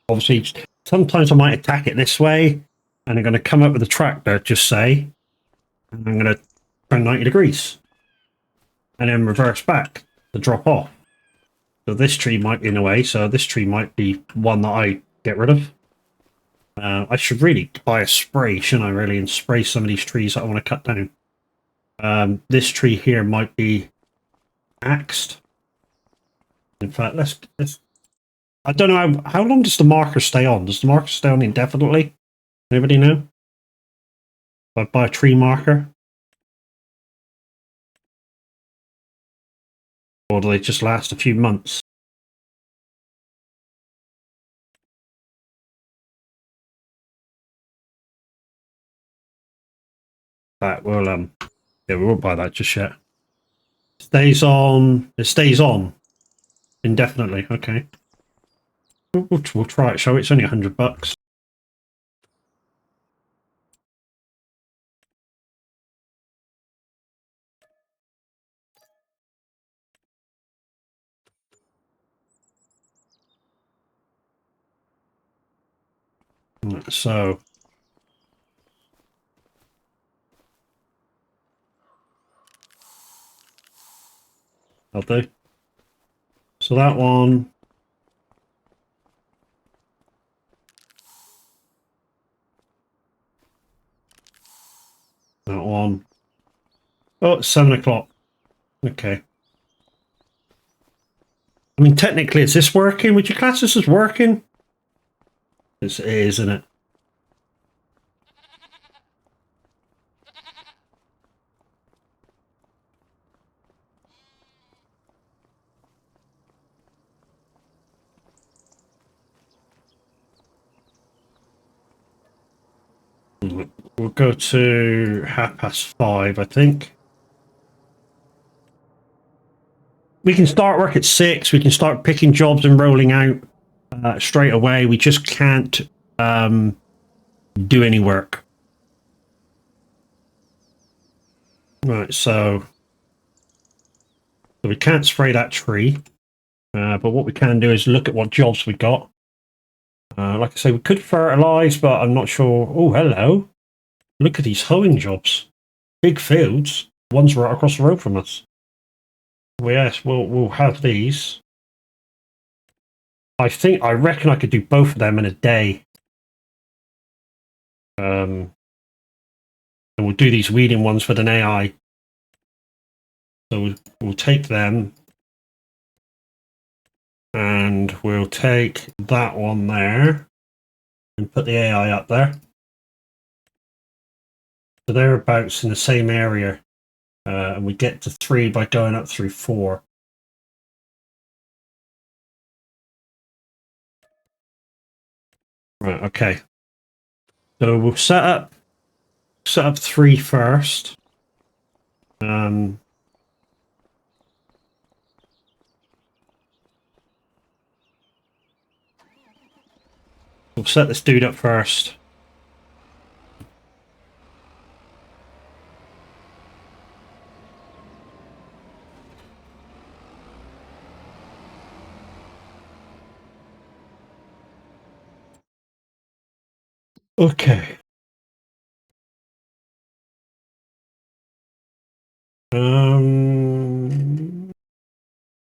Speaker 1: obviously, sometimes I might attack it this way, and I'm going to come up with a tractor, just say, and I'm going to turn 90 degrees, and then reverse back to drop off. So this tree might be in the way, so this tree might be one that I get rid of. I should really buy a spray, shouldn't I, really, and spray some of these trees that I want to cut down. This tree here might be axed. In fact, let's I don't know, how long does the marker stay on? Does the marker stay on indefinitely? Anybody know? If I buy a tree marker? Or do they just last a few months? That will yeah, we won't buy that just yet. Stays on. It stays on indefinitely. Okay, we'll try it. Shall we? It's only $100. So I'll do. So that one. That one. Oh, it's 7 o'clock. Okay. I mean, technically, is this working? Would you class this as working? It is, isn't it? We'll go to 5:30, I think. We can start work at 6. We can start picking jobs and rolling out straight away. We just can't do any work. Right, so we can't spray that tree. But what we can do is look at what jobs we got. Like I say, we could fertilize, but I'm not sure. Oh, hello. Look at these hoeing jobs. Big fields. One's right across the road from us. Well, yes, we'll have these. I reckon I could do both of them in a day. And we'll do these weeding ones with an AI. So we'll take them. And we'll take that one there. And put the AI up there. So they're about in the same area. And we get to 3 by going up through 4. Right, okay. So we'll set up 3 first. We'll set this dude up first. Okay.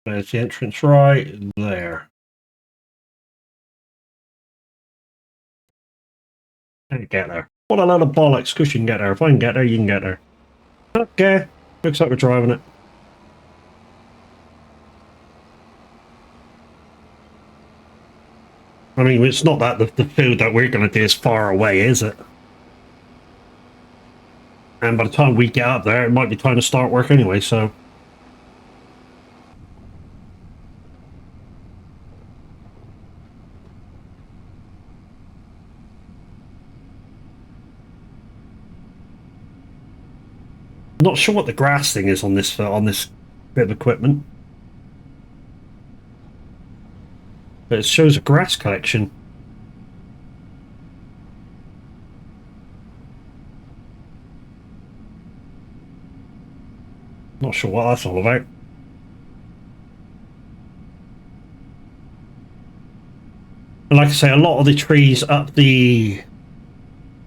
Speaker 1: There's the entrance right there. Can't get there. What a lot of bollocks, because you can get there. If I can get there, you can get there. Okay, looks like we're driving it. I mean, it's not that the field that we're going to do is far away, is it? And by the time we get up there, it might be time to start work anyway, so... Not sure what the grass thing is on this bit of equipment. But it shows a grass collection. Not sure what that's all about. And like I say, a lot of the trees up the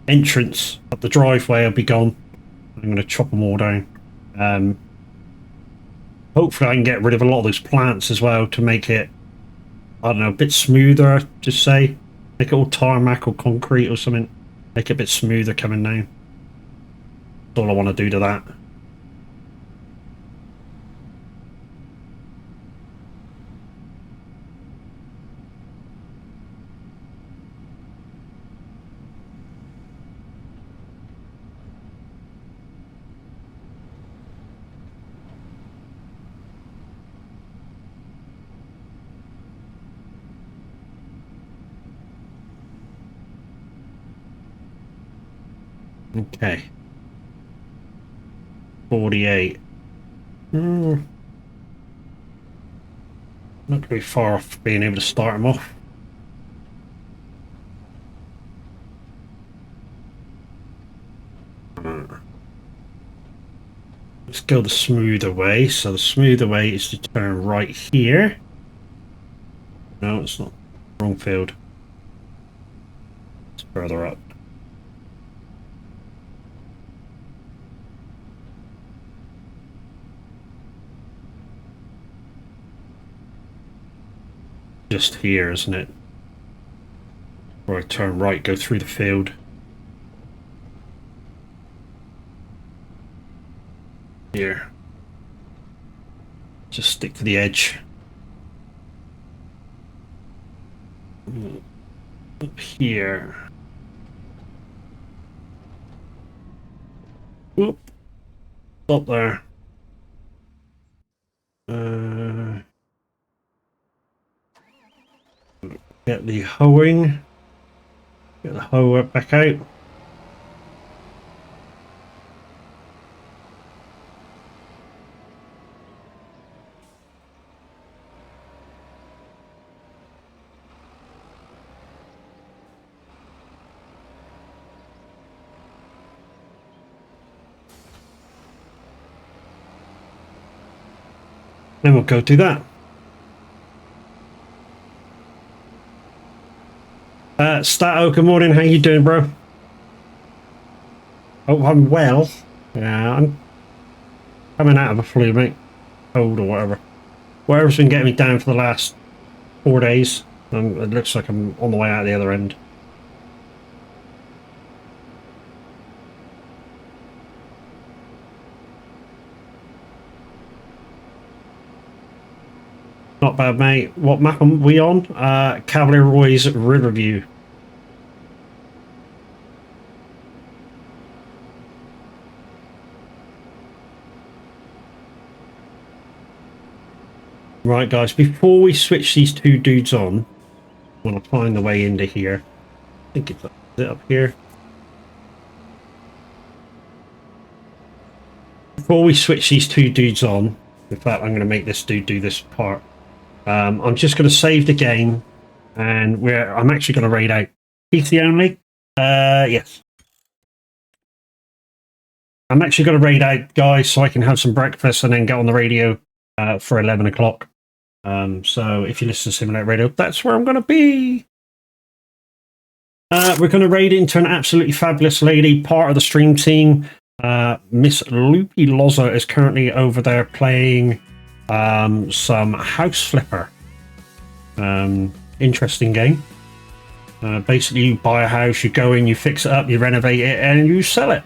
Speaker 1: entrance, up the driveway will be gone. I'm going to chop them all down. Hopefully I can get rid of a lot of those plants as well to make it, I don't know, a bit smoother, just say. Make it all tarmac or concrete or something. Make it a bit smoother coming down. That's all I want to do to that. Okay. 48. Not going to be far off being able to start them off. Let's go the smoother way. So the smoother way is to turn right here. No, it's not. Wrong field. It's further up. Just here, isn't it? Or I turn right, go through the field. Here. Just stick to the edge. Up here. Whoop. Stop there. Get the hoeing. Get the hoe back out. Then we'll go do that. Stato, good morning. How you doing, bro? Oh, I'm well. Yeah, I'm coming out of a flu, mate. Cold or whatever. Whatever's been getting me down for the last 4 days. It looks like I'm on the way out the other end. Not bad, mate. What map are we on? Cavalier Roy's Riverview. Right, guys, before we switch these two dudes on, I want to find the way into here. I think it's up here. Before we switch these two dudes on, in fact, I'm going to make this dude do this part. I'm just going to save the game, and I'm actually going to raid out PC only. Yes. I'm actually going to raid out, guys, so I can have some breakfast and then get on the radio for 11 o'clock. So if you listen to Simulator Radio, that's where I'm going to be. We're going to raid into an absolutely fabulous lady, part of the stream team. Miss Loopy Loza is currently over there playing some House Flipper. Interesting game. Basically, you buy a house, you go in, you fix it up, you renovate it, and you sell it.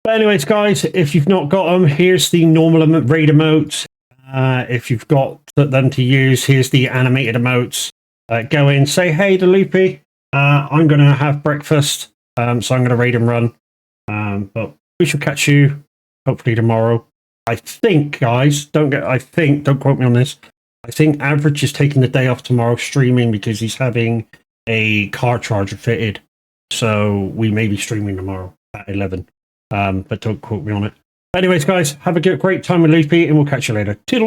Speaker 1: But anyways, guys, if you've not got them, here's the normal raid emotes. If you've got them to use, here's the animated emotes. Go in, say hey to Loopy. I'm going to have breakfast, so I'm going to raid and run. But we shall catch you hopefully tomorrow. I think, guys, don't quote me on this. I think Average is taking the day off tomorrow streaming because he's having a car charger fitted. So we may be streaming tomorrow at 11. But don't quote me on it. Anyways, guys, have a great time with Loopy, and we'll catch you later. Toodle.